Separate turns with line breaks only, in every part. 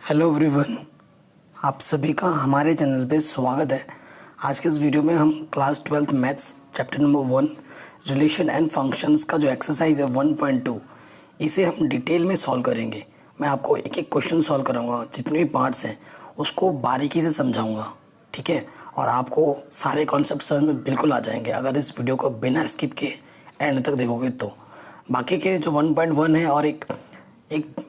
Hello everyone, आप सभी का हमारे चैनल पे स्वागत है। आज के इस वीडियो में हम class 12th maths chapter number 1 relation and functions का जो एक्सरसाइज है 1.2 इसे हम डिटेल में सॉल्व करेंगे। मैं आपको एक एक क्वेश्चन सॉल्व कराऊंगा, जितने भी पार्ट्स हैं उसको बारीकी से समझाऊंगा, ठीक है। और आपको सारे कॉन्सेप्ट समझ में बिल्कुल आ जाएंगे अगर इस वीडियो को बिना स्किप के एंड तक देखोगे तो। बाकी के जो 1.1 है और एक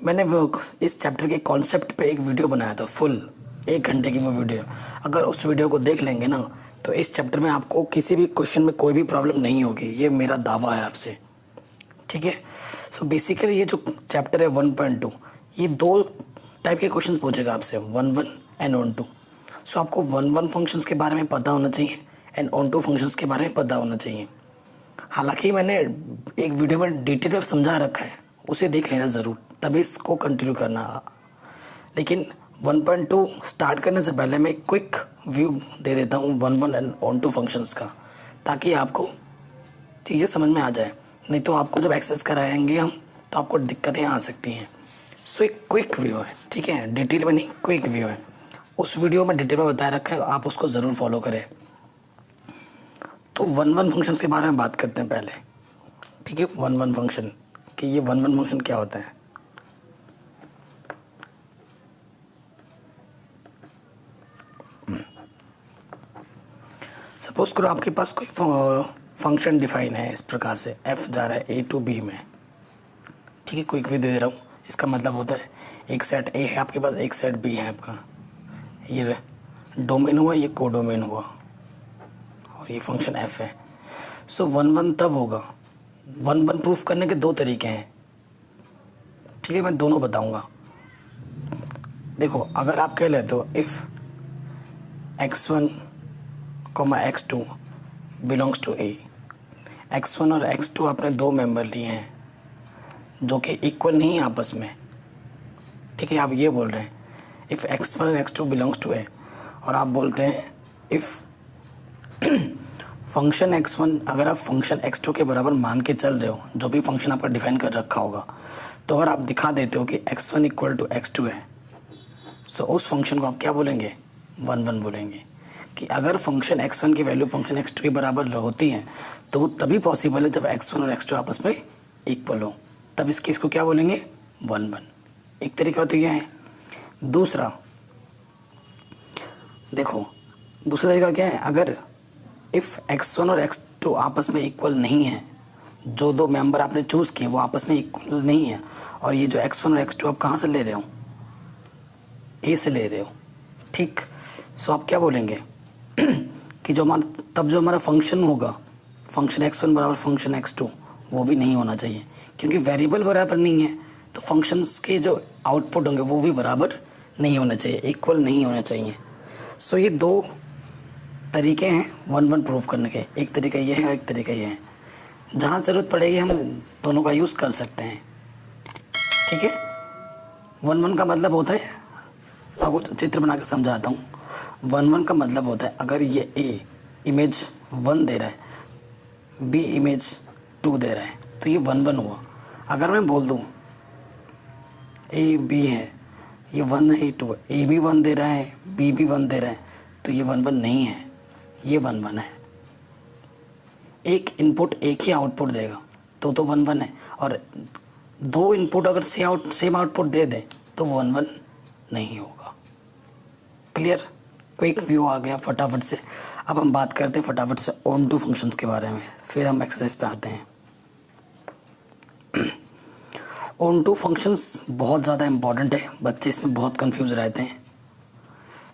मैंने वो इस चैप्टर के कॉन्सेप्ट पे एक वीडियो बनाया था, फुल 1 घंटे की वो वीडियो। अगर उस वीडियो को देख लेंगे ना तो इस चैप्टर में आपको किसी भी क्वेश्चन में कोई भी प्रॉब्लम नहीं होगी, ये मेरा दावा है आपसे, ठीक है। सो बेसिकली ये जो चैप्टर है 1.2 ये 2 टाइप के क्वेश्चन पूछेगा आपसे, 1.1 एंड 1.2। सो आपको 1.1 फंक्शंस के बारे में पता होना चाहिए एंड 1.2 फंक्शंस के बारे में पता होना चाहिए। हालांकि मैंने एक वीडियो में डिटेल में समझा रखा है, उसे देख लेना ज़रूर, तभी इसको कंटिन्यू करना। लेकिन 1.2 स्टार्ट करने से पहले मैं क्विक व्यू दे देता हूँ 1.1 एंड 1.2 फंक्शंस का, ताकि आपको चीज़ें समझ में आ जाए। नहीं तो आपको जब एक्सेस कराएंगे हम तो आपको दिक्कतें आ सकती हैं। सो एक क्विक व्यू है, ठीक है, डिटेल में नहीं, क्विक व्यू है। उस वीडियो में डिटेल में बताया रखा है, आप उसको ज़रूर फॉलो करें। तो 1.1 फंक्शंस के बारे में बात करते हैं पहले, ठीक है। 1.1 फंक्शन कि ये 1.1 फंक्शन क्या होता है। सपोज करो आपके पास कोई फंक्शन डिफाइन है इस प्रकार से, f जा रहा है a टू b में, ठीक है। क्विक भी दे रहा हूँ। इसका मतलब होता है एक सेट a है आपके पास, एक सेट b है आपका, ये डोमेन हुआ, ये कोडोमेन हुआ, और ये फंक्शन f है। सो 1.1 तब होगा, 1.1 प्रूफ करने के 2 तरीके हैं, ठीक है। मैं दोनों बताऊंगा। देखो, अगर आप कह लेते हो if x1, x2 belongs to a, x1 और x2 आपने 2 मेंबर लिए हैं जो कि इक्वल नहीं है आपस में, ठीक है। आप ये बोल रहे हैं इफ़ x1 और x2 बिलोंग्स टू a, और आप बोलते हैं इफ़ फंक्शन x1, अगर आप फंक्शन x2 के बराबर मान के चल रहे हो, जो भी फंक्शन आपका डिफाइन कर रखा होगा, तो अगर आप दिखा देते हो कि x1 इक्वल टू x2 है, सो उस फंक्शन को आप क्या बोलेंगे, 1.1 बोलेंगे। कि अगर फंक्शन x1 की वैल्यू फंक्शन x2 के बराबर होती है तो वो तभी पॉसिबल है जब x1 और x2 आपस में इक्वल हो, तब इस केस को क्या बोलेंगे, 1.1। एक तरीका तो यह है। दूसरा देखो, दूसरा तरीका क्या है, अगर इफ़ x1 और x2 आपस में इक्वल नहीं है, जो 2 मेंबर आपने चूज़ किए वो आपस में इक्वल नहीं है, और ये जो x1 और x2 आप कहाँ से ले रहे हो, a से ले रहे हो, ठीक। सो आप क्या बोलेंगे कि जो हमारा फंक्शन होगा, फंक्शन x1 बराबर फंक्शन x2, वो भी नहीं होना चाहिए, क्योंकि वेरिएबल बराबर नहीं है तो फंक्शंस के जो आउटपुट होंगे वो भी बराबर नहीं होना चाहिए, इक्वल नहीं होना चाहिए। सो ये 2 तरीके हैं 1.1 प्रूफ करने के, एक तरीका ये है, एक तरीका ये है। जहाँ ज़रूरत पड़ेगी हम दोनों का यूज़ कर सकते हैं, ठीक है। 1.1 का मतलब होता है, आपको चित्र बना के समझाता हूँ। 1.1 का मतलब होता है अगर ये a इमेज 1 दे रहा है, b इमेज 2 दे रहा है, तो ये 1.1 हुआ। अगर मैं बोल दूँ a b है, ये 1 है, ये 2 है, a भी 1 दे रहा है, b भी 1 दे रहा है, तो ये 1.1 नहीं है, ये 1.1 है। एक इनपुट एक ही आउटपुट देगा तो 1.1 है, और 2 इनपुट अगर सेम आउटपुट दे दे तो 1.1 नहीं होगा। क्लियर, क्विक व्यू आ गया फटाफट से। अब हम बात करते हैं फटाफट से ऑन टू फंक्शंस के बारे में, फिर हम एक्सरसाइज पे आते हैं। ऑन टू फंक्शंस बहुत ज़्यादा इंपॉर्टेंट है, बच्चे इसमें बहुत कंफ्यूज रहते हैं।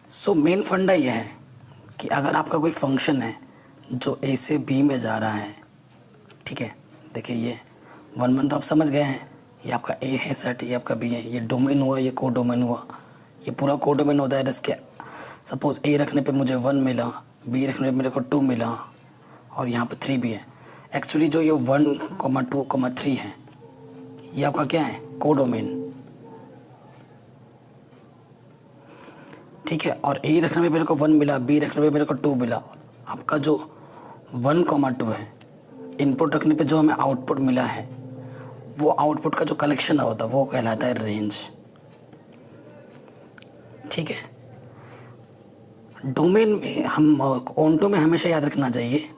सो मेन फंडा यह है कि अगर आपका कोई फंक्शन है जो a से b में जा रहा है, ठीक है। देखिए ये 1.1 तो आप समझ गए हैं, ये आपका a है सेट, ये आपका b है, ये डोमेन हुआ, ये कोडोमेन हुआ, ये पूरा कोडोमेन होता है। इसके सपोज a रखने पे मुझे 1 मिला, b रखने पे मेरे को 2 मिला, और यहाँ पे 3 भी है। एक्चुअली जो ये 1, 2, 3 है, ये आपका क्या है, कोडोमेन, ठीक है। और a रखने पे मेरे को 1 मिला, b रखने पे मेरे को 2 मिला। आपका जो 1, 2 है, इनपुट रखने पे जो हमें आउटपुट मिला है, वो आउटपुट का जो कलेक्शन होता है वो कहलाता है रेंज। ठीक है। डोमेन में हम ऑनटू में हमेशा याद रखना चाहिए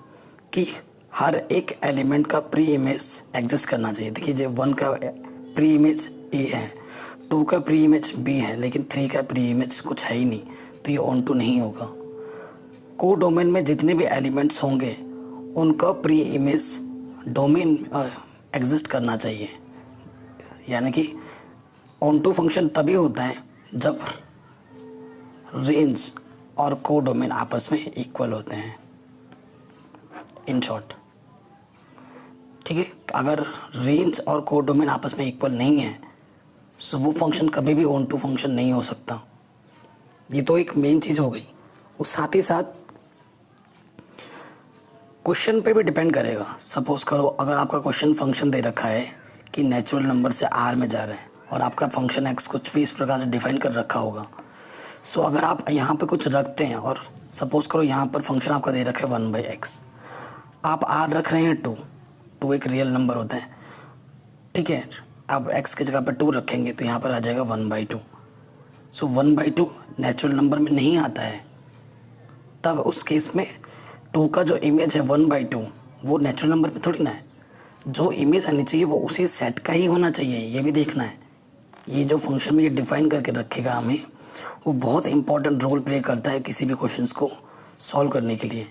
कि हर एक एलिमेंट का प्री इमेज एग्जिस्ट करना चाहिए। देखिए जो 1 का प्री इमेज ए है, 2 का प्री इमेज बी है, लेकिन 3 का प्री इमेज कुछ है ही नहीं, तो ये ऑनटू नहीं होगा। को डोमेन में जितने भी एलिमेंट्स होंगे उनका प्री इमेज डोमेन एग्जिस्ट करना चाहिए। यानी कि ऑनटू फंक्शन तभी होता है जब रेंज और को डोमेन आपस में इक्वल होते हैं, इन शॉर्ट। ठीक है, अगर रेंज और को डोमेन आपस में इक्वल नहीं है तो वो फंक्शन कभी भी ऑनटू फंक्शन नहीं हो सकता। ये तो एक मेन चीज़ हो गई। उस साथ ही साथ क्वेश्चन पे भी डिपेंड करेगा। सपोज करो अगर आपका क्वेश्चन फंक्शन दे रखा है कि नेचुरल नंबर से आर में जा रहे हैं और आपका फंक्शन एक्स कुछ भी इस प्रकार से डिफाइन कर रखा होगा, सो अगर आप यहाँ पे कुछ रखते हैं और सपोज करो यहाँ पर फंक्शन आपका दे रखा है 1/x, आप आर रख रहे हैं 2 एक रियल नंबर होता है, ठीक है। आप x की जगह पर 2 रखेंगे तो यहाँ पर आ जाएगा 1/2। सो 1/2 नेचुरल नंबर में नहीं आता है, तब उस केस में 2 का जो इमेज है 1/2 वो नेचुरल नंबर में थोड़ी ना है। जो इमेज आनी चाहिए वो उसी सेट का ही होना चाहिए, ये भी देखना है। ये जो फंक्शन में ये डिफाइन करके रखेगा हमें, वो बहुत इंपॉर्टेंट रोल प्ले करता है किसी भी क्वेश्चंस को सॉल्व करने के लिए।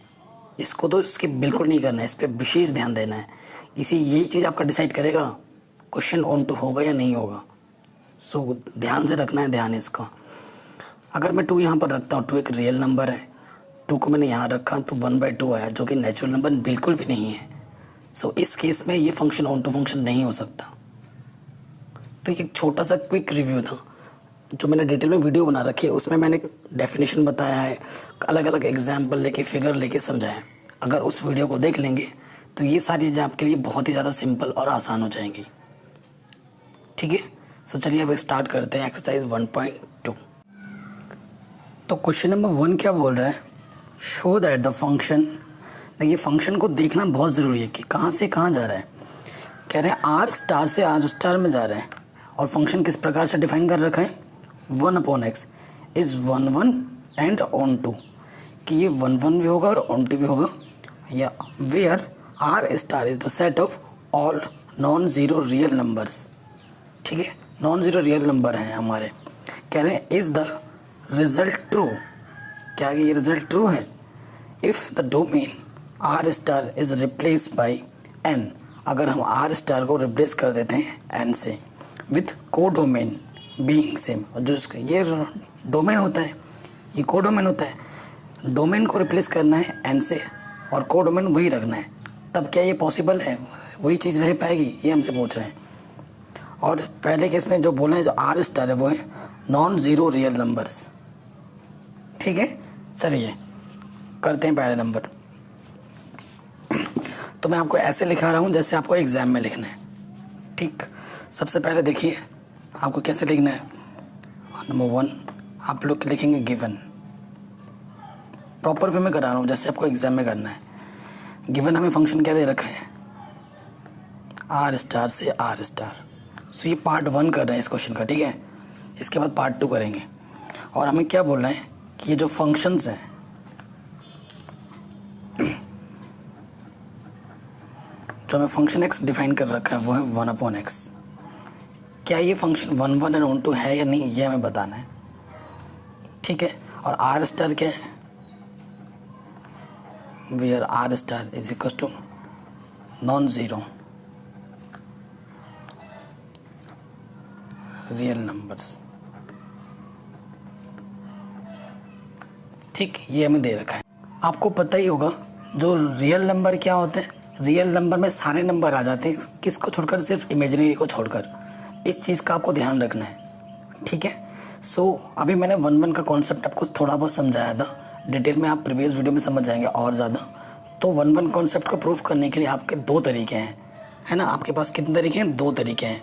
इसको तो इसके बिल्कुल नहीं करना है, इस पर विशेष ध्यान देना है। इसी यही चीज़ आपका डिसाइड करेगा क्वेश्चन ऑनटू होगा या नहीं होगा। सो ध्यान से रखना है ध्यान इसका। अगर मैं 2 यहाँ पर रखता हूँ, 2 एक रियल नंबर है, 2 को मैंने यहाँ रखा तो 1/2 आया, जो कि नेचुरल नंबर बिल्कुल भी नहीं है। सो इस केस में ये फंक्शन ऑनटू फंक्शन नहीं हो सकता। तो एक छोटा सा क्विक रिव्यू था जो मैंने डिटेल में वीडियो बना रखी है, उसमें मैंने डेफिनेशन बताया है, अलग अलग एग्जाम्पल लेके फिगर लेके समझाया है। अगर उस वीडियो को देख लेंगे तो ये सारी चीज़ें आपके लिए बहुत ही ज़्यादा सिंपल और आसान हो जाएंगी। ठीक है, सो चलिए अब स्टार्ट करते हैं एक्सरसाइज 1.2। तो क्वेश्चन नंबर 1 क्या बोल रहा है, शो दैट द फंक्शन। देखिए फंक्शन को देखना बहुत ज़रूरी है कि कहाँ से कहाँ जा रहा है। कह रहे हैं आर स्टार से आर स्टार में जा रहे हैं और फंक्शन किस प्रकार से डिफाइन कर रखा है, 1/x इज़ 1 एंड ऑनटू, कि ये 1 भी होगा और ऑनटू भी होगा, या where R star is the set of all non zero real numbers. ठीक है, नॉन ज़ीरो रियल नंबर हैं हमारे। कह रहे हैं इज़ द रिजल्ट ट्रू, क्या ये रिजल्ट ट्रू है, if the domain R star is replace by N, अगर हम आर स्टार को रिप्लेस कर देते हैं एन से, विथ को डोमेन बीइंग सेम। जो इसका ये डोमेन होता है, ये को डोमेन होता है, डोमेन को रिप्लेस करना है एन से और को डोमेन वही रखना है, तब क्या ये पॉसिबल है, वही चीज़ रह पाएगी, ये हमसे पूछ रहे हैं। और पहले केस में जो बोला है जो आर स्टार है वो है नॉन ज़ीरो रियल नंबर्स। ठीक है, चलिए करते हैं पहले नंबर। तो मैं आपको ऐसे लिखा रहा हूँ जैसे आपको एग्ज़ाम में लिखना है। ठीक, सबसे पहले देखिए आपको कैसे लिखना है। नंबर 1 आप लोग लिखेंगे गिवन, प्रॉपर वे में करा रहा हूँ जैसे आपको एग्ज़ाम में करना है। गिवन हमें फंक्शन क्या दे रखा है, आर स्टार से आर स्टार। सो ये पार्ट 1 कर रहे हैं इस क्वेश्चन का, ठीक है। इसके बाद पार्ट 2 करेंगे और हमें क्या बोलना है कि ये जो फंक्शंस हैं, जो हमें फंक्शन एक्स डिफाइन कर रखा है वो है 1/x। क्या ये फंक्शन 1 एंड ऑनटू है या नहीं, ये हमें बताना है। ठीक है, और आर स्टार क्या है, where R star is equal to non zero real numbers. ठीक, ये हमें दे रखा है। आपको पता ही होगा जो रियल नंबर क्या होते हैं, रियल नंबर में सारे नंबर आ जाते हैं, किसको छोड़कर, सिर्फ इमेजिनरी को छोड़कर। इस चीज़ का आपको ध्यान रखना है। ठीक है, सो अभी मैंने 1/1 का कॉन्सेप्ट आपको थोड़ा बहुत समझाया था, डिटेल में आप प्रीवियस वीडियो में समझ जाएंगे और ज़्यादा। तो 1/1 कॉन्सेप्ट को प्रूफ करने के लिए आपके 2 तरीके हैं, है ना। आपके पास कितने तरीके हैं, 2 तरीके हैं।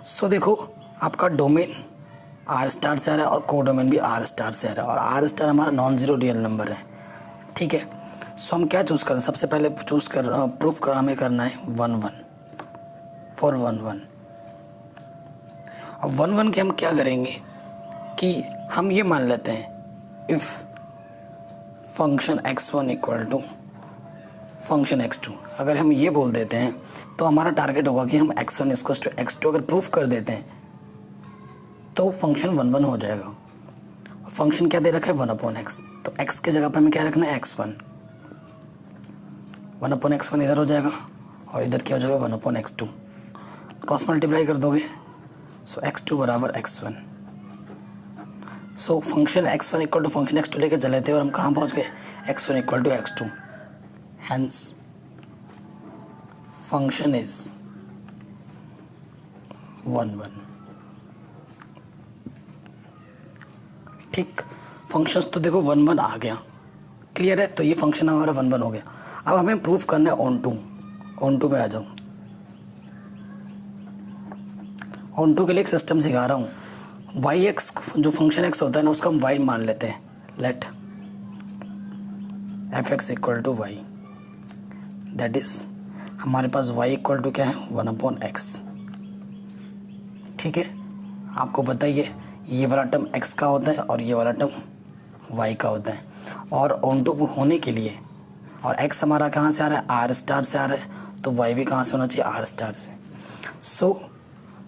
सो देखो आपका डोमेन आर स्टार से आ रहा है और को डोमेन भी आर स्टार से आ रहा है, और आर स्टार हमारा नॉन ज़ीरो रियल नंबर है। ठीक है, सो हम क्या चूज़ करें, सबसे पहले प्रूफ कर हमें करना है 1/1 फॉर 1/1। अब 1/1 के हम क्या करेंगे, कि हम ये मान लेते हैं if function x1 equal to function x2, अगर हम ये बोल देते हैं तो हमारा टारगेट होगा कि हम x1 इक्वल टू x2 अगर प्रूफ कर देते हैं तो फंक्शन 1 1 हो जाएगा। फंक्शन क्या दे रखा है 1/x, तो x के जगह पे हमें क्या रखना है x1, 1/x1 इधर हो जाएगा और इधर क्या हो जाएगा 1/x2, क्रॉस मल्टीप्लाई कर दोगे सो x2 बराबर x1। So function x1 equal to function x2 लेके चले थे और हम कहाँ पहुँच गए x1 equal to x2, hence function is 1 1। ठीक, फंक्शंस तो देखो 1 1 आ गया, क्लियर है। तो ये फंक्शन हमारा 1 1 हो गया। अब हमें प्रूफ करना है ऑन टू में आ जाओ। ऑन टू के लिए एक सिस्टम सिखा रहा हूँ। वाई एक्स जो फंक्शन एक्स होता है ना उसको हम वाई मान लेते हैं। Let f x equal to y, that is हमारे पास वाई इक्वल टू क्या है 1/x। ठीक है, आपको बताइए ये वाला टर्म x का होता है और ये वाला टर्म y का होता है। और ऑन टू होने के लिए, और x हमारा कहाँ से आ रहा है आर स्टार से आ रहा है, तो y भी कहाँ से होना चाहिए आर स्टार से। सो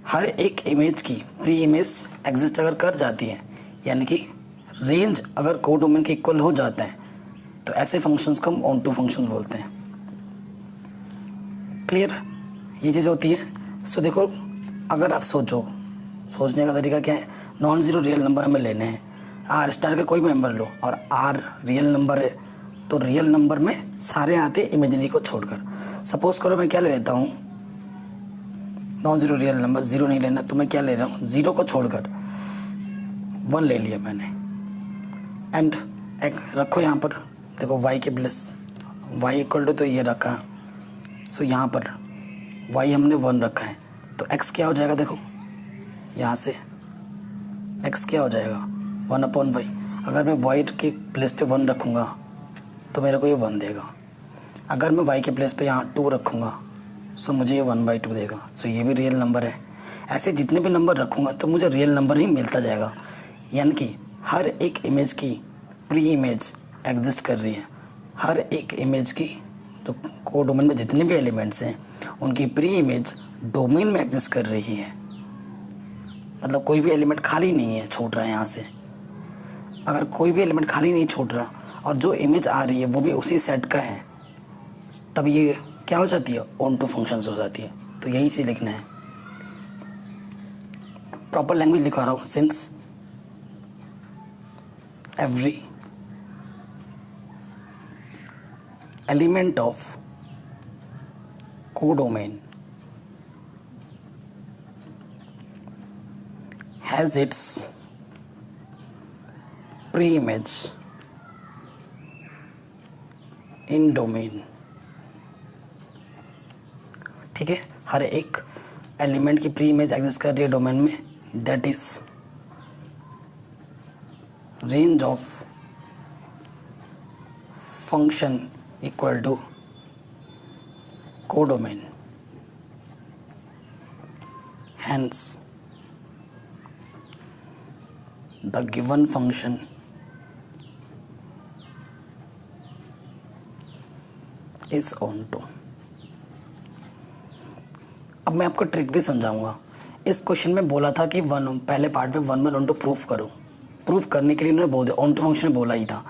हर एक इमेज की प्री इमेज एग्जिस्ट अगर कर जाती है, यानी कि रेंज अगर कोडोमेन के इक्वल हो जाता है, तो ऐसे फंक्शंस को हम ऑन टू फंक्शन बोलते हैं। क्लियर, ये चीज़ होती है। सो देखो, अगर आप सोचने का तरीका क्या है, नॉन ज़ीरो रियल नंबर हमें लेने हैं। आर स्टार का कोई मेंबर लो और आर रियल नंबर है, तो रियल नंबर में सारे आते इमेजिनरी को छोड़कर। सपोज करो मैं क्या ले लेता हूँ, non zero real number, zero नहीं लेना, तो मैं क्या ले रहा हूँ, ज़ीरो को छोड़कर 1 ले लिया मैंने। एंड एक रखो यहाँ पर, देखो y के प्लस y इक्वल टू, तो ये रखा। सो यहाँ पर y हमने 1 रखा है, तो x क्या हो जाएगा, देखो यहाँ से x क्या हो जाएगा 1/y। अगर मैं y के प्लेस पे 1 रखूँगा तो मेरे को ये 1 देगा। अगर मैं y के प्लेस पे यहाँ 2 रखूँगा सो मुझे ये 1/2 देगा। सो ये भी रियल नंबर है। ऐसे जितने भी नंबर रखूँगा तो मुझे रियल नंबर ही मिलता जाएगा। यानी कि हर एक इमेज की प्री इमेज एग्जिस्ट कर रही है। हर एक इमेज की जो कोडोमेन में जितने भी एलिमेंट्स हैं उनकी प्री इमेज डोमेन में एग्जिस्ट कर रही है। मतलब कोई भी एलिमेंट खाली नहीं है, छूट रहा है यहाँ से। अगर कोई भी एलिमेंट खाली नहीं छूट रहा और जो इमेज आ रही है वो भी उसी सेट का है, तब ये क्या हो जाती है, ऑन टू फंक्शंस हो जाती है। तो यही चीज़ लिखना है, प्रॉपर लैंग्वेज लिखा रहा हूँ। Since every element of codomain has its pre-image in domain। ठीक है, हर एक एलिमेंट की प्री इमेज एग्जिस्ट कर रही है डोमेन में, that is range of function equal to codomain, hence the given function is onto। अब मैं आपको ट्रिक भी समझाऊंगा। इस क्वेश्चन में बोला था कि पहले पार्ट में 1 1 ऑन टू प्रूफ करो। प्रूफ करने के लिए उन्होंने बोल दिया, ऑन टू फंक्शन बोला ही था।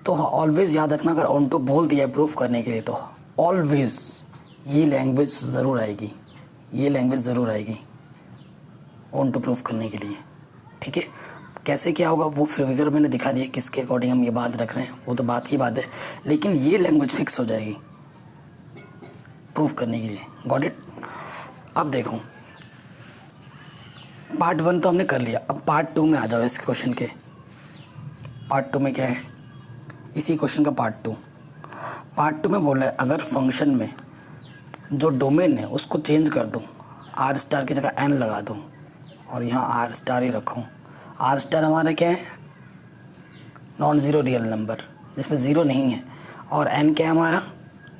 तो ऑलवेज याद रखना, अगर ऑन टू बोल दिया है प्रूफ करने के लिए तो ऑलवेज ये लैंग्वेज ज़रूर आएगी, ये लैंग्वेज ज़रूर आएगी ऑन टू प्रूफ करने के लिए। ठीक है, कैसे क्या होगा वो फिगर मैंने दिखा दिया, किसके अकॉर्डिंग हम ये बात रख रहे हैं वो तो बात की बात है, लेकिन ये लैंग्वेज फिक्स हो जाएगी प्रूफ करने के लिए। Got it. अब देखो, पार्ट 1 तो हमने कर लिया, अब पार्ट 2 में आ जाओ। इस क्वेश्चन के पार्ट 2 में क्या है, इसी क्वेश्चन का पार्ट 2। पार्ट 2 में बोल रहा है अगर फंक्शन में जो डोमेन है उसको चेंज कर दूँ, आर स्टार की जगह एन लगा दूँ और यहाँ आर स्टार ही रखूँ। आर स्टार हमारा क्या है, नॉन ज़ीरो रियल नंबर जिसमें ज़ीरो नहीं है, और एन क्या है हमारा,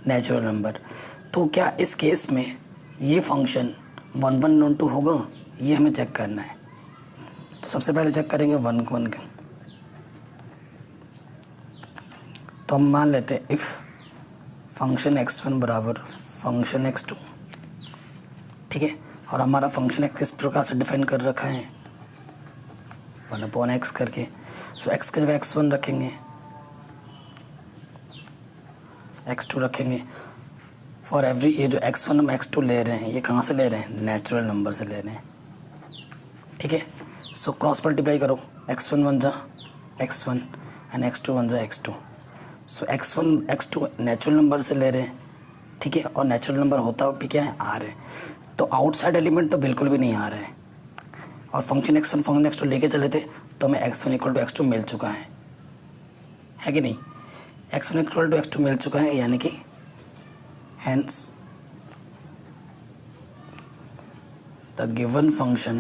नेचुरल नंबर। तो क्या इस केस में ये फंक्शन 1 1 ऑन टू होगा, ये हमें चेक करना है। तो सबसे पहले चेक करेंगे 1 1 के। तो हम मान लेते हैं इफ़ फंक्शन x1 बराबर फंक्शन x2, ठीक है। और हमारा फंक्शन x किस प्रकार से डिफाइन कर रखा है, 1/x करके। सो x की जगह x1 रखेंगे, x2 रखेंगे। फॉर एवरी, ये जो x1 हम x2 ले रहे हैं, ये कहाँ से ले रहे हैं, नेचुरल नंबर से ले रहे हैं, ठीक है। सो क्रॉस मल्टीप्लाई करो, x1 1 जा x1 एंड x2 1 जा x2। सो x1 x2 नेचुरल नंबर से ले रहे हैं, ठीक है। और नेचुरल नंबर होता भी क्या है, आर है। तो आउटसाइड एलिमेंट तो बिल्कुल भी नहीं आ रहा है। और फंक्शन x1 फंक्शन x2 लेके चले थे तो हमें x1 = x2 मिल चुका है कि नहीं। x1 = x2 मिल चुका है, यानी कि hence the given function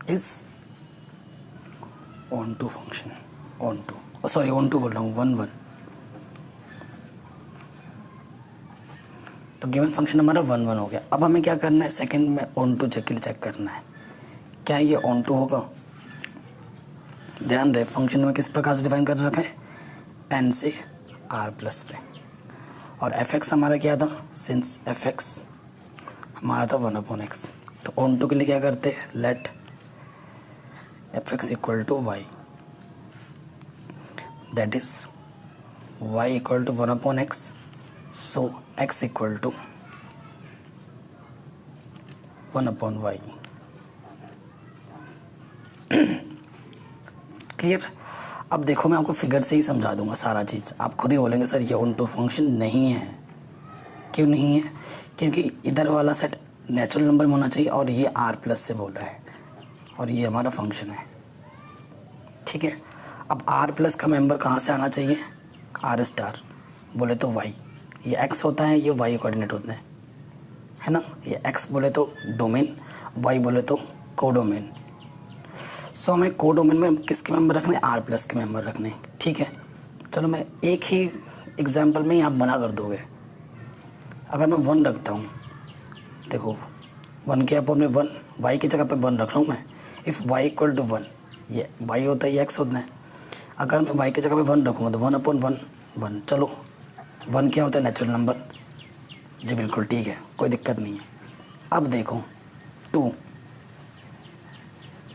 is onto function, onto, sorry onto बोल रहा हूँ, 1 1। तो गिवन फंक्शन हमारा 1 1 हो गया। अब हमें क्या करना है, सेकंड में onto चेक करना है, क्या ये onto होगा। ध्यान रहे फंक्शन में किस प्रकार से डिफाइन कर रखा है, n से r प्लस पे। और fx हमारा क्या था, सिंस fx हमारा था 1/x। तो onto के लिए क्या करते हैं, let fx = y, that is y = 1/x। So x = 1/y। Clear. अब देखो मैं आपको फिगर से ही समझा दूंगा सारा चीज़, आप खुद ही बोलेंगे सर ये onto फंक्शन नहीं है। क्यों नहीं है, क्योंकि इधर वाला सेट नेचुरल नंबर में होना चाहिए और ये r प्लस से बोल रहा है और ये हमारा फंक्शन है, ठीक है। अब r प्लस का मेंबर कहाँ से आना चाहिए, r* बोले तो y, ये x होता है, ये y कोऑर्डिनेट होता है ना। ये x बोले तो डोमेन, y बोले तो कोडोमेन। सो हमें कोडोमेन में किसके मेंबर रखने, r प्लस के मेंबर रखने, ठीक है। चलो मैं एक ही एग्जांपल में ही आप मना कर दोगे। अगर मैं 1 रखता हूँ, देखो 1 के अब मैं 1 y की जगह पे 1 रख रहा हूँ मैं। इफ़ y = 1, ये y होता है, ये x होता है। अगर मैं y की जगह पे 1 रखूँगा तो 1/1 1। चलो 1 क्या होता है, नेचुरल नंबर, जी बिल्कुल ठीक है, कोई दिक्कत नहीं है। अब देखो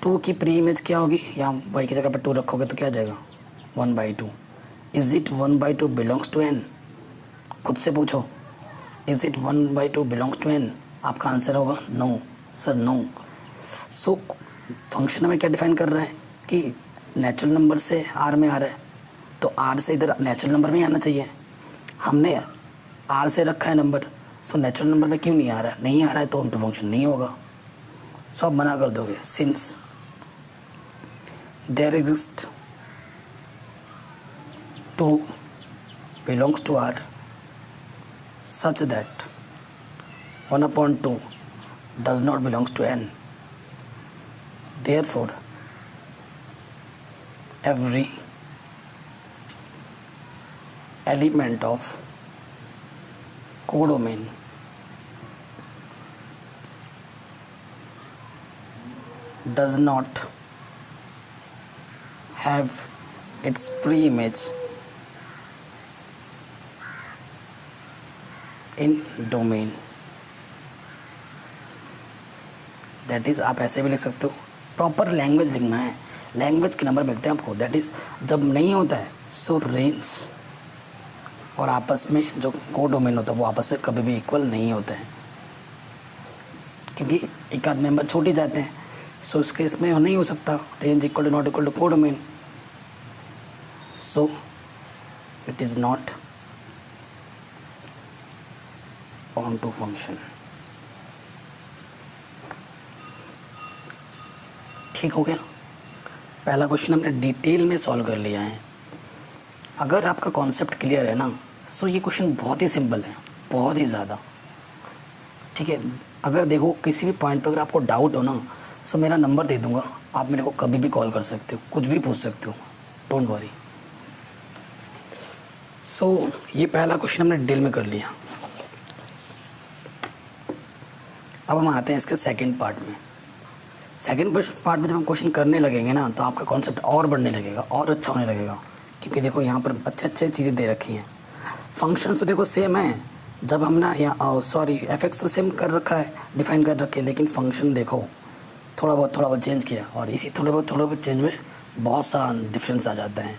2 की प्री इमेज क्या होगी, यहाँ y की जगह पे 2 रखोगे तो क्या आ जाएगा, 1/2। Is it 1/2 belongs to n, खुद से पूछो, is it 1/2 belongs to n। आपका आंसर होगा no sir, no. So function में क्या डिफाइन कर रहा है कि नेचुरल नंबर से r में आ रहा है, तो r से इधर नेचुरल नंबर में ही आना चाहिए। हमने r से रखा है नंबर, सो नेचुरल नंबर में क्यों नहीं आ रहा है, नहीं आ रहा है तो onto फंक्शन नहीं होगा। सो आप मना कर दोगे, since there exists 2 belongs to R such that 1/2 does not belongs to n. Therefore, every element of codomain does not have its pre-image in domain। That is आप ऐसे भी लिख सकते हो, प्रॉपर लैंग्वेज लिखना है, लैंग्वेज के नंबर मिलते हैं आपको। दैट इज़ जब नहीं होता है सो रेंज और आपस में जो कोडोमेन होता है वो आपस में कभी भी इक्वल नहीं होते हैं, क्योंकि एक आध मेंबर छूट ही जाते हैं। सो इस केस में नहीं हो सकता range = not = codomain. So it is not onto function। ठीक हो गया, पहला क्वेश्चन हमने डिटेल में सॉल्व कर लिया है। अगर आपका कॉन्सेप्ट क्लियर है ना, सो ये क्वेश्चन बहुत ही सिंपल है, बहुत ही ज़्यादा, ठीक है। अगर देखो किसी भी पॉइंट पर अगर आपको डाउट हो ना, सो मेरा नंबर दे दूंगा, आप मेरे को कभी भी कॉल कर सकते हो, कुछ भी पूछ सकते हो, डोंट वरी। ये पहला क्वेश्चन हमने डिटेल में कर लिया। अब हम आते हैं इसके सेकंड पार्ट में। सेकंड पार्ट में जब हम क्वेश्चन करने लगेंगे ना तो आपका कॉन्सेप्ट और बढ़ने लगेगा और अच्छा होने लगेगा, क्योंकि देखो यहाँ पर अच्छे अच्छे चीज़ें दे रखी हैं। फंक्शंस तो देखो सेम है, जब हम ना यहाँ सॉरी एफ(x) तो सेम कर रखा है, डिफाइन कर रखे, लेकिन फंक्शन देखो थोड़ा बहुत चेंज किया, और इसी थोड़े बहुत चेंज में बहुत सा डिफरेंस आ जाता है।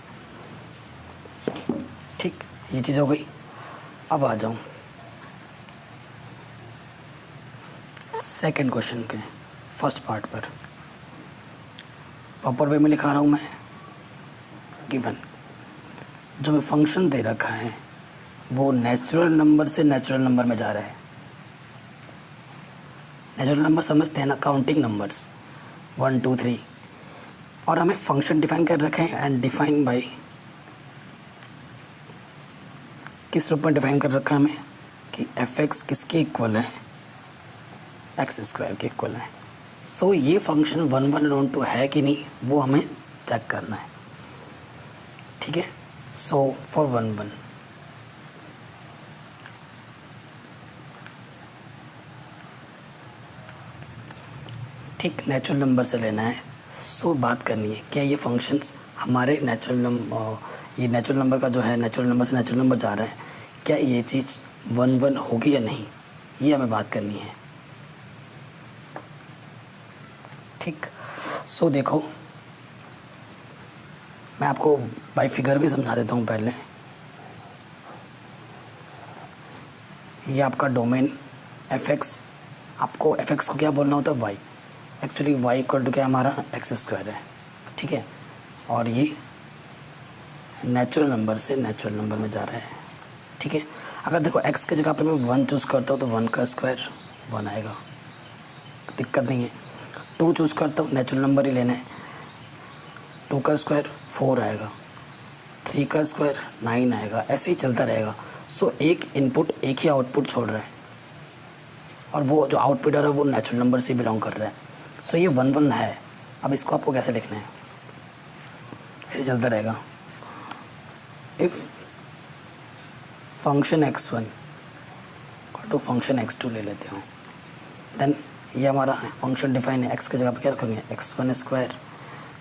ठीक, ये चीज़ हो गई। अब आ जाऊँ सेकंड क्वेश्चन के फर्स्ट पार्ट पर। प्रॉपर वे में लिखा रहा हूँ मैं। गिवन जो फंक्शन दे रखा है वो नेचुरल नंबर से नेचुरल नंबर में जा रहा है। नेचुरल नंबर समझते हैं ना, काउंटिंग नंबर्स 1 2 3, और हमें फंक्शन डिफाइन कर रखे हैं एंड डिफाइन बाय, किस रूप में डिफाइन कर रखा है हमें कि f(x) किसके इक्वल है, x² के इक्वल है। सो ये फंक्शन 1 1 और 2 है कि नहीं वो हमें चेक करना है। ठीक है, सो फॉर 1 1 ठीक नेचुरल नंबर से लेना है। सो बात करनी है क्या ये फंक्शंस हमारे नेचुरल नंबर का जो है नेचुरल नंबर से नेचुरल नंबर जा रहा है, क्या ये चीज़ 1 1 होगी या नहीं, ये हमें बात करनी है। ठीक, सो देखो मैं आपको बाय फिगर भी समझा देता हूँ पहले। ये आपका डोमेन f(x), आपको f(x) को क्या बोलना होता है y, actually y equal to क्या हमारा x² है। ठीक है, और ये नेचुरल नंबर से नेचुरल नंबर में जा रहा है। ठीक है, अगर देखो x के जगह पे मैं 1 चूज़ करता हूँ तो 1 का स्क्वायर 1 आएगा, दिक्कत नहीं है। 2 चूज़ करता हूँ, नेचुरल नंबर ही लेना है, 2 का स्क्वायर 4 आएगा, 3 का स्क्वायर 9 आएगा, ऐसे ही चलता रहेगा। सो एक इनपुट एक ही आउटपुट छोड़ रहा है, और वो जो आउटपुट आ रहा है वो नेचुरल नंबर से बिलोंग कर रहा है। सो ये 1 1 है। अब इसको आपको कैसे लिखना है, ऐसे चलता रहेगा। If function x1 to function x2 ले लेते हो, देन ये हमारा फंक्शन डिफाइन है। x की जगह पर क्या रखेंगे x1 स्क्वायर,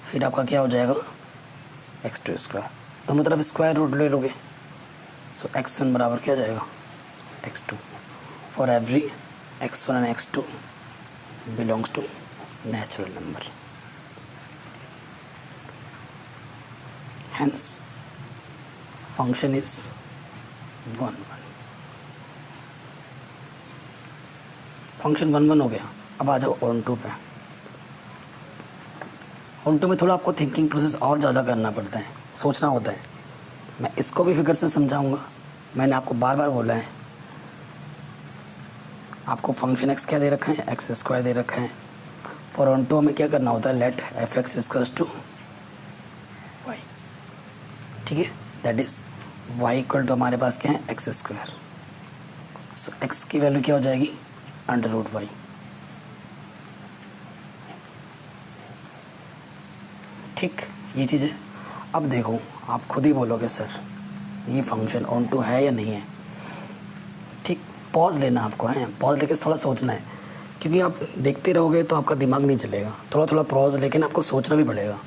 फिर आपका क्या हो जाएगा x2 स्क्वायर, दोनों तरफ स्क्वायर रूट ले लोगे। सो x1 बराबर क्या हो जाएगा x2 for every x1 and x2 belongs to natural number. Hence function is 1 1। Function 1 1 हो गया। अब आ जाओ ऑन टू पे। ऑन टू में थोड़ा आपको थिंकिंग प्रोसेस और ज़्यादा करना पड़ता है, सोचना होता है। मैं इसको भी फिगर से समझाऊंगा। मैंने आपको बार बार बोला है, आपको फंक्शन x क्या दे रखा है, x² दे रखा है। फॉर ऑन टू हमें क्या करना होता है, late f(x) equals to y। ठीक है, that is y equal to हमारे पास क्या है x²। सो x की वैल्यू क्या हो जाएगी √y। ठीक, ये चीज़ है। अब देखो आप खुद ही बोलोगे सर ये फंक्शन ऑन टू है या नहीं है। ठीक, पॉज लेना आपको है, पॉज लेके थोड़ा सोचना है, क्योंकि आप देखते रहोगे तो आपका दिमाग नहीं चलेगा। थोड़ा थोड़ा पॉज लेकिन आपको सोचना भी पड़ेगा।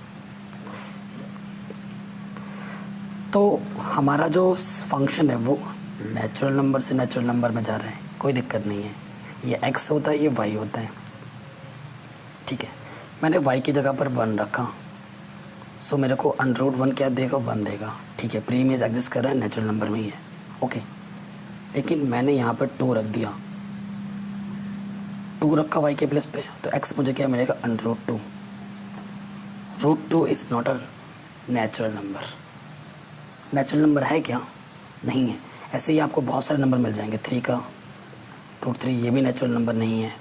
तो हमारा जो फंक्शन है वो नेचुरल नंबर से नेचुरल नंबर में जा रहा है, कोई दिक्कत नहीं है। ये x होता है, ये y होता है। ठीक है, मैंने y की जगह पर 1 रखा, सो मेरे को √1 क्या देगा 1 देगा। ठीक है, प्री इमेज एग्जिस्ट कर रहा है, नेचुरल नंबर में ही है। ओके, लेकिन मैंने यहाँ पर 2 रख दिया, 2 रखा y के प्लेस पे, तो x मुझे क्या मिलेगा √2। √2 is not a natural number. Natural number है क्या, नहीं है। ऐसे ही आपको बहुत सारे नंबर मिल जाएंगे। 3 का √3 ये भी नेचुरल नंबर नहीं है,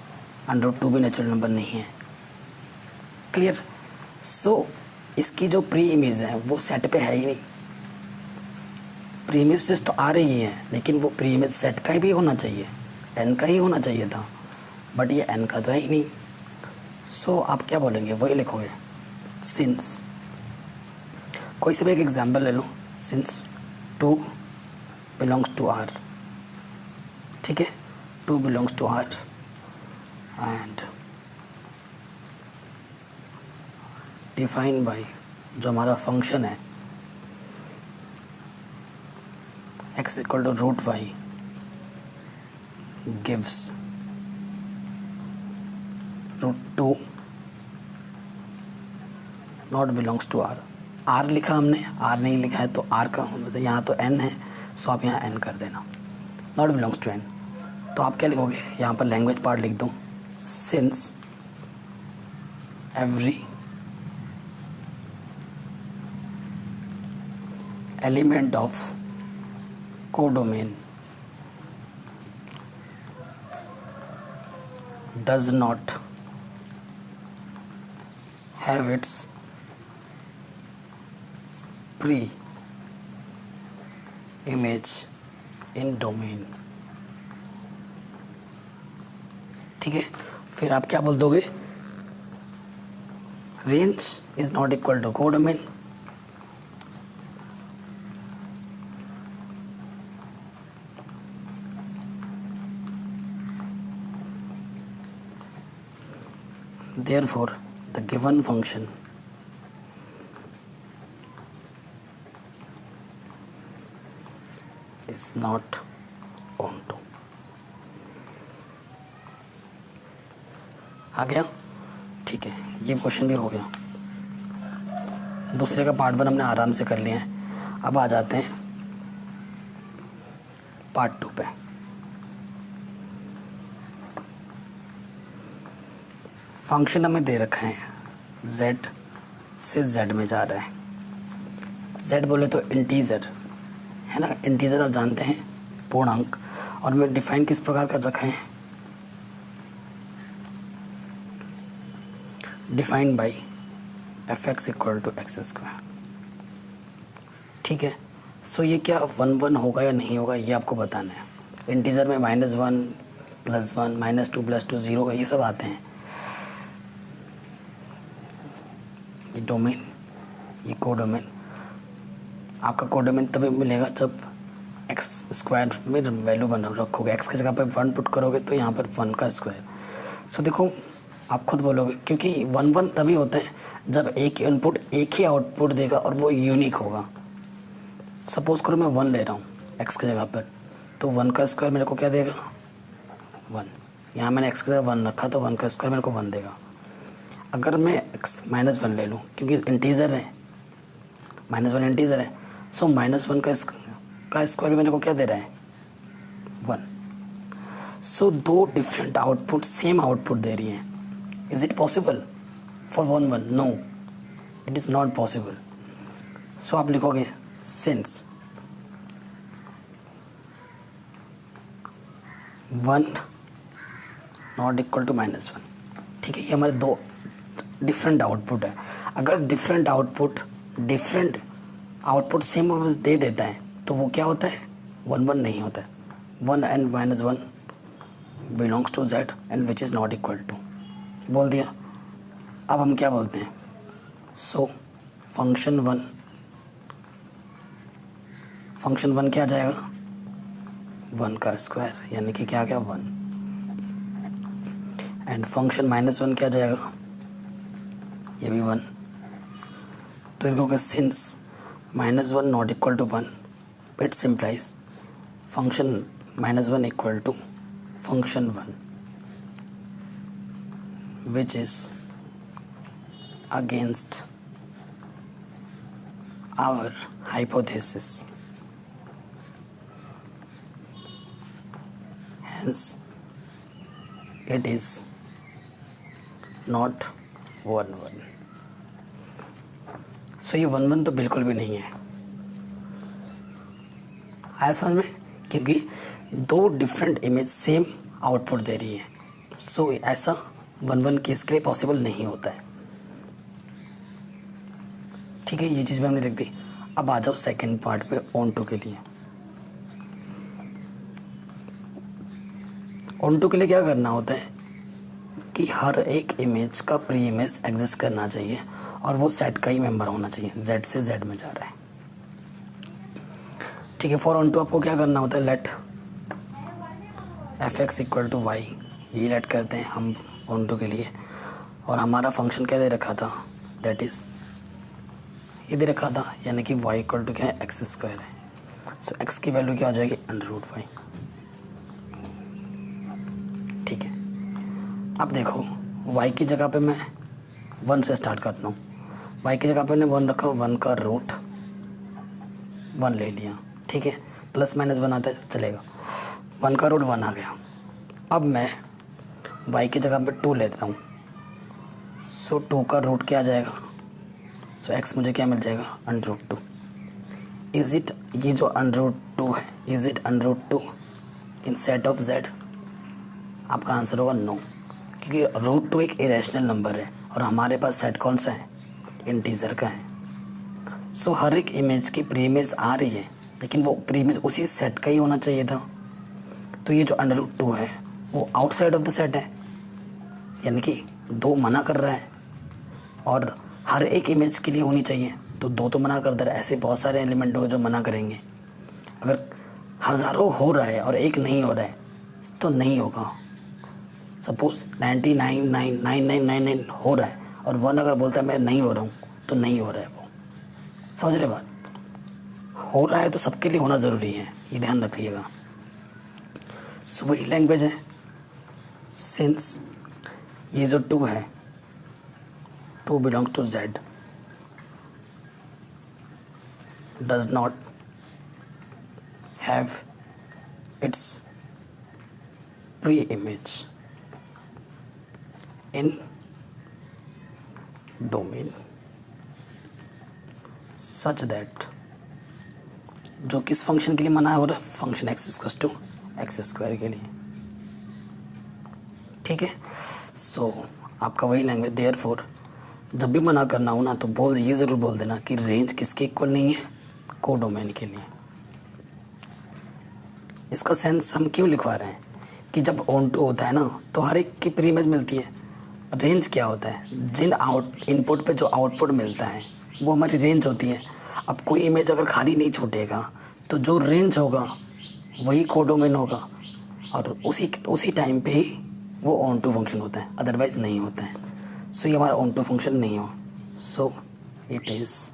√2 भी नेचुरल नंबर नहीं है। क्लियर। सो इसकी जो प्री इमेज है वो सेट पे है ही नहीं। प्री इमेज तो आ रही है, लेकिन वो प्री इमेज सेट का ही भी होना चाहिए, n का ही होना चाहिए था, बट ये n का तो है ही नहीं। सो आप क्या बोलेंगे, वही लिखोगे। सिंस, कोई से भी एक एग्जाम्पल ले लो, सिंस 2 बिलोंग्स टू R। ठीक है, 2 belongs to R, and define by जो हमारा फंक्शन है x equal to root y gives √2 not belongs to R. R लिखा हमने, आर नहीं लिखा है तो आर का होना था, यहाँ तो एन है सो आप यहाँ एन कर देना, नॉट बिलोंग्स टू एन। तो आप क्या लिखोगे, यहाँ पर लैंग्वेज पार्ट लिख दूँ, since every element of codomain does not have its pre-image in domain। ठीक है, फिर आप क्या बोल दोगे, range is not equal to codomain, therefore the given function is not onto। आ गया, ठीक है, ये क्वेश्चन भी हो गया। दूसरे का पार्ट 1 हमने आराम से कर लिया है। अब आ जाते हैं पार्ट 2 पे। फंक्शन हमें दे रखा है z से z में जा रहा है। z बोले तो इंटीजर है ना, इंटीजर आप जानते हैं पूर्णांक, और मैं डिफाइन किस प्रकार कर रखा है, defined by fx equal to x square. ठीक है, सो ये क्या 1 1 होगा या नहीं होगा ये आपको बताना है। इंटीजर में -1 +1 -2 +2 0 ये सब आते हैं। ये डोमेन, ये कोडोमेन, आपका कोडोमेन तभी मिलेगा जब एक्स स्क्वायर में वैल्यू बना रखोगे, एक्स की जगह पर 1 पुट करोगे तो यहाँ पर 1 का स्क्वायर। सो देखो आप खुद बोलोगे, क्योंकि 1 1 तभी होता है जब एक ही इनपुट एक ही आउटपुट देगा और वो यूनिक होगा। सपोज करो मैं 1 ले रहा हूँ एक्स की जगह पर, तो 1 का स्क्वायर मेरे को क्या देगा 1। यहाँ मैंने एक्स की जगह 1 रखा तो 1 का स्क्वायर मेरे को 1 देगा। अगर मैं x -1 ले लूँ, क्योंकि इंटीजर है, -1 इंटीजर है, सो -1 का स्क्वायर मेरे को क्या दे रहा है 1। सो दो डिफरेंट आउटपुट सेम आउटपुट दे रही हैं। Is it possible for 1 1? No, it is not possible. So आप लिखोगे सिंस 1 नॉट इक्वल टू -1। ठीक है, ये हमारे दो डिफरेंट आउटपुट है। अगर डिफरेंट आउटपुट सेम दे देता है तो वो क्या होता है 1 1 नहीं होता है। 1 and -1 belongs to z and which is not equal to, बोल दिया। अब हम क्या बोलते हैं, सो फंक्शन 1 क्या आ जाएगा 1 का स्क्वायर, यानी कि क्या आ गया 1, एंड फंक्शन -1 क्या आ जाएगा, ये भी 1। तो इनको क्या, since -1 not equal to 1, it's implies function -1 equal to function 1 which is against our hypothesis, hence it is not 1 1। So ये 1 1 तो बिल्कुल भी नहीं है, आया समझ में, क्योंकि दो डिफरेंट इमेज सेम आउटपुट दे रही है। सो ऐसा 1 1 केस के लिए पॉसिबल नहीं होता है। ठीक है, ये चीज़ भी हमने लिख दी। अब आ जाओ सेकेंड पार्ट पे, ऑन टू के लिए। ऑन टू के लिए क्या करना होता है कि हर एक इमेज का प्री इमेज एग्जिस्ट करना चाहिए और वो सेट का ही मेंबर होना चाहिए, z से z में जा रहा है। ठीक है, फॉर ऑन टू आपको क्या करना होता है, let fx equal to y ये लेट करते हैं हम ऑन टू के लिए, और हमारा फंक्शन क्या दे रखा था, दैट इज़ ये दे रखा था, यानी कि y इक्वल टू क्या है, एक्स स्क्वायर है। सो x की वैल्यू क्या हो जाएगी, √y। ठीक है, अब देखो y की जगह पे मैं 1 से स्टार्ट करता हूँ। y की जगह पे मैंने 1 रखा, 1 का रूट 1 ले लिया। ठीक है, प्लस माइनस 1 आता है चलेगा, 1 का रूट 1 आ गया। अब मैं y की जगह पे 2 लेता हूँ। सो 2 का रूट क्या आ जाएगा, सो x मुझे क्या मिल जाएगा, √2। इज़ इट, ये जो √2 है, is it √2 in set of z? आपका आंसर होगा नो, क्योंकि √2 एक इरेशनल नंबर है और हमारे पास सेट कौन सा है, इंटीजर का है। सो हर एक इमेज की प्री इमेज आ रही है, लेकिन वो प्री इमेज उसी सेट का ही होना चाहिए था। तो ये जो √2 है वो आउटसाइड ऑफ द सेट है, यानी कि 2 मना कर रहा है, और हर एक इमेज के लिए होनी चाहिए, तो 2 तो मना कर दे रहा है। ऐसे बहुत सारे एलिमेंट होंगे जो मना करेंगे। अगर हज़ारों हो रहा है और एक नहीं हो रहा है तो नहीं होगा। सपोज़ 99.9999 हो रहा है और 1 अगर बोलता है मैं नहीं हो रहा हूँ, तो नहीं हो रहा है वो। समझ रहे बात, हो रहा है तो सबके लिए होना ज़रूरी है, ये ध्यान रखिएगा। सो वही लैंग्वेज है, सिंस ये जो 2 है, 2 belongs to z, does not have its pre-image in domain such that, जो किस फंक्शन के लिए मना हो रहा है, फंक्शन x=x² के लिए। ठीक है, सो आपका वही लैंग्वेज। देयरफॉर जब भी मना करना हो ना, तो ये ज़रूर बोल देना कि रेंज किसके इक्वल नहीं है, कोडोमेन के लिए। इसका सेंस हम क्यों लिखवा रहे हैं कि जब ऑन टू होता है ना, तो हर एक की प्री इमेज मिलती है। रेंज क्या होता है, जिन इनपुट पे जो आउटपुट मिलता है वो हमारी रेंज होती है। अब कोई इमेज अगर खाली नहीं छूटेगा तो जो रेंज होगा वही कोडोमेन होगा, और उसी टाइम पे ही वो ऑन टू फंक्शन होता है, अदरवाइज नहीं होता है। सो ये हमारा ऑन टू फंक्शन नहीं हो, so it is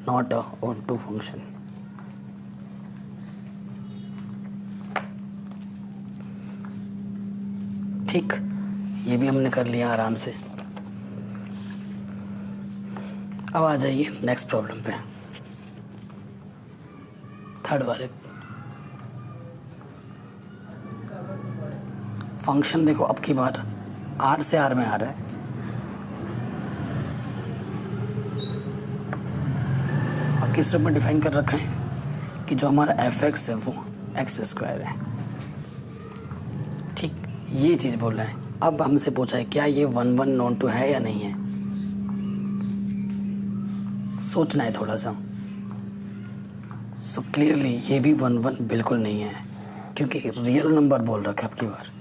not a onto function. ठीक, ये भी हमने कर लिया आराम से। अब आ जाइए नेक्स्ट प्रॉब्लम पे, थर्ड वाले। फंक्शन देखो अब की बार R से R में आ रहा है, और किस रूप में डिफाइन कर रखा है कि जो हमारा fx है वो x² है। ठीक, ये चीज़ बोल रहा है। अब हमसे पूछा है क्या ये 1 1 नॉन टू है या नहीं है, सोचना है थोड़ा सा। सो क्लियरली ये भी 1 1 बिल्कुल नहीं है, क्योंकि रियल नंबर बोल रखा है। अब की बार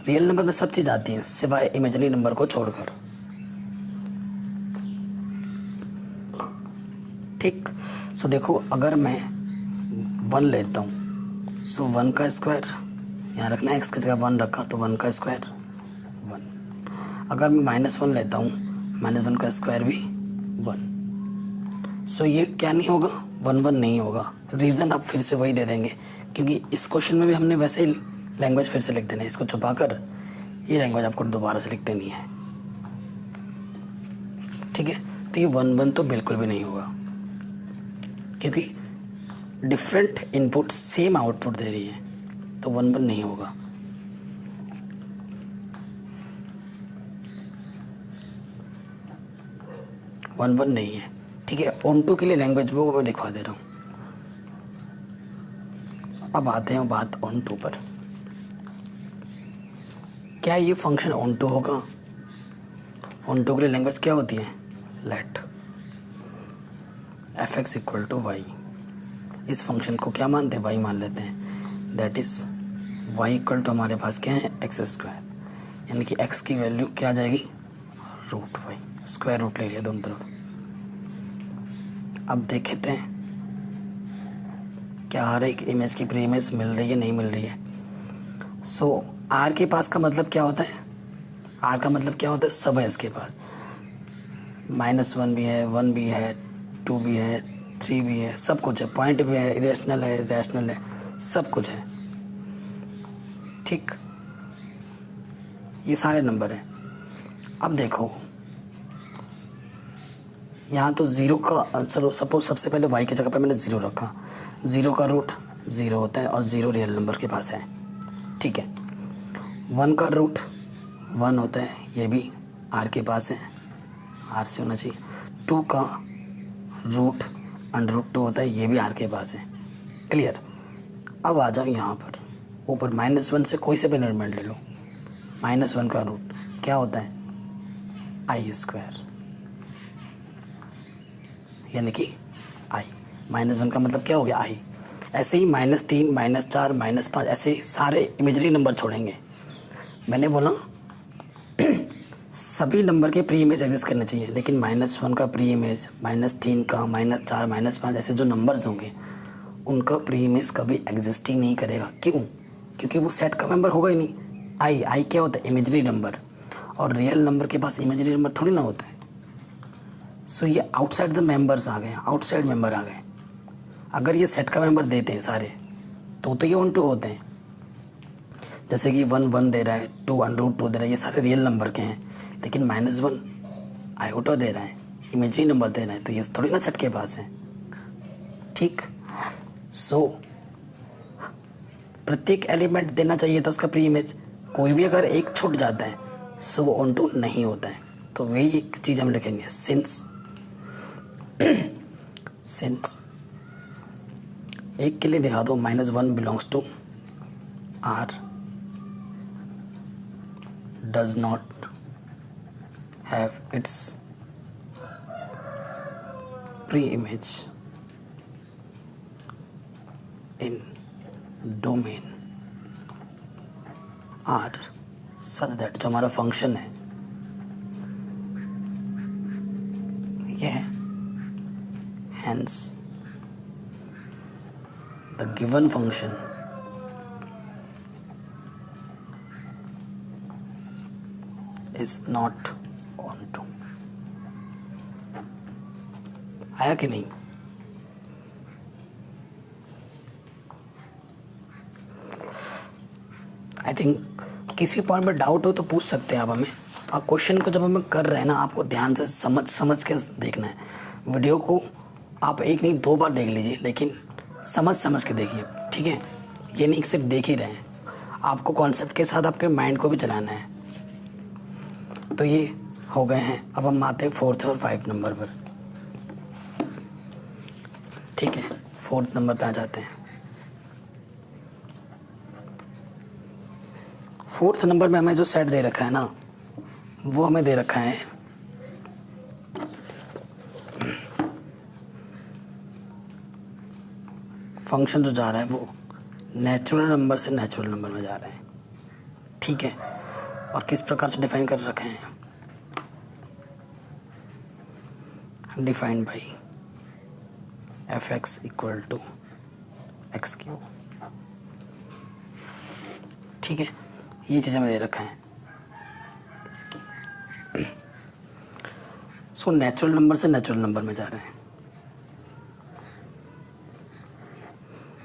रियल नंबर में सब चीज़ आती है सिवाय इमेजिनरी नंबर को छोड़कर। ठीक, सो देखो अगर मैं 1 लेता हूँ, सो 1 का स्क्वायर यहाँ रखना है, x की जगह 1 रखा तो 1 का स्क्वायर 1। अगर मैं -1 लेता हूँ, -1 का स्क्वायर भी 1। सो ये क्या नहीं होगा, 1 1 नहीं होगा। रीज़न आप फिर से वही दे देंगे, क्योंकि इस क्वेश्चन में भी हमने वैसे ही लैंग्वेज फिर से लिख देना है। इसको छुपा कर ये लैंग्वेज आपको दोबारा से लिख देनी है। ठीक है, तो ये 1 1 तो बिल्कुल भी नहीं होगा, क्योंकि डिफरेंट इनपुट सेम आउटपुट दे रही है, तो 1 1 नहीं होगा। वन वन नहीं है। ठीक है, ऑन टू के लिए लैंग्वेज वो मैं दिखवा दे रहा हूँ। अब आते हैं बात ऑन टू पर। क्या ये फंक्शन ऑन टू होगा? ऑन टू के लिए लैंग्वेज क्या होती है? Let fx equal to y. इस फंक्शन को क्या मानते हैं? वाई मान लेते हैं। That is y equal to हमारे पास क्या है? एक्स स्क्वायर, यानी कि x की वैल्यू क्या आ जाएगी? रूट वाई, स्क्वायर रूट ले लिया दोनों तरफ। अब देखते हैं क्या हर एक इमेज की प्री इमेज मिल रही है नहीं मिल रही है। सो आर के पास का मतलब क्या होता है, आर का मतलब क्या होता है, सब है इसके पास, -1 भी है, 1 भी है, 2 भी है, 3 भी है, सब कुछ है, पॉइंट भी है, इरेशनल है, रैशनल है, सब कुछ है। ठीक, ये सारे नंबर हैं। अब देखो यहाँ तो ज़ीरो का, चलो सपोज सबसे पहले y की जगह पे मैंने ज़ीरो रखा, ज़ीरो का रूट ज़ीरो होता है और ज़ीरो रियल नंबर के पास है। ठीक है, 1 का रूट 1 होता है, ये भी r के पास है, r से होना चाहिए। 2 का रूट √2 होता है, ये भी r के पास है। क्लियर। अब आ जाओ यहाँ पर ऊपर, -1 से कोई से भी एलिमेंट ले लो, -1 का रूट क्या होता है, i², यानी कि i। -1 का मतलब क्या हो गया, i। ऐसे ही -3, -4, -5 ऐसे सारे इमेजरी नंबर छोड़ेंगे। मैंने बोला सभी नंबर के प्री इमेज एग्जिस्ट करने चाहिए, लेकिन -1 का प्री इमेज, -3 का, -4, -5 ऐसे जो नंबर्स होंगे उनका प्री इमेज कभी एग्जिस्ट ही नहीं करेगा। क्यों? क्योंकि वो सेट का मेंबर होगा ही नहीं। आई क्या होता है, इमेजरी नंबर, और रियल नंबर के पास इमेजरी नंबर थोड़ी ना होता है। सो ये आउटसाइड द मेंबर्स आ गए, आउटसाइड मेंबर आ गए। अगर ये सेट का मेंबर देते हैं सारे तो ये 1 2 होते हैं। जैसे कि 1 1 दे रहा है, 2 √2 दे रहा है, ये सारे रियल नंबर के हैं, लेकिन -1 आयोटा दे रहा है, इमेजरी नंबर दे रहा है, तो ये थोड़ी ना सेट के पास है। ठीक, सो प्रत्येक एलिमेंट देना चाहिए था उसका प्री इमेज, कोई भी अगर एक छूट जाता है सो वो ऑन टू नहीं होता है। तो वही एक चीज़ हम लिखेंगे, सिंस सिंस एक के लिए दिखा दो, -1 belongs to R, does not have its pre image in domain R such that, जो हमारा फंक्शन है ये है, hence the given function is not onto। आया कि नहीं? आई थिंक किसी पॉइंट में डाउट हो तो पूछ सकते हैं आप हमें। और क्वेश्चन को जब हमें कर रहे हैं ना, आपको ध्यान से समझ के देखना है। वीडियो को आप एक नहीं 2 बार देख लीजिए, लेकिन समझ के देखिए। ठीक है, ये नहीं सिर्फ देख ही रहे हैं, आपको कॉन्सेप्ट के साथ आपके माइंड को भी चलाना है। तो ये हो गए हैं। अब हम आते हैं 4th और 5th नंबर पर। ठीक है, 4th नंबर पे आ जाते हैं। 4th नंबर में हमें जो सेट दे रखा है ना, वो हमें दे रखा है फंक्शन जो जा रहा है वो नेचुरल नंबर से नेचुरल नंबर में जा रहा है। ठीक है, और किस प्रकार से डिफाइन कर रखे हैं, डिफाइंड बाई f(x) = x³। ठीक है, ये चीज़ हमें दे रखा है। सो नेचुरल नंबर से नेचुरल नंबर में जा रहे हैं।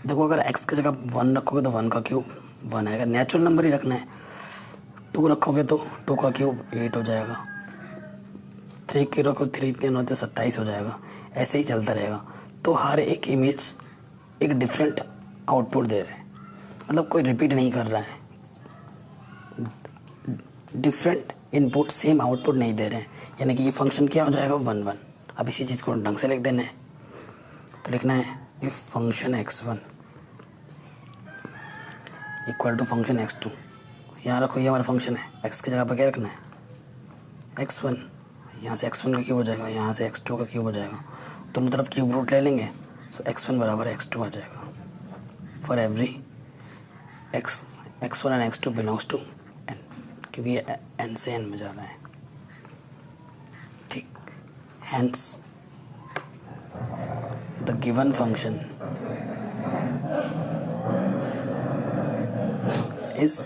देखो, अगर x की जगह 1 रखोगे तो 1 का क्यूब 1 आएगा, नेचुरल नंबर ही रखना है। 2 रखोगे तो 2 का क्यूब 8 हो जाएगा। 3 की रखो 3 3 होते 27 हो जाएगा। ऐसे ही चलता रहेगा। तो हर एक इमेज एक डिफरेंट आउटपुट दे रहे हैं, मतलब कोई रिपीट नहीं कर रहा है। डिफरेंट इनपुट सेम आउटपुट नहीं दे रहे हैं, यानी कि ये फंक्शन क्या हो जाएगा, 1 1। अब इसी चीज़ को ढंग से लिख देना है। तो लिखना है if function x1 equal to function x2। यहाँ रखो, ये हमारा फंक्शन है, x की जगह पर क्या रखना है, x1। यहाँ से x1 का क्यूब हो जाएगा, यहाँ से x2 का क्यूब हो जाएगा, दोनों तरफ क्यूब रूट ले लेंगे। सो x1 बराबर x2 आ जाएगा for every x1 and x2 belongs to n, क्योंकि ये n से n में जा रहा है। ठीक, hence the given function is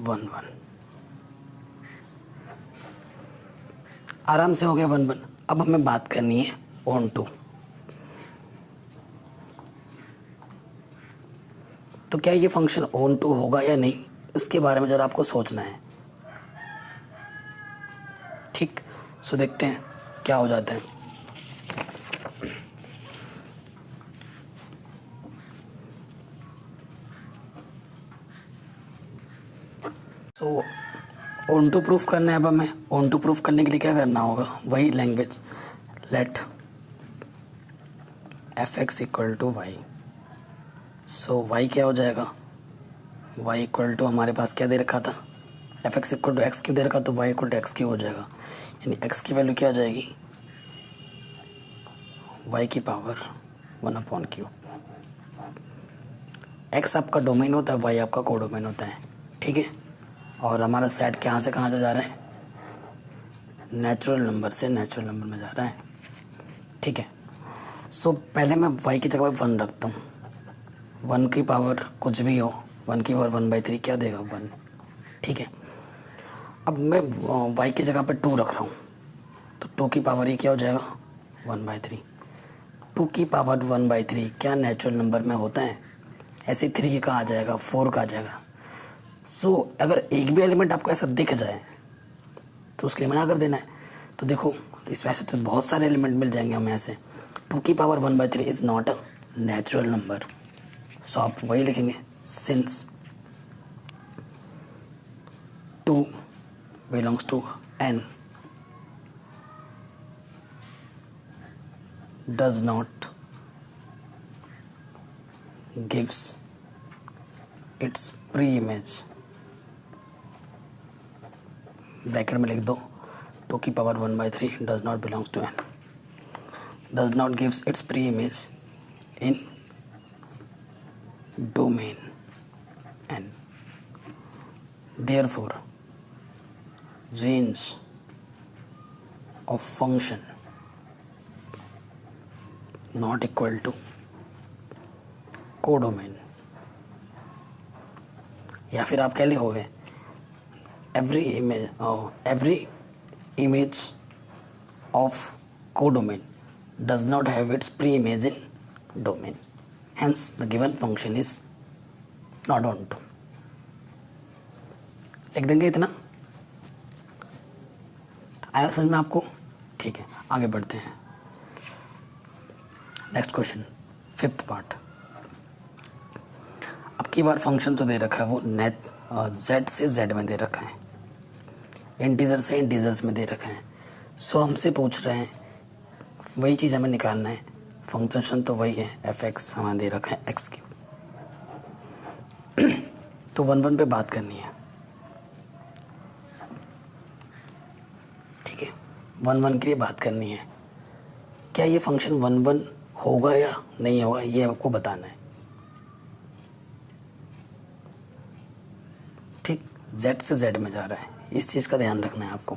1 1। आराम से हो गया 1 1। अब हमें बात करनी है ऑन टू। तो क्या ये फंक्शन ऑन टू होगा या नहीं, इसके बारे में जरा आपको सोचना है। ठीक, सो देखते हैं क्या हो जाता है। सो ऑन टू प्रूफ करना है। अब हमें ऑन टू प्रूफ करने के लिए क्या करना होगा, वही language, let f x equal to y. So y क्या हो जाएगा, वाई इक्वल टू हमारे पास क्या दे रखा था, f x equal to x cube दे रखा, तो y equal to x cube हो जाएगा। यानी एक्स की वैल्यू क्या हो जाएगी, वाई की पावर 1/क्यू। एक्स आपका डोमेन होता है, वाई आपका कोडोमेन होता है। ठीक है, और हमारा सेट कहाँ से कहाँ जा रहा है, नेचुरल नंबर से नेचुरल नंबर में जा रहा है। ठीक है, सो पहले मैं वाई की जगह पे 1 रखता हूँ। 1 की पावर कुछ भी हो, 1 की पावर 1/3 क्या देगा, 1। ठीक है, अब मैं वाई की जगह पे 2 रख रहा हूँ, तो 2 की पावर ये क्या हो जाएगा, 1/3। 2 की पावर 1/3 क्या नेचुरल नंबर में होता है, ऐसे 3 का आ जाएगा, 4 का आ जाएगा। सो अगर एक भी एलिमेंट आपको ऐसा दिख जाए तो उसके लिए मना कर देना है। तो देखो, इस वैसे तो बहुत सारे एलिमेंट मिल जाएंगे हमें ऐसे। 2 की power 1/3 is not a natural number. So आप वही लिखेंगे, since 2 belongs to n does not gives its pre-image, bracket में लिख दो, 2 की power 1/3 does not belongs to n, does not gives its pre-image in domain n, therefore range of function not equal to codomain. या फिर आप क्या लिखोगे, every image of codomain does not have its pre image in domain, hence the given function is not onto. लिख देंगे इतना, आया समझ में आपको। ठीक है, आगे बढ़ते हैं। Next question, 5th part. अब की बार फंक्शन जो दे रखा है वो z से z में दे रखा है, इंटीजर से इंटीजर्स में दे रखा है। सो हमसे पूछ रहे हैं, वही चीज़ हमें निकालना है। फंक्शन तो वही है, एफ एक्स हमें दे रखा है एक्स क्यू। तो 1 1 पे बात करनी है। ठीक है, 1 1 के लिए बात करनी है। क्या ये फंक्शन 1 1 होगा या नहीं होगा, ये आपको बताना है। ठीक, z से z में जा रहा है, इस चीज़ का ध्यान रखना है आपको।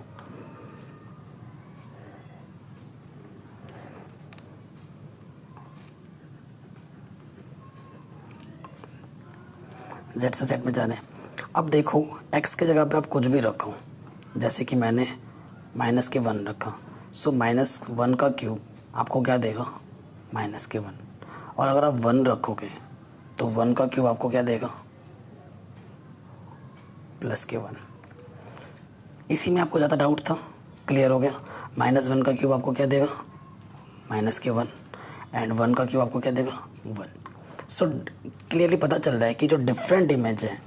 z से z में जाना है। अब देखो, x के जगह पे आप कुछ भी रखो, जैसे कि मैंने -1 रखा। सो -1 का क्यूब आपको क्या देगा, -1। और अगर आप 1 रखोगे तो 1 का क्यूब आपको क्या देगा, +1। इसी में आपको ज़्यादा डाउट था, क्लियर हो गया। -1 का क्यूब आपको क्या देगा, -1, एंड 1 का क्यूब आपको क्या देगा, 1। सो क्लियरली पता चल रहा है कि जो डिफरेंट इमेज है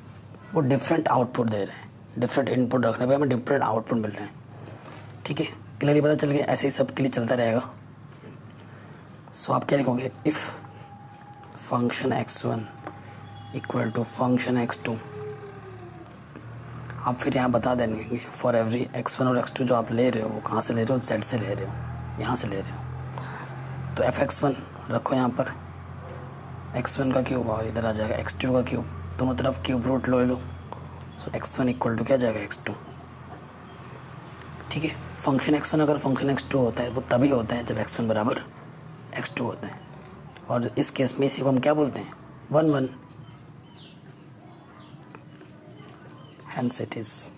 वो डिफरेंट आउटपुट दे रहे हैं। डिफरेंट इनपुट रखने पर हमें डिफरेंट आउटपुट मिल रहे हैं। ठीक है, क्लियरली पता चल गया। ऐसे ही सब के लिए चलता रहेगा। सो आप क्या लिखोगे, if function x1 equal to function x2, आप फिर यहाँ बता देंगे फॉर एवरी x1 और x2 जो आप ले रहे हो वो कहाँ से ले रहे हो, z से ले रहे हो, यहाँ से ले रहे हो। तो fx1 रखो यहाँ पर, x1 का क्यूब और इधर आ जाएगा x2 का क्यूब, दोनों तरफ क्यूब रूट ले लो। सो x1 इक्वल टू क्या जाएगा, x2। ठीक है, फंक्शन x1 अगर फंक्शन x2 होता है वो तभी होता है जब x1 बराबर x2 होता है। और इस केस में इसी को हम क्या बोलते हैं, 1 1। hence it is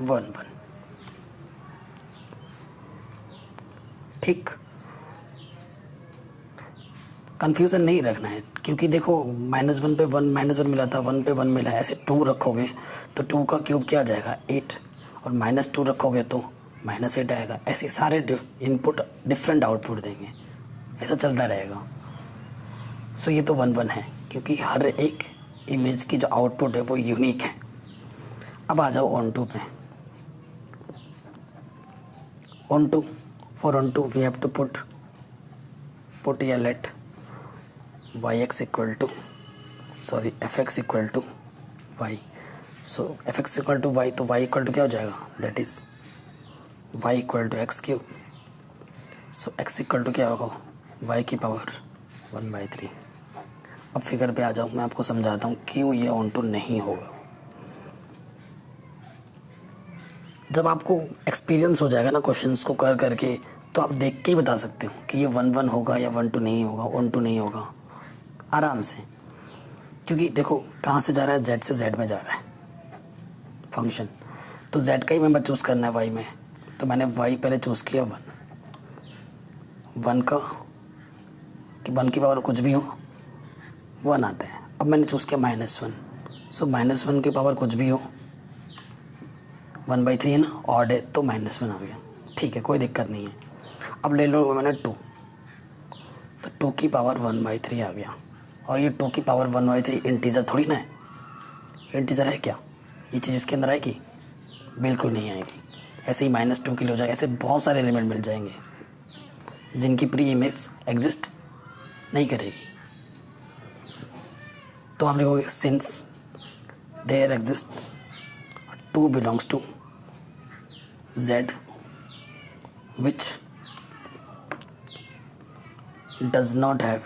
1 1। ठीक, कंफ्यूजन नहीं रखना है, क्योंकि देखो -1 पे 1 -1 मिला था, 1 पे 1 मिला है, ऐसे 2 रखोगे तो 2 का क्यूब क्या आ जाएगा 8, और -2 रखोगे तो -8 आएगा। ऐसे सारे इनपुट डिफरेंट आउटपुट देंगे, ऐसा चलता रहेगा। सो ये तो 1 1 है, क्योंकि हर एक इमेज की जो आउटपुट है वो यूनिक है। अब आ जाओ ऑन टू पे। Onto, for onto we have to put या let yx equal to fx equal to y। So fx equal to y, तो y इक्वल टू क्या हो जाएगा, that is y equal to x cube. So x equal to क्या होगा, y की power 1/3। अब figure पे आ जाऊँ, मैं आपको समझाता हूँ क्यों ये ऑन टू नहीं होगा। जब आपको एक्सपीरियंस हो जाएगा ना क्वेश्चंस को कर करके, तो आप देख के ही बता सकते हो कि ये 1 1 होगा या 1 2 नहीं होगा, ऑन टू नहीं होगा, आराम से। क्योंकि देखो कहाँ से जा रहा है, z से z में जा रहा है फंक्शन, तो z का ही मेंबर चूज़ करना है y में, तो मैंने y पहले चूज़ किया 1 का, कि 1 की पावर कुछ भी हो 1 आता है। अब मैंने चूज़ किया -1, सो -1 की पावर कुछ भी हो 1/3 है ना, ऑड है तो -1 आ गया, ठीक है, कोई दिक्कत नहीं है। अब ले लो मैंने 2, तो 2 की पावर 1/3 आ गया, और ये 2 की पावर 1/3 इंटीजर थोड़ी ना है, इंटीजर है क्या, ये चीज़ इसके अंदर आएगी, बिल्कुल नहीं आएगी। ऐसे ही -2 के लिए हो जाएगा, ऐसे बहुत सारे एलिमेंट मिल जाएंगे जिनकी प्री इमेज एग्जिस्ट नहीं करेगी। तो आप लिखोगे since there exist 2 belongs to z which does not have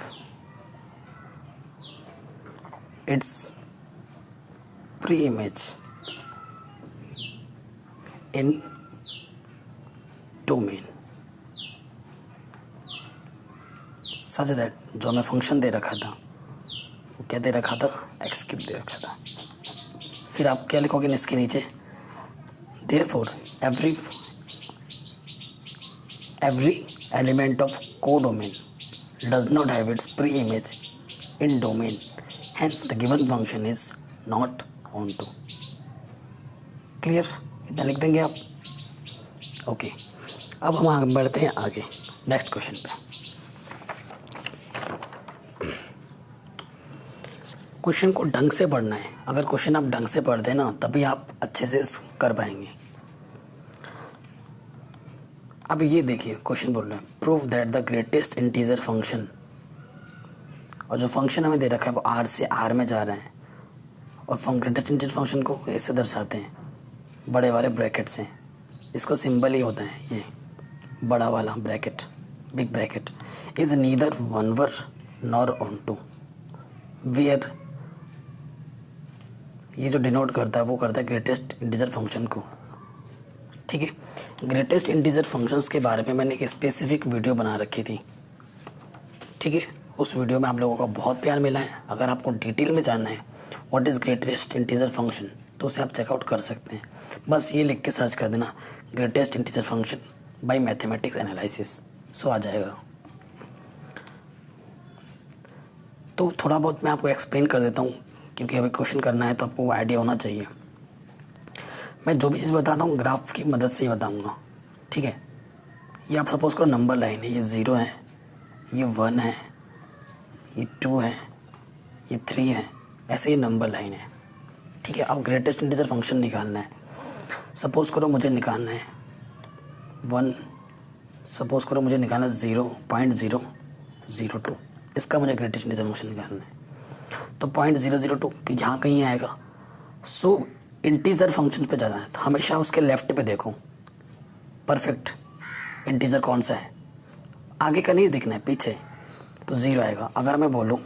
its pre-image in domain such that, जो हमें फंक्शन दे रखा था वो क्या दे रखा था, एक्स क्यूब दे रखा था। फिर आप क्या लिखोगे इसके नीचे, therefore every element of codomain does not have its pre-image in domain, hence the given function is not onto। Clear, इतना लिख देंगे आप, ओके। अब हम आगे बढ़ते हैं आगे नेक्स्ट क्वेश्चन पे। क्वेश्चन को ढंग से पढ़ना है, अगर क्वेश्चन आप ढंग से पढ़ देना तभी आप अच्छे से कर पाएंगे। अब ये देखिए क्वेश्चन बोल रहे हैं prove that the greatest integer function, और जो फंक्शन हमें दे रखा है वो r से r में जा रहा है, और ग्रेटेस्ट इंटीजर फंक्शन को ऐसे दर्शाते हैं, बड़े वाले ब्रैकेट से, इसका सिंबल ही होता है ये बड़ा वाला bracket, big bracket, is neither one one nor onto, where ये जो डिनोट करता है वो करता है ग्रेटेस्ट इंटीजर फंक्शन को। ठीक है, ग्रेटेस्ट इंटीजर फंक्शंस के बारे में मैंने एक स्पेसिफिक वीडियो बना रखी थी, ठीक है, उस वीडियो में आप लोगों का बहुत प्यार मिला है। अगर आपको डिटेल में जानना है what is greatest integer function तो उसे आप चेकआउट कर सकते हैं, बस ये लिख के सर्च कर देना greatest integer function by mathematics analysis, so आ जाएगा। तो थोड़ा बहुत मैं आपको एक्सप्लेन कर देता हूँ, क्योंकि अभी क्वेश्चन करना है तो आपको आइडिया होना चाहिए। मैं जो भी चीज़ बताता हूँ ग्राफ की मदद से ही बताऊँगा, ठीक है। ये आप सपोज करो नंबर लाइन है, ये 0 है, ये 1 है, ये 2 है, ये 3 है, ऐसे ही नंबर लाइन है, ठीक है। अब ग्रेटेस्ट इंटीजर फंक्शन निकालना है, सपोज करो मुझे निकालना है 1, सपोज करो मुझे निकालना है 0.002, इसका मुझे ग्रेटेस्ट इंटीजर फंक्शन निकालना है। तो 0.002 यहाँ कहीं आएगा, सो इंटीजर फंक्शन पे जाना है तो हमेशा उसके लेफ्ट पे देखो परफेक्ट इंटीजर कौन सा है, आगे का नहीं दिखना है, पीछे, तो 0 आएगा। अगर मैं बोलूँ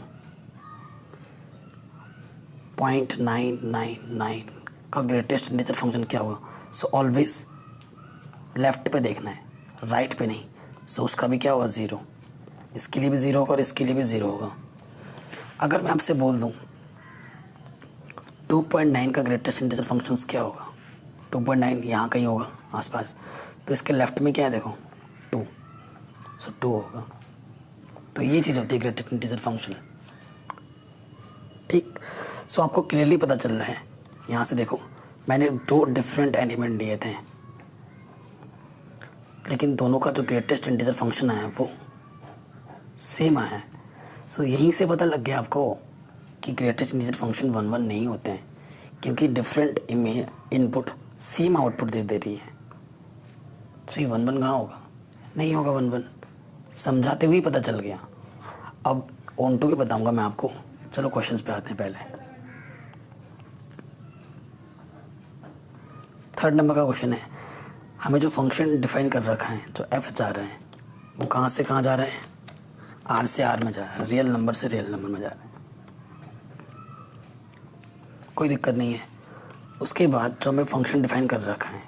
0.999 का ग्रेटेस्ट इंटीजर फंक्शन क्या होगा, सो ऑलवेज लेफ्ट पे देखना है, राइट पे नहीं, सो उसका भी क्या होगा 0, इसके लिए भी 0 होगा और इसके लिए भी 0 होगा। अगर मैं आपसे बोल दूँ 2.9 का ग्रेटेस्ट इंटीजर फंक्शंस क्या होगा? 2.9 यहाँ कहीं होगा आसपास, तो इसके लेफ्ट में क्या है देखो 2, सो 2 होगा। तो ये चीज़ होती है ग्रेटेस्ट इंटीजर फंक्शन। ठीक, सो आपको क्लियरली पता चल रहा है। यहाँ से देखो मैंने 2 डिफरेंट एलिमेंट दिए थे, लेकिन दोनों का जो ग्रेटेस्ट इंटीजर फंक्शन है वो सेम आया है। सो यहीं से पता लग गया आपको कि ग्रेटेस्ट इंटीजर फंक्शन 1 1 नहीं होते हैं, क्योंकि डिफरेंट इनपुट सेम आउटपुट दे रही है। सो ये 1 1 कहाँ होगा? नहीं होगा 1 1, समझाते हुए ही पता चल गया। अब ऑन टू के बताऊँगा मैं आपको। चलो क्वेश्चंस पे आते हैं। पहले 3rd नंबर का क्वेश्चन है, हमें जो फंक्शन डिफाइन कर रखा है, जो f जा रहा है, वो कहाँ से कहाँ जा रहा है? r से r में जा रहा है, रियल नंबर से रियल नंबर में जा रहा है। कोई दिक्कत नहीं है। उसके बाद जो हमें फंक्शन डिफाइन कर रखा है,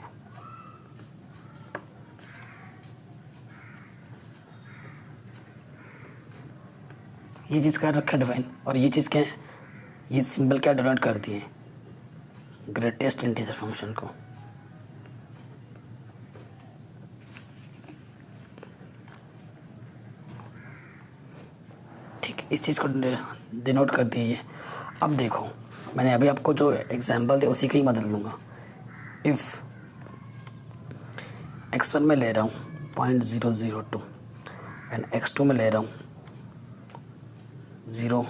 ये चीज़ कर रखा है डिफाइन, और ये चीज़ क्या है? ये सिंबल क्या डिनोट करती है? ग्रेटेस्ट इंटीजर फंक्शन को। ठीक, इस चीज़ को डिनोट करती है ये। अब देखो मैंने अभी आपको जो एग्जांपल दिया उसी का ही मदद लूँगा। इफ़ x1 में ले रहा हूँ 0.002 एंड x2 में ले रहा हूँ 0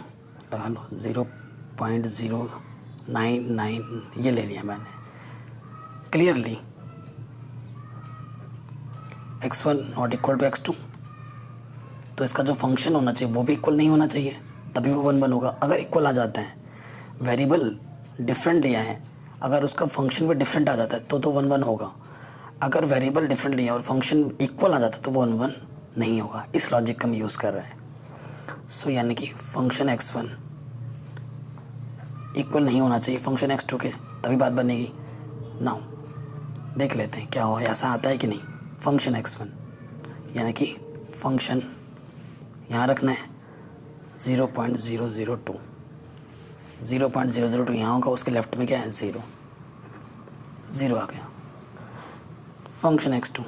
लगा लो 0.099, ये ले लिया मैंने। Clearly x1 not equal to x2, तो इसका जो फंक्शन होना चाहिए वो भी इक्वल नहीं होना चाहिए, तभी वो 1 1 होगा। अगर इक्वल आ जाता है, वेरिएबल डिफरेंट लिया है, अगर उसका फंक्शन भी डिफरेंट आ जाता है तो 1 1 होगा। अगर वेरिएबल डिफरेंट लिया और फंक्शन इक्वल आ जाता है तो वो 1 1 नहीं होगा। इस लॉजिक का हम यूज़ कर रहे हैं। सो यानी कि फंक्शन x1 इक्वल नहीं होना चाहिए फंक्शन x2 के, तभी बात बनेगी। नाउ देख लेते हैं क्या हुआ, ऐसा आता है कि नहीं। फंक्शन x1 यानी कि फंक्शन यहाँ रखना है 0.002, 0.002 यहाँ होगा, उसके लेफ्ट में क्या है 0 आ गया। फंक्शन x2,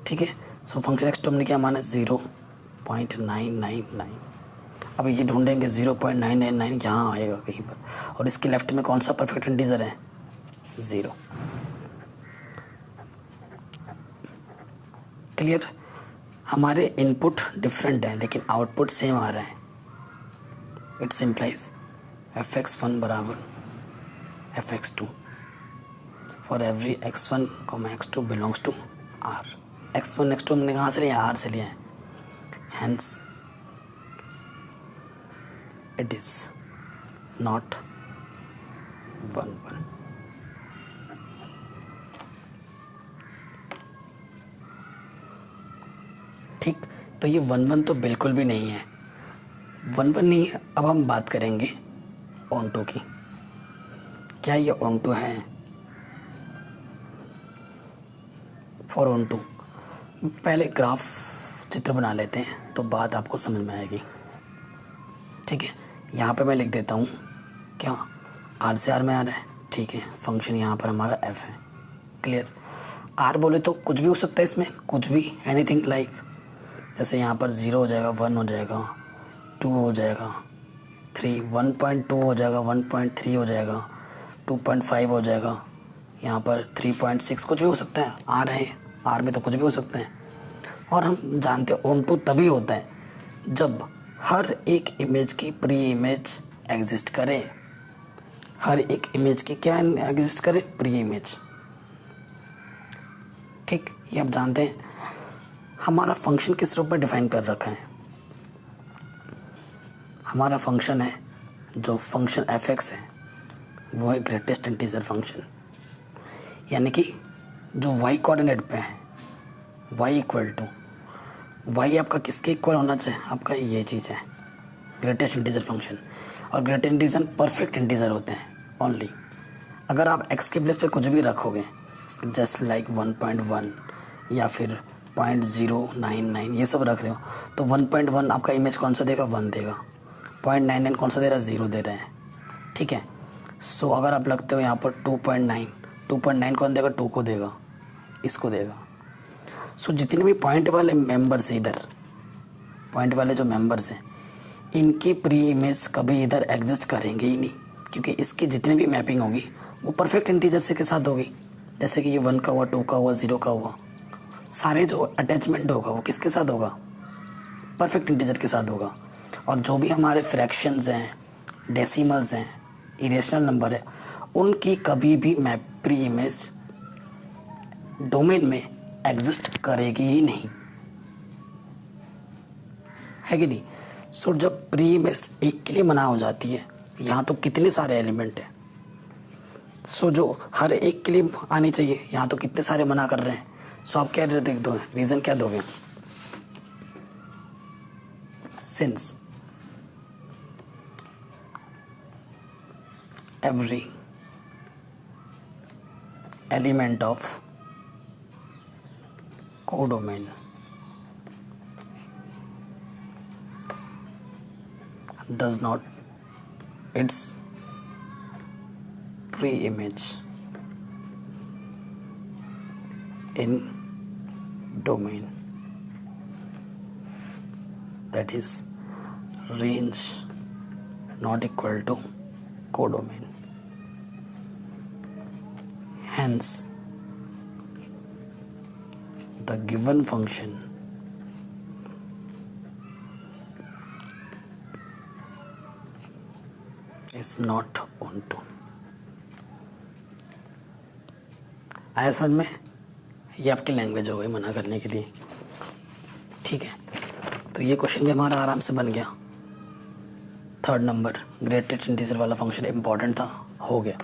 ठीक है। सो फंक्शन x2 हमने क्या माना? 0.999। अब ये ढूंढेंगे 0.999 यहाँ आएगा कहीं पर, और इसके लेफ्ट में कौन सा परफेक्ट इंटीजर है? 0। क्लियर? हमारे इनपुट डिफरेंट है लेकिन आउटपुट सेम आ रहा है। इट्स इम्प्लाइज fx1 बराबर fx2 for every x1, x2 belongs to r। x1 x2 हमने कहाँ से लिया? r से लिया है। Hence it is not 1 1। ठीक, तो ये 1 1 तो बिल्कुल भी नहीं है, 1 1 नहीं है। अब हम बात करेंगे ऑन टू की। क्या ये ऑन टू है? फॉर ऑन टू पहले ग्राफ चित्र बना लेते हैं तो बात आपको समझ में आएगी। ठीक है, यहाँ पे मैं लिख देता हूँ क्या, r से r में आ रहा है। ठीक है, फंक्शन यहाँ पर हमारा f है। क्लियर? r बोले तो कुछ भी हो सकता है इसमें, कुछ भी, एनीथिंग लाइक, जैसे यहाँ पर 0 हो जाएगा, 1 हो जाएगा, 2 हो जाएगा, 3, 1.2 हो जाएगा, 1.3 हो जाएगा, 2.5 हो जाएगा, यहाँ पर 3.6, कुछ भी हो सकता है। r है, r में तो कुछ भी हो सकता है। और हम जानते हैं ऑन टू तभी होता है जब हर एक इमेज की प्री इमेज एग्जिस्ट करे। हर एक इमेज की क्या एग्जिस्ट करे? Pre image. ठीक, ये आप जानते हैं। हमारा फंक्शन किस रूप में डिफाइन कर रखा है? हमारा फंक्शन है, जो फंक्शन f(x) है वो है ग्रेटेस्ट इंटीजर फंक्शन, यानी कि जो y कोऑर्डिनेट पे है, y इक्वल टू, y आपका किसके इक्वल होना चाहिए? आपका ये चीज़ है ग्रेटेस्ट इंटीजर फंक्शन। और ग्रेटेस्ट इंटीजर परफेक्ट इंटीजर होते हैं ओनली। अगर आप x के प्लेस पे कुछ भी रखोगे, जस्ट लाइक 1.1 या फिर 0.099 ये सब रख रहे हो, तो 1.1 आपका इमेज कौन सा देगा? 1 देगा। 0.99 कौन सा दे रहा है, 0 दे रहे हैं, ठीक है। सो अगर आप लगते हो यहाँ पर 2.9 कौन देगा, 2 को देगा, इसको देगा। सो जितने भी पॉइंट वाले मेंबर्स हैं इधर, पॉइंट वाले जो मेंबर्स हैं, इनकी प्री इमेज कभी इधर एग्जिस्ट करेंगे ही नहीं, क्योंकि इसकी जितनी भी मैपिंग होगी वो परफेक्ट इंटीजर से के साथ होगी। जैसे कि ये 1 का हुआ, 2 का हुआ, 0 का हुआ, सारे जो अटैचमेंट होगा वो किसके साथ होगा, परफेक्ट इंटीजर के साथ होगा। और जो भी हमारे फ्रैक्शंस हैं, डेसिमल्स हैं, इरेशनल नंबर है, उनकी कभी भी मैप प्री इमेज डोमेन में एग्जिस्ट करेगी ही नहीं, है कि नहीं। सो जब प्री इमेज एक के लिए मना हो जाती है, यहाँ तो कितने सारे एलिमेंट हैं, सो जो हर एक के लिए आनी चाहिए, यहाँ तो कितने सारे मना कर रहे हैं। सो आप क्या देख दो, रीज़न क्या दोगे, since every element of codomain does not its pre-image in domain, that is range not equal to codomain. Hence, the given function is not onto. आया समझ में, ये आपकी लैंग्वेज हो गई मना करने के लिए, ठीक है। तो ये क्वेश्चन भी हमारा आराम से बन गया। 3rd नंबर ग्रेटेस्ट इंटीजर वाला फंक्शन इम्पॉर्टेंट था, हो गया।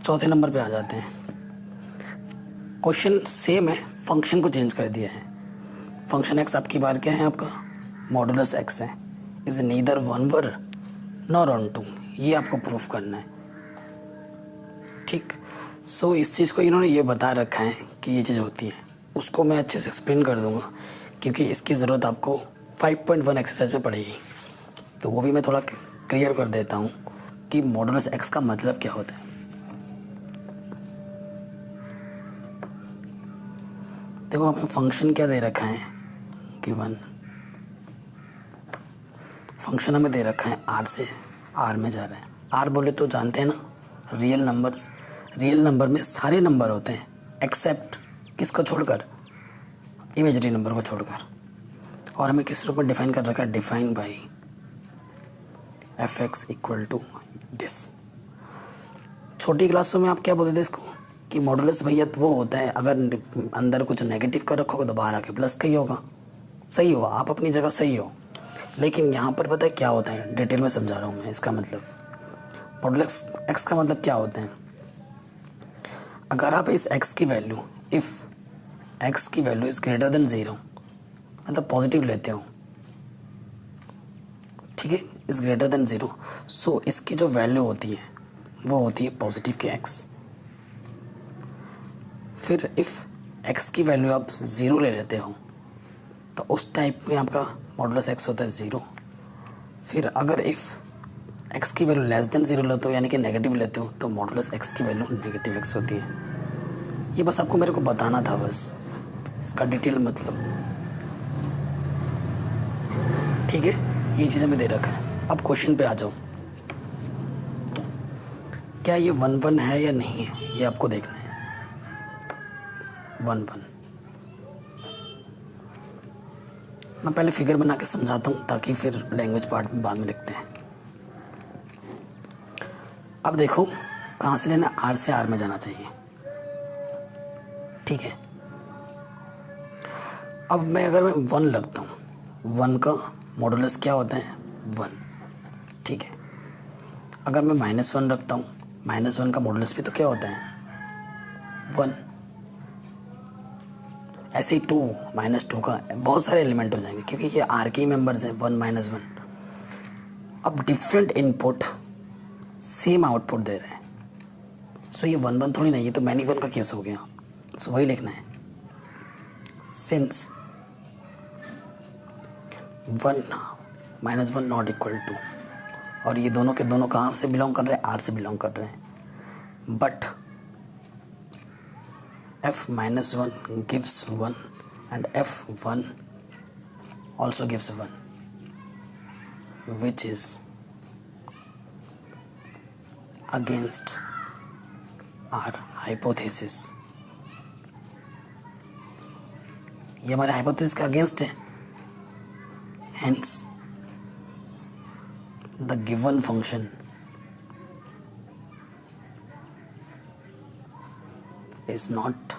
4थे नंबर पे आ जाते हैं। क्वेश्चन सेम है, फंक्शन को चेंज कर दिया है। फंक्शन एक्स आपकी बार क्या है, आपका मॉडुलस एक्स है, is neither one one nor onto, ये आपको प्रूफ करना है, ठीक। सो इस चीज़ को इन्होंने ये बता रखा है कि ये चीज़ होती है, उसको मैं अच्छे से एक्सप्लेन कर दूंगा, क्योंकि इसकी ज़रूरत आपको 5.1 एक्सरसाइज में पड़ेगी। तो वो भी मैं थोड़ा क्लियर कर देता हूँ कि मॉडुलस एक्स का मतलब क्या होता है। देखो हमें फंक्शन क्या दे रखा है, गिवन फंक्शन हमें दे रखा है आर से आर में जा रहा है। आर बोले तो जानते हैं ना, रियल नंबर्स, रियल नंबर में सारे नंबर होते हैं एक्सेप्ट किसको छोड़कर, इमेजरी नंबर को छोड़कर। और हमें किस रूप में डिफाइन कर रखा है, define by f x equal to this. छोटी क्लासों में आप क्या बोलते थे इसको, कि मॉडुलस भैया वो होता है अगर अंदर कुछ नेगेटिव कर रखोगे तो बाहर आके प्लस का ही होगा। सही हो, आप अपनी जगह सही हो, लेकिन यहाँ पर पता है क्या होता है, डिटेल में समझा रहा हूँ मैं। इसका मतलब मॉडुलस एक्स का मतलब क्या होता है, अगर आप इस एक्स की वैल्यू, इफ़ एक्स की वैल्यू इज़ ग्रेटर देन 0, मतलब पॉजिटिव लेते हो, ठीक है, इज़ ग्रेटर देन 0, सो इसकी जो वैल्यू होती है वो होती है पॉजिटिव के एक्स। फिर इफ़ एक्स की वैल्यू आप 0 ले लेते हो तो उस टाइप में आपका मॉडुलस एक्स होता है 0। फिर अगर इफ़ एक्स की वैल्यू लेस देन 0 लेते हो, यानी कि नेगेटिव लेते हो, तो मॉडुलस एक्स की वैल्यू नेगेटिव एक्स होती है। ये बस आपको मेरे को बताना था, बस इसका डिटेल मतलब, ठीक है। ये चीज़ें मैं दे रखा है। अब क्वेश्चन पे आ जाओ, क्या ये 1 है या नहीं है, ये आपको देखना है। 1 मैं पहले फिगर बना के समझाता हूँ ताकि फिर लैंग्वेज पार्ट में बाद में लिखते हैं। अब देखो कहाँ से लेना, आर से आर में जाना चाहिए, ठीक है। अब मैं अगर मैं 1 लगता हूँ, 1 का मॉडुलस क्या होता है, 1, ठीक है। अगर मैं -1 रखता हूँ, -1 का मॉडुलस भी तो क्या होता है, 1। ऐसे ही 2, -2 का बहुत सारे एलिमेंट हो जाएंगे, क्योंकि ये आर के मेंबर्स हैं, 1 -1। अब डिफरेंट इनपुट सेम आउटपुट दे रहे हैं, सो ये 1 थोड़ी नहीं, ये तो मैनी 1 का केस हो गया। सो वही लिखना है, सिंस 1 -1 नॉट इक्वल टू, और ये दोनों के दोनों कहाँ से बिलोंग कर रहे हैं, आर से बिलोंग कर रहे हैं। But f-1 gives 1 and f1 also gives 1, which is against our hypothesis। ये हमारे हाइपोथेसिस के अगेंस्ट है। Hence the given function is not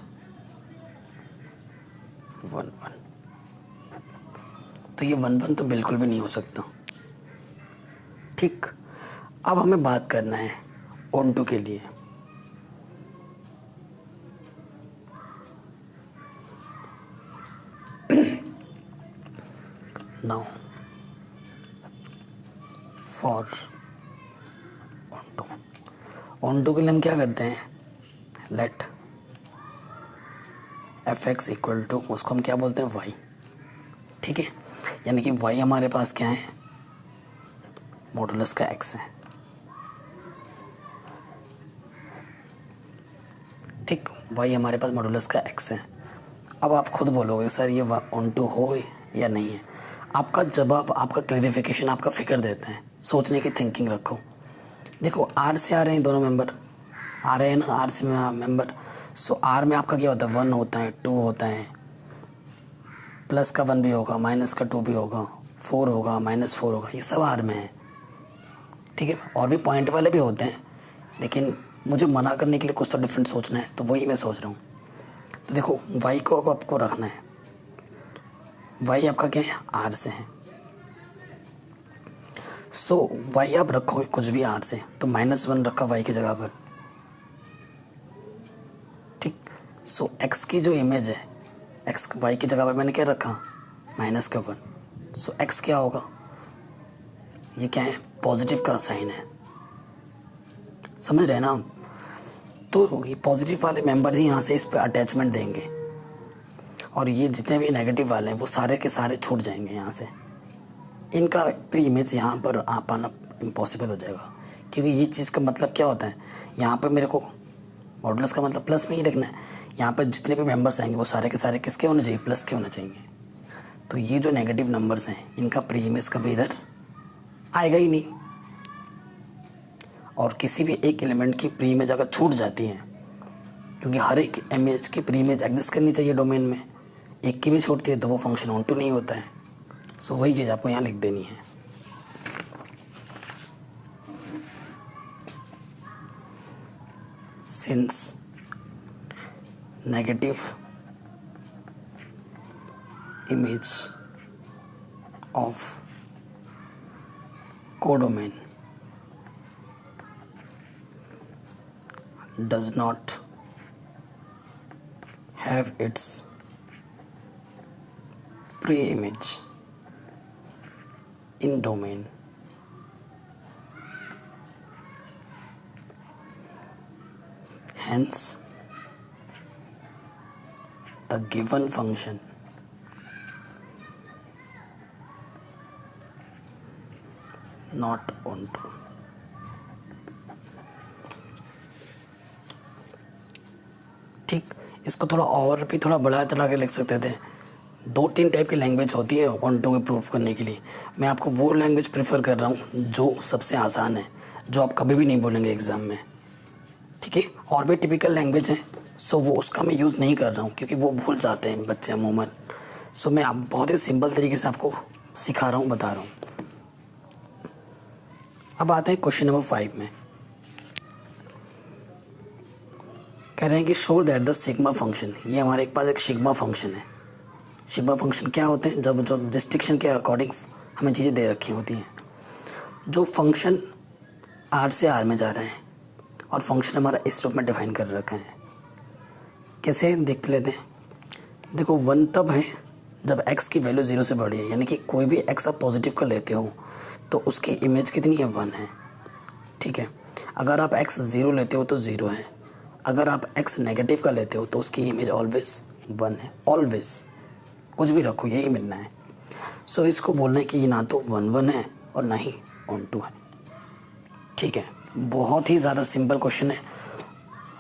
1 1। तो ये 1 1 तो बिल्कुल भी नहीं हो सकता। ठीक, अब हमें बात करना है ऑन टू के लिए। नाउ फॉर ऑन टू के लिए हम क्या करते हैं, लेट fx इक्वल टू, उसको हम क्या बोलते हैं, y। ठीक है, यानी कि y हमारे पास क्या है, मॉडुलस का x है। ठीक, y हमारे पास मॉडुलस का x है। अब आप खुद बोलोगे सर ये ऑन टू हो या नहीं है। आपका जवाब, आपका क्लैरिफिकेशन, आपका फिक्र देता है, सोचने की थिंकिंग रखो। देखो आर से आ रहे हैं दोनों मेंबर, आ रहे हैं ना आर से मेंबर। सो आर में आपका क्या होता है, 1 होता है, 2 होता है, प्लस का 1 भी होगा, माइनस का 2 भी होगा, 4 होगा, -4 होगा, ये सब आर में है। ठीक है, और भी पॉइंट वाले भी होते हैं, लेकिन मुझे मना करने के लिए कुछ तो डिफरेंट सोचना है, तो वही मैं सोच रहा हूँ। तो देखो वाई को आपको रखना है, वाई आपका क्या है, आर से है। सो वाई आप रखोगे कुछ भी आर से, तो -1 रखा वाई की जगह पर। ठीक, सो एक्स की जो इमेज है, एक्स वाई की जगह पर मैंने क्या रखा, -1। सो एक्स क्या होगा, ये क्या है, पॉजिटिव का साइन है, समझ रहे हैं ना हम। तो ये पॉजिटिव वाले मेंबर ही यहाँ से इस पर अटैचमेंट देंगे, और ये जितने भी नेगेटिव वाले हैं वो सारे के सारे छूट जाएंगे यहाँ से। इनका प्री इमेज यहाँ पर आ पाना इम्पॉसिबल हो जाएगा, क्योंकि ये चीज़ का मतलब क्या होता है, यहाँ पर मेरे को मॉडुलस का मतलब प्लस में ही रखना है। यहाँ पर जितने भी मेंबर्स आएंगे वो सारे के सारे किसके होने चाहिए, प्लस के होने चाहिए। तो ये जो नेगेटिव नंबर्स हैं इनका प्री इमेज कभी इधर आएगा ही नहीं, और किसी भी एक एलिमेंट की प्री इमेज अगर छूट जाती है, क्योंकि हर एक इमेज की प्री इमेज एग्जिस्ट करनी चाहिए डोमेन में, एक की भी छूटती है तो वो फंक्शन ऑन टू नहीं होता है। सो वही चीज़ आपको यहाँ लिख देनी है। Since negative image of codomain does not have its pre-image in domain, hence the given function not onto। ठीक, इसको थोड़ा और भी थोड़ा बढ़ा चढ़ा के लिख सकते थे। 2-3 टाइप की लैंग्वेज होती है ऑन टू को प्रूफ करने के लिए। मैं आपको वो लैंग्वेज प्रेफर कर रहा हूँ जो सबसे आसान है, जो आप कभी भी नहीं बोलेंगे एग्ज़ाम में। ठीक है, और भी टिपिकल लैंग्वेज हैं, सो वो उसका मैं यूज़ नहीं कर रहा हूँ क्योंकि वो भूल जाते हैं बच्चे अमूमन। सो मैं आप बहुत ही सिंपल तरीके से आपको सिखा रहा हूँ, बता रहा हूँ। अब आते हैं क्वेश्चन नंबर 5 में। कह रहे हैं कि show that the sigma function, ये हमारे पास एक सिग्मा फंक्शन है। सिग्मा फंक्शन क्या होते हैं, जब जो डिस्ट्रिक्शन के अकॉर्डिंग हमें चीज़ें दे रखी होती हैं। जो फंक्शन आर से आर में जा रहे हैं और फंक्शन हमारा इस रूप में डिफाइन कर रखा है। कैसे देख लेते हैं। देखो 1 तब है जब x की वैल्यू 0 से बड़ी है, यानी कि कोई भी x आप पॉजिटिव का लेते हो तो उसकी इमेज कितनी है, 1 है। ठीक है, अगर आप x 0 लेते हो तो 0 है, अगर आप x नेगेटिव का लेते हो तो उसकी इमेज ऑलवेज 1 है। ऑलवेज कुछ भी रखो, यही मिलना है। सो इसको बोलना है कि ना तो 1 1 है और ना ही ऑन टू है। ठीक है, बहुत ही ज़्यादा सिंपल क्वेश्चन है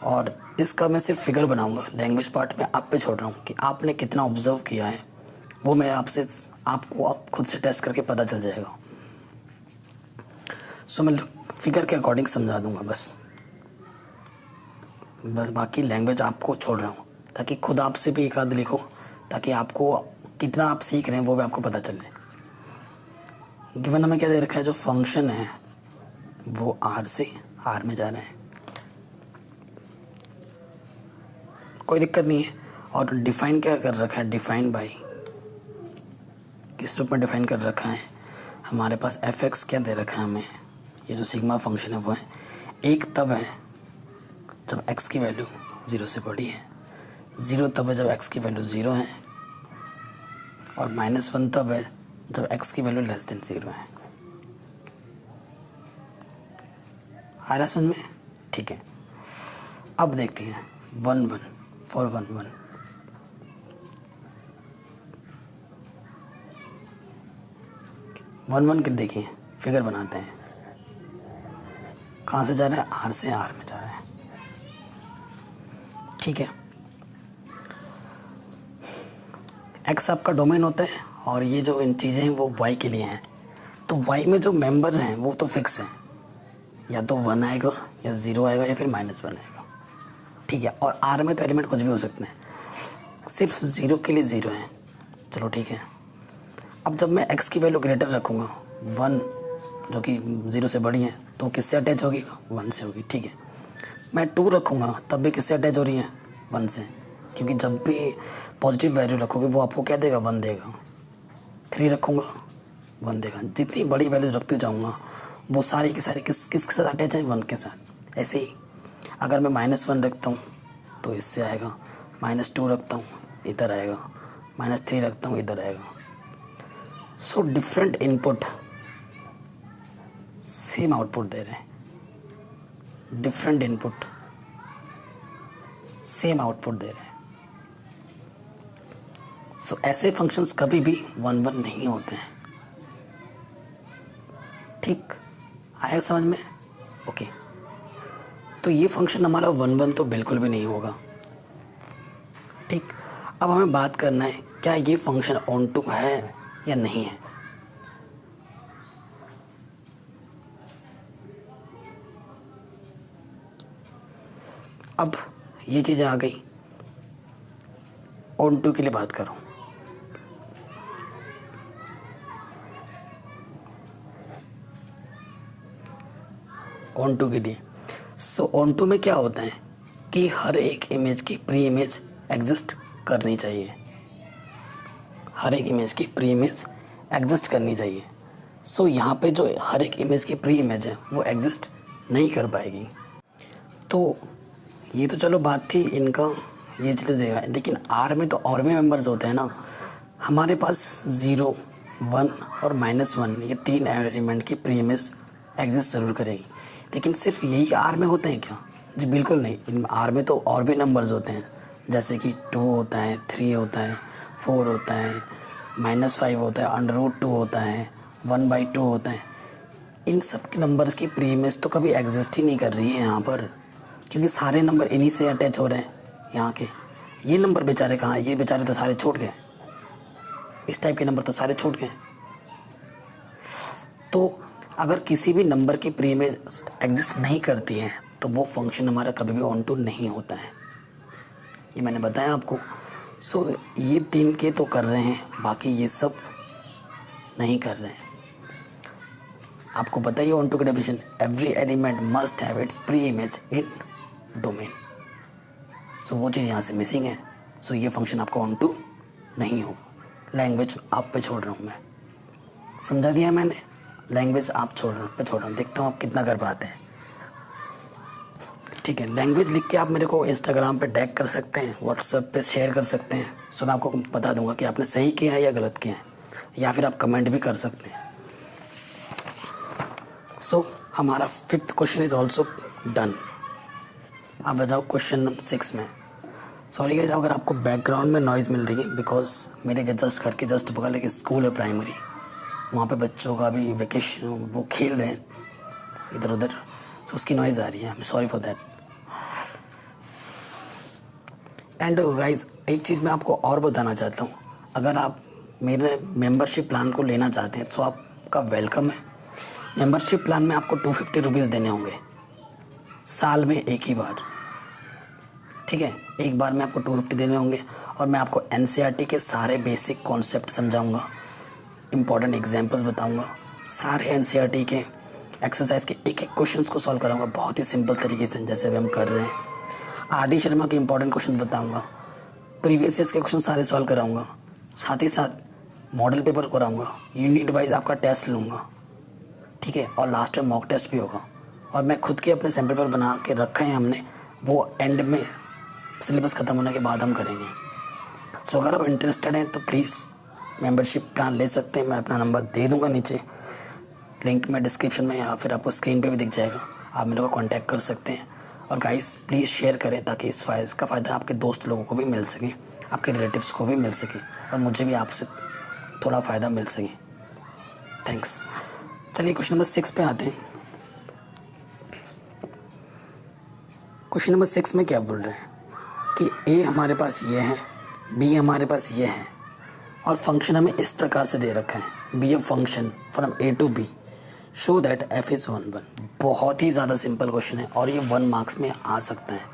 और इसका मैं सिर्फ फिगर बनाऊंगा। लैंग्वेज पार्ट में आप पे छोड़ रहा हूँ कि आपने कितना ऑब्जर्व किया है, वो मैं आपको खुद से टेस्ट करके पता चल जाएगा। सो मैं फिगर के अकॉर्डिंग समझा दूंगा बस बाकी लैंग्वेज आपको छोड़ रहा हूँ ताकि खुद आपसे भी एक आध लिखो, ताकि आपको कितना आप सीख रहे हैं वो भी आपको पता चले। गिवन हमें क्या दे रखा है, जो फंक्शन है वो आर से आर में जा रहे हैं, कोई दिक्कत नहीं है। और डिफाइन क्या कर रखा है, डिफाइन बाई, किस रूप में डिफाइन कर रखा है, हमारे पास एफ एक्स क्या दे रखा है हमें, ये जो सिग्मा फंक्शन है वो है एक तब है जब x की वैल्यू 0 से बड़ी है, 0 तब है जब x की वैल्यू 0 है, और -1 तब है जब x की वैल्यू लेस देन 0 है। आ रहा समझ में? ठीक है, अब देखते हैं 1 1 फॉर 1 1। वन वन के देखिए फिगर बनाते हैं, कहाँ से जा रहा है, आर से आर में जा रहा है। ठीक है, एक्स आपका डोमेन होता है और ये जो इन चीज़ें हैं वो वाई के लिए हैं। तो वाई में जो मेंबर हैं वो तो फिक्स हैं, या तो 1 आएगा या 0 आएगा या फिर -1 आएगा। ठीक है, और आर में तो एलिमेंट कुछ भी हो सकते हैं, सिर्फ 0 के लिए 0 है। चलो ठीक है, अब जब मैं x की वैल्यू ग्रेटर रखूँगा 1 जो कि 0 से बड़ी है तो किससे अटैच होगी, 1 से होगी। ठीक है, मैं 2 रखूँगा तब भी किससे अटैच हो रही है, 1 से, क्योंकि जब भी पॉजिटिव वैल्यू रखोगे वो आपको क्या देगा, 1 देगा। 3 रखूँगा 1 देगा। जितनी बड़ी वैल्यू रखते जाऊँगा वो सारी की सारी किसके साथ अटैच है, 1 के साथ। ऐसे ही अगर मैं -1 रखता हूँ तो इससे आएगा, -2 रखता हूँ इधर आएगा, -3 रखता हूँ इधर आएगा। So different input same output दे रहे हैं, डिफरेंट इनपुट सेम आउटपुट दे रहे हैं। सो ऐसे फंक्शंस कभी भी 1 1 नहीं होते हैं। ठीक, आया समझ में? ओके, तो ये फंक्शन हमारा 1 1 तो बिल्कुल भी नहीं होगा। ठीक, अब हमें बात करना है क्या ये फंक्शन ऑन टू है या नहीं है। अब ये चीज़ें आ गई, ऑन टू के लिए बात करूं। ऑन टू के लिए, सो ऑन टू में क्या होता है कि हर एक इमेज की प्री इमेज एग्जिस्ट करनी चाहिए, हर एक इमेज की प्री इमेज एग्जिस्ट करनी चाहिए। सो यहाँ पे जो हर एक इमेज की प्री इमेज है वो एग्जिस्ट नहीं कर पाएगी। तो ये तो चलो बात थी इनका, ये चीज़ देगा, लेकिन आर में तो और भी मेंबर्स होते हैं ना। हमारे पास 0 1 और -1 ये 3 एलिमेंट की प्री इमेज एग्जिस्ट ज़रूर करेगी, लेकिन सिर्फ यही आर में होते हैं क्या? जी बिल्कुल नहीं, इन आर में तो और भी नंबर्स होते हैं, जैसे कि 2 होता है, 3 होता है, 4 होता है, -5 होता है, √2 होता है, 1/2 होता है। इन सब के नंबर्स की प्री इमेज तो कभी एग्जिस्ट ही नहीं कर रही है यहाँ पर, क्योंकि सारे नंबर इन्हीं से अटैच हो रहे हैं यहाँ के। ये नंबर बेचारे कहाँ, ये बेचारे तो सारे छूट गए, इस टाइप के नंबर तो सारे छूट गए। तो अगर किसी भी नंबर की प्री इमेज एग्जिस्ट नहीं करती है तो वो फंक्शन हमारा कभी भी ऑन टू नहीं होता है, ये मैंने बताया आपको। सो ये 3 के तो कर रहे हैं, बाकी ये सब नहीं कर रहे हैं। आपको पता ही है ऑन टू का definition, every element must have its pre image in domain. So वो चीज़ यहाँ से मिसिंग है, सो ये फंक्शन आपका ऑन टू नहीं होगा। लैंग्वेज आप पे छोड़ रहा हूँ मैं, समझा दिया मैंने। लैंग्वेज आप छोड़ रहा हूँ, देखता हूँ आप कितना कर पाते हैं। ठीक है, लैंग्वेज लिख के आप मेरे को इंस्टाग्राम पे टैग कर सकते हैं, व्हाट्सएप पे शेयर कर सकते हैं। सो मैं आपको बता दूंगा कि आपने सही किया है या गलत किया है, या फिर आप कमेंट भी कर सकते हैं। सो हमारा 5th question is also done. अब आ जाओ क्वेश्चन नंबर 6 में। सॉरी गाइस अगर आपको बैकग्राउंड में नॉइज़ मिल रही है, बिकॉज मेरे जस्ट घर के जस्ट बगल एक स्कूल है प्राइमरी, वहाँ पे बच्चों का भी वेकेशन, वो खेल रहे हैं इधर उधर, सो उसकी नॉइज़ आ रही है। I am sorry for that. And guys एक चीज़ मैं आपको और बताना चाहता हूँ, अगर आप मेरे मेंबरशिप प्लान को लेना चाहते हैं तो आपका वेलकम है। मेंबरशिप प्लान में आपको 250 रुपीज़ देने होंगे साल में एक ही बार, ठीक है। एक बार में आपको 250 देने होंगे और मैं आपको NCERT के सारे बेसिक कॉन्सेप्ट समझाऊंगा, इंपॉर्टेंट एग्जांपल्स बताऊंगा, सारे NCERT के एक्सरसाइज के एक एक क्वेश्चंस को सॉल्व कराऊंगा बहुत ही सिंपल तरीके से, जैसे अभी हम कर रहे हैं। RD शर्मा के इंपॉर्टेंट क्वेश्चन बताऊंगा, प्रीवियस ईयर्स के क्वेश्चन सारे सॉल्व कराऊंगा, साथ ही साथ मॉडल पेपर कराऊंगा, यूनिट वाइज आपका टेस्ट लूँगा, ठीक है। और लास्ट में मॉक टेस्ट भी होगा, और मैं खुद के अपने सैम्पल पेपर बना के रखे हैं हमने, वो एंड में सिलेबस ख़त्म होने के बाद हम करेंगे। सो अगर आप इंटरेस्टेड हैं तो प्लीज़ मेंबरशिप प्लान ले सकते हैं। मैं अपना नंबर दे दूंगा नीचे लिंक में डिस्क्रिप्शन में, या फिर आपको स्क्रीन पे भी दिख जाएगा, आप मेरे को कांटेक्ट कर सकते हैं। और गाइस प्लीज़ शेयर करें ताकि इसका फ़ायदा आपके दोस्त लोगों को भी मिल सके, आपके रिलेटिव्स को भी मिल सके, और मुझे भी आपसे थोड़ा फ़ायदा मिल सके। थैंक्स। चलिए क्वेश्चन नंबर 6 पे आते हैं। क्वेश्चन नंबर 6 में क्या बोल रहे हैं कि ए हमारे पास ये है, बी हमारे पास ये है, और फंक्शन हमें इस प्रकार से दे रखा है, be a function from A to B, show that f is 1 1। बहुत ही ज़्यादा सिंपल क्वेश्चन है और ये 1 मार्क्स में आ सकता है।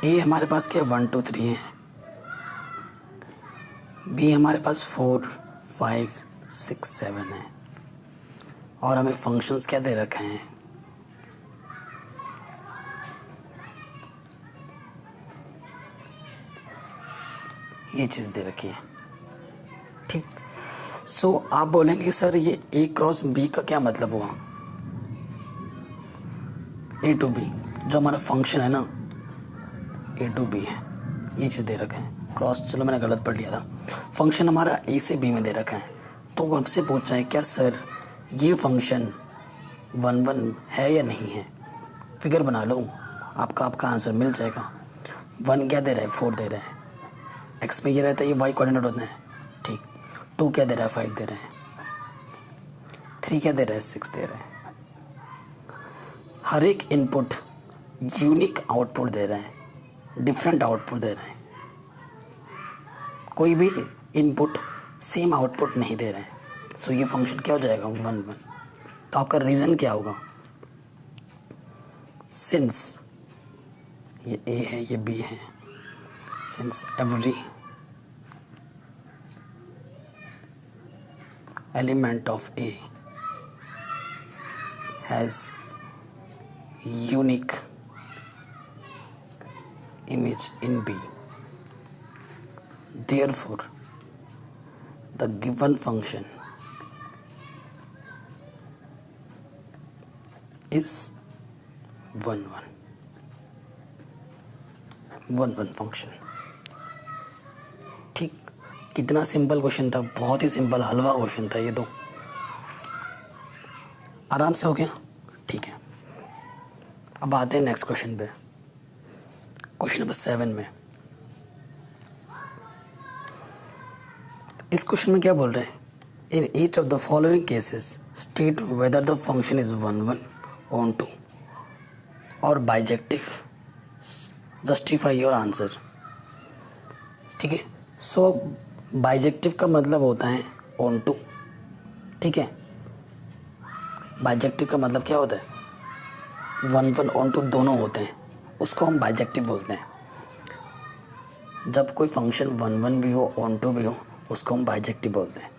ए हमारे पास क्या 1 2 3 है, बी हमारे पास 4 5 6 7 है, और हमें फंक्शंस क्या दे रखे हैं, ये चीज़ दे रखी है, ठीक। सो आप बोलेंगे सर ये ए क्रॉस बी का क्या मतलब हुआ। ए टू बी जो हमारा फंक्शन है ना, ए टू बी है, ये चीज़ दे रखे हैं। क्रॉस चलो मैंने गलत पढ़ लिया था, फंक्शन हमारा ए से बी में दे रखा है। तो वो हमसे पूछ रहा है क्या सर ये फंक्शन 1 1 है या नहीं है। फिगर बना लो, आपका आंसर मिल जाएगा। 1 क्या दे रहा है, 4 दे रहा है, एक्स में ये रहता है, ये वाई कोऑर्डिनेट होता है, ठीक। 2 क्या दे रहा है, 5 दे रहा है, 3 क्या दे रहा है, 6 दे रहा है। हर एक इनपुट यूनिक आउटपुट दे रहा है, डिफरेंट आउटपुट दे रहा है, कोई भी इनपुट सेम आउटपुट नहीं दे रहा है। सो ये फंक्शन क्या हो जाएगा, 1 1। तो आपका रीज़न क्या होगा, सिंस ये ए है ये बी है, since every element of A has unique image in B, therefore the given function is 1 1 function, ठीक। कितना सिंपल क्वेश्चन था, बहुत ही सिंपल हलवा क्वेश्चन था ये तो, आराम से हो गया, ठीक है। अब आते हैं नेक्स्ट क्वेश्चन पे, क्वेश्चन नंबर 7 में। इस क्वेश्चन में क्या बोल रहे हैं, in each of the following cases state whether the function is 1 1 on 2 और बाइजेक्टिव, जस्टिफाई योर आंसर, ठीक है। सो बाइजेक्टिव का मतलब होता है ऑन टू, ठीक है। बाइजेक्टिव का मतलब क्या होता है, 1 1 ऑन टू दोनों होते हैं, उसको हम बाइजेक्टिव बोलते हैं। जब कोई फंक्शन 1 1 भी हो ऑन टू भी हो उसको हम बाइजेक्टिव बोलते हैं।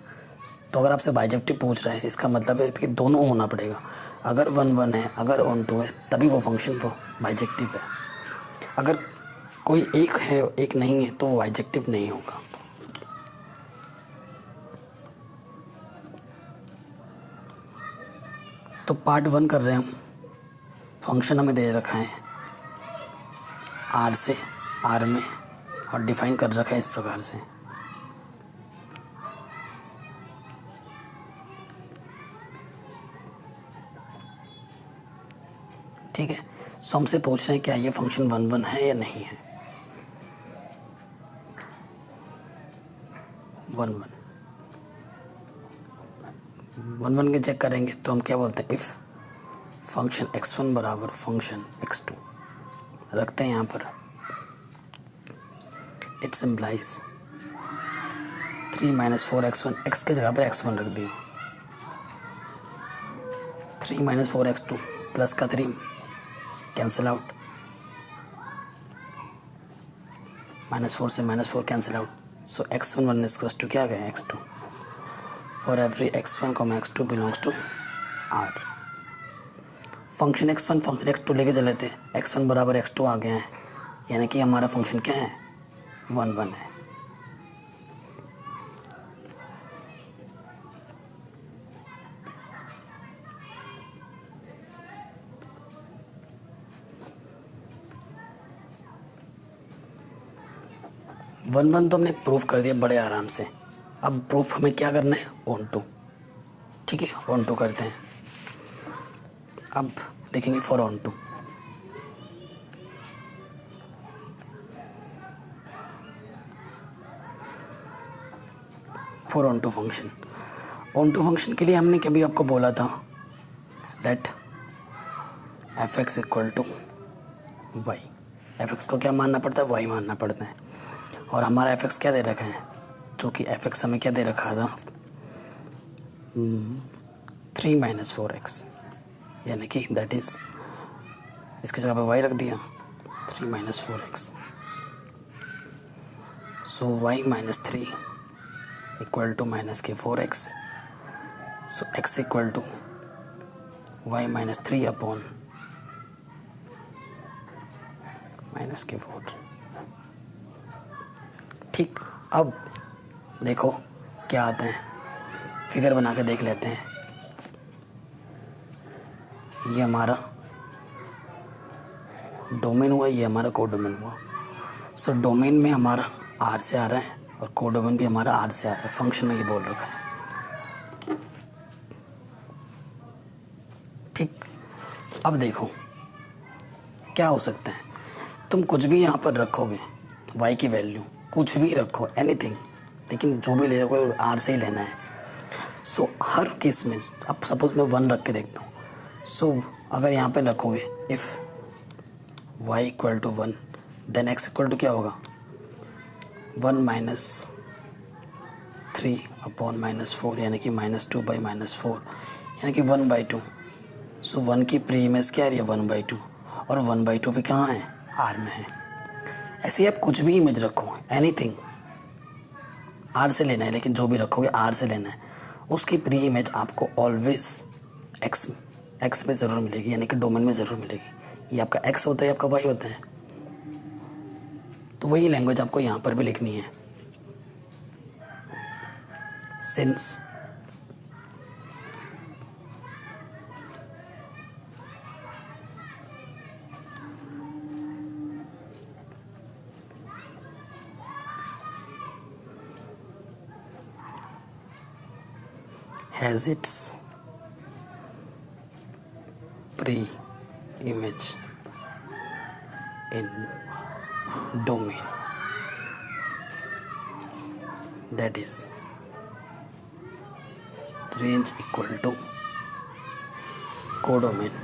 तो अगर आपसे बाइजेक्टिव पूछ रहे हैं इसका मतलब है कि दोनों होना पड़ेगा, अगर 1 1 है अगर ऑन टू है तभी वो फंक्शन वो बाइजेक्टिव है, अगर कोई एक है एक नहीं है तो वो बाइजेक्टिव नहीं होगा। तो पार्ट 1 कर रहे हैं हम, फंक्शन हमें दे रखा है आर से आर में और डिफाइन कर रखा है इस प्रकार से, ठीक है। सो हमसे पूछ रहे हैं क्या ये फंक्शन 1 1 है या नहीं है। 1 1 के चेक करेंगे तो हम क्या बोलते हैं, इफ़ फंक्शन x1 बराबर फंक्शन x2 रखते हैं यहाँ पर, इट्स इम्प्लाइज 3 - 4x1, x के जगह पर x1 रख दिया, 3 - 4x2 प्लस का 3 कैंसिल आउट, -4 से -4 cancel out. So x1 1 equals to क्या आ गया, x2। For every x1, x2 belongs to R। Function x1 function x2 लेके चले थे, x1 बराबर x2 आ गया है, यानी कि हमारा फंक्शन क्या है, 1 1 है। वन वन तो हमने प्रूफ कर दिया बड़े आराम से। अब प्रूफ हमें क्या करना है, ऑन टू। ठीक है, ऑन टू करते हैं। अब देखेंगे for onto. For onto function, onto function के लिए हमने कभी आपको बोला था, let f x equal to y. F x को क्या मानना पड़ता है, वाई मानना पड़ता है। और हमारा एफ एक्स क्या दे रखा है, चूँकि एफ एक्स हमें क्या दे रखा था, 3 - 4x, यानी कि दैट इज़, इसकी जगह पर y रख दिया, 3 - 4x। So y - 3 equal to -4x। So x equal to y - 3 upon -4। ठीक, अब देखो क्या आता है, फिगर बना के देख लेते हैं। ये हमारा डोमेन हुआ, ये हमारा कोडोमेन हुआ। सो डोमेन में हमारा R से आ रहा है और कोडोमेन भी हमारा R से आ रहा है, फंक्शन में ये बोल रखा है। ठीक, अब देखो क्या हो सकता है, तुम कुछ भी यहाँ पर रखोगे, y की वैल्यू कुछ भी रखो, एनीथिंग, लेकिन जो भी ले रखो R से ही लेना है। सो हर केस में, अब सपोज मैं 1 रख के देखता हूँ। सो अगर यहाँ पे रखोगे if y equal to 1, then x equal to क्या होगा, 1 - 3 अपॉन -4, यानी कि -2/-4, यानी कि 1/2। सो 1 की प्री इमेज क्या आ रही है, 1/2, और 1/2 भी कहाँ है, R में है। ऐसे ही आप कुछ भी इमेज रखो, एनीथिंग, R से लेना है, लेकिन जो भी रखोगे R से लेना है, उसकी प्री इमेज आपको ऑलवेज एक्स में ज़रूर मिलेगी, यानी कि डोमेन में ज़रूर मिलेगी। ये आपका x होता है, आपका y होता है। तो वही लैंग्वेज आपको यहाँ पर भी लिखनी है। Since has its pre-image in domain, that is range equal to codomain.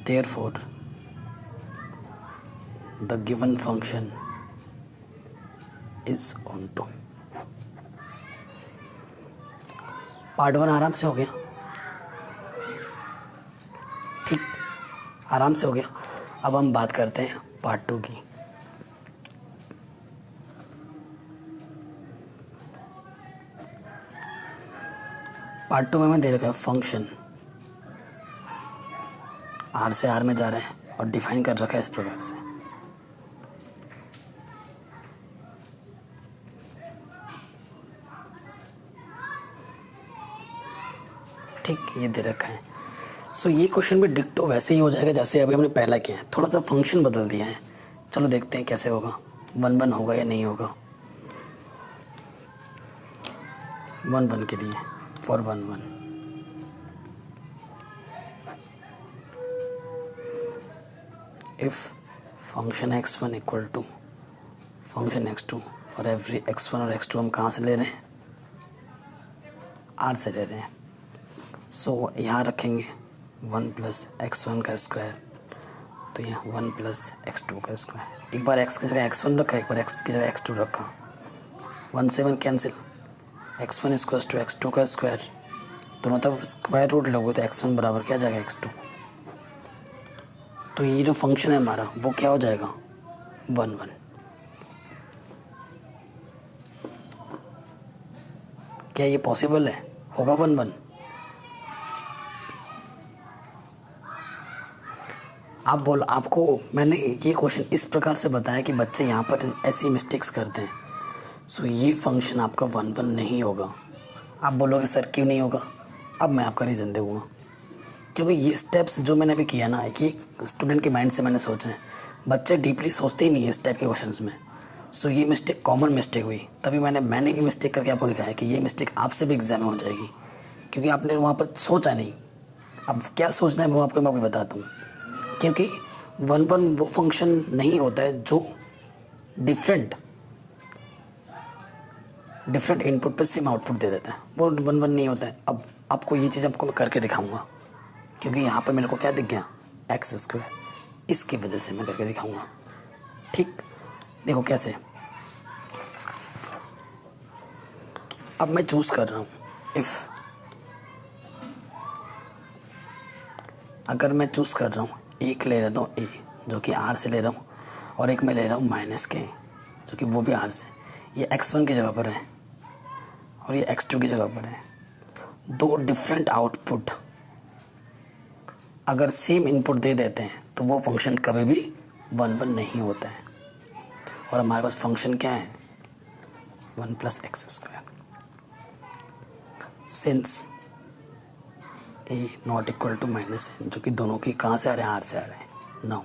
Therefore, the given function is onto। Part 1 आराम से हो गया, ठीक, आराम से हो गया। अब हम बात करते हैं पार्ट 2 की। पार्ट 2 में हमें दे रखा है फंक्शन R से R में जा रहा है और डिफाइन कर रखा है इस प्रकार से। ठीक, ये दे रखा है। सो ये क्वेश्चन भी डिक्टो वैसे ही हो जाएगा जैसे अभी हमने पहला किया है, थोड़ा सा फंक्शन बदल दिया है। चलो देखते हैं कैसे होगा, 1 1 होगा या नहीं होगा। 1 1 के लिए for 1 1 if function x1 equal to function x2 for every x1 और x2 हम कहाँ से ले रहे हैं, r से ले रहे हैं। सो यहाँ रखेंगे 1 प्लस x1 का स्क्वायर, तो यहाँ 1 प्लस x2 का स्क्वायर। एक बार x की जगह x1 रखा, एक बार x की जगह x2 रखा, 1 से 1 cancel, x1 equals to x2 का स्क्वायर, दोनों तरफ स्क्वायर रूट लोगे तो x1 बराबर क्या जाएगा x2। तो ये जो फंक्शन है हमारा वो क्या हो जाएगा 1 1। क्या ये पॉसिबल है, होगा 1 1? आपको मैंने ये क्वेश्चन इस प्रकार से बताया कि बच्चे यहाँ पर ऐसी मिस्टेक्स करते हैं। सो ये फंक्शन आपका 1 1 नहीं होगा। आप बोलोगे सर क्यों नहीं होगा, अब मैं आपका रीज़न दूँगा। क्योंकि ये स्टेप्स जो मैंने अभी किया ना, कि स्टूडेंट के माइंड से मैंने सोचा है, बच्चे डीपली सोचते ही नहीं है इस टाइप के क्वेश्चंस में। सो ये मिस्टेक कॉमन मिस्टेक हुई, तभी मैंने भी मिस्टेक करके आपको दिखाया कि ये मिस्टेक आपसे भी एग्जाम में हो जाएगी, क्योंकि आपने वहाँ पर सोचा नहीं। अब क्या सोचना है मैं आपको मैं बताता हूँ। क्योंकि 1 1 वो फंक्शन नहीं होता है जो डिफरेंट इनपुट पर सेम आउटपुट दे देता है, वो 1 1 नहीं होता है। अब आपको ये चीज़ आपको मैं करके दिखाऊंगा, क्योंकि यहाँ पर मेरे को क्या दिख गया एक्स स्क्वायर, इसकी वजह से मैं करके दिखाऊंगा। ठीक, देखो कैसे। अब मैं चूज़ कर रहा हूँ इफ़, अगर मैं चूज़ कर रहा हूँ, एक ले लेता हूँ ए जो कि आर से ले रहा हूँ, और एक मैं ले रहा हूँ माइनस के जो कि वो भी आर से। ये x1 की जगह पर है और ये x2 की जगह पर है। दो डिफरेंट आउटपुट अगर सेम इनपुट दे देते हैं तो वो फंक्शन कभी भी 1 1 नहीं होता है। और हमारे पास फंक्शन क्या है 1 plus x square. Since a not equal to minus a, जो कि दोनों की कहाँ से आ रहे हैं, आर से आ रहे हैं। नाउ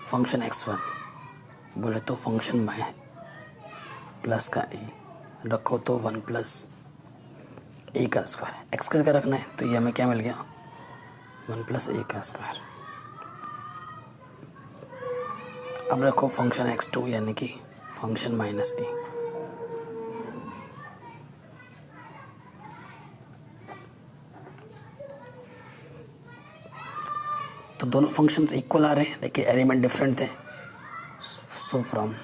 फंक्शन x1 बोले तो फंक्शन में प्लस का ए रखो तो 1 प्लस ए का स्क्वायर, एक्स का जगह रखना है, तो ये हमें क्या मिल गया 1 प्लस ए का स्क्वायर। अब रखो फंक्शन x2 यानी कि फंक्शन माइनस ए, तो दोनों फंक्शंस इक्वल आ रहे हैं लेकिन एलिमेंट डिफरेंट थे। So from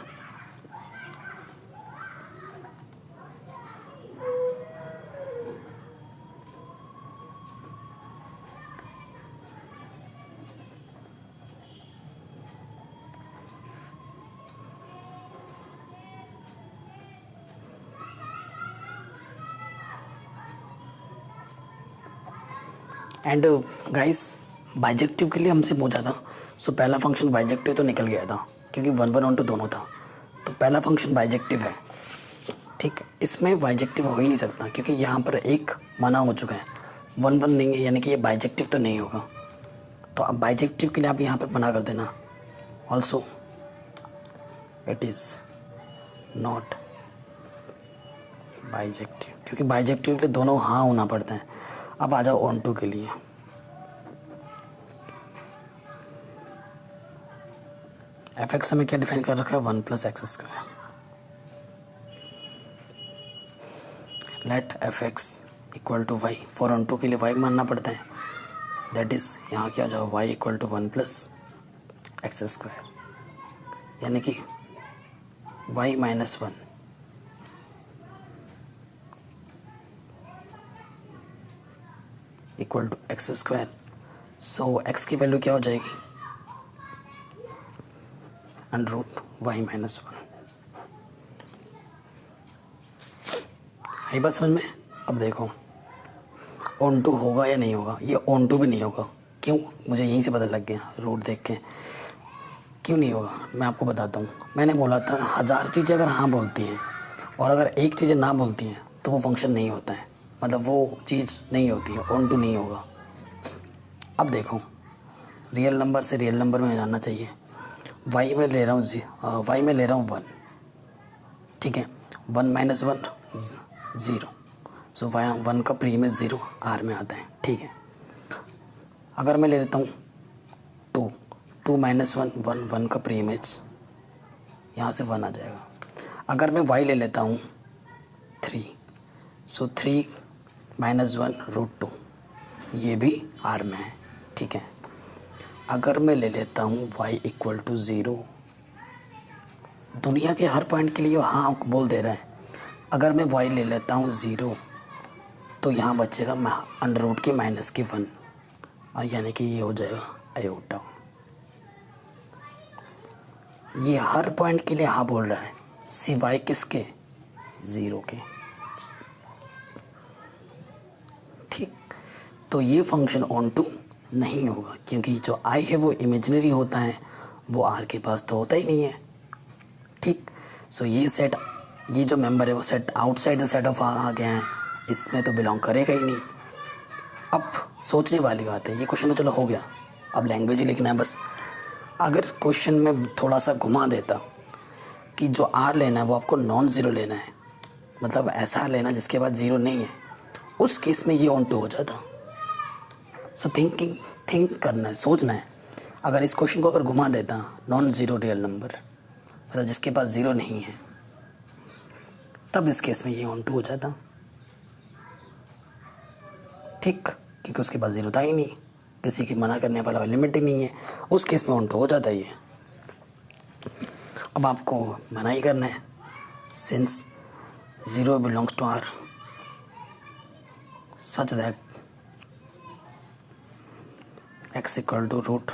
and guys bijective के लिए हमसे पूछा था। सो पहला फंक्शन बाइजेक्टिव तो निकल गया था क्योंकि 1 1 और 2 दोनों था, तो पहला फंक्शन बाइजेक्टिव है। ठीक, इसमें बाइजेक्टिव हो ही नहीं सकता क्योंकि यहाँ पर एक मना हो चुका है, 1 1 नहीं है, यानी कि ये बाइजेक्टिव तो नहीं होगा। तो अब बाइजेक्टिव के लिए आप यहाँ पर मना कर देना, also it is not bijective, क्योंकि बाइजेक्टिव के लिए दोनों हाँ होना पड़ता है। अब आ जाओ ऑन टू के लिए। एफ एक्स हमें क्या डिफाइन कर रखा है 1 plus x square. Let f x equal to y, for onto के लिए वाई मानना पड़ता है, दैट इज़ यहाँ क्या जाओ y equal to 1 plus x square, यानी कि y minus 1 equal to x square. So x की वैल्यू क्या हो जाएगी अंडर रूट वाई माइनस 1। आई बात समझ में? अब देखो ऑन टू होगा या नहीं होगा, ये ऑन टू भी नहीं होगा। क्यों, मुझे यहीं से पता लग गया रूट देख के। क्यों नहीं होगा मैं आपको बताता हूँ। मैंने बोला था 1000 चीज़ें अगर हाँ बोलती हैं और अगर एक चीज़ें ना बोलती हैं तो वो फंक्शन नहीं होता है, मतलब वो चीज़ नहीं होती है, ऑन टू नहीं होगा। अब देखो रियल नंबर से रियल नंबर में जाना चाहिए। वाई में ले रहा हूँ वाई में ले रहा हूँ 1, ठीक है, 1 माइनस 1 0। सो वाई 1 का प्रीमिस 0 आर में आता है, ठीक है। अगर मैं ले लेता हूँ 2 माइनस वन वन, वन का प्री इमेज यहाँ से 1 आ जाएगा। अगर मैं y ले लेता हूँ 3, सो 3 माइनस वन रूट 2, ये भी R में है, ठीक है। अगर मैं ले लेता हूँ y इक्वल टू 0, दुनिया के हर पॉइंट के लिए हाँ बोल दे रहा है। अगर मैं y ले लेता हूँ 0, तो यहाँ बचेगा अंडर रूट की माइनस की 1, और यानी कि ये हो जाएगा आयोटा। ये हर पॉइंट के लिए हाँ बोल रहा है, सिवाय किसके, 0 के, ठीक। तो ये फंक्शन ऑन टू नहीं होगा, क्योंकि जो आई है वो इमेजिनरी होता है, वो आर के पास तो होता ही नहीं है, ठीक। सो ये सेट, ये जो मेंबर है वो set outside the set of आ गया है, इसमें तो बिलोंग करेगा ही नहीं। अब सोचने वाली बात है, ये क्वेश्चन तो चलो हो गया, अब लैंग्वेज ही लिखना है बस। अगर क्वेश्चन में थोड़ा सा घुमा देता कि जो आर लेना है वो आपको नॉन ज़ीरो लेना है, मतलब ऐसा लेना जिसके बाद ज़ीरो नहीं है, उस केस में ये ऑन टू हो जाता। सो थिंक करना है, सोचना है। अगर इस क्वेश्चन को अगर घुमा देता नॉन ज़ीरो रियल नंबर, मतलब जिसके पास ज़ीरो नहीं है, तब इस केस में ये ऑन टू हो जाता, ठीक, क्योंकि उसके पास ज़ीरो था ही नहीं, किसी की मना करने वाला लिमिट ही नहीं है, उस केस में ऑन टू हो जाता ही है। अब आपको मना ही करना है, since zero belongs to R such that x equal to root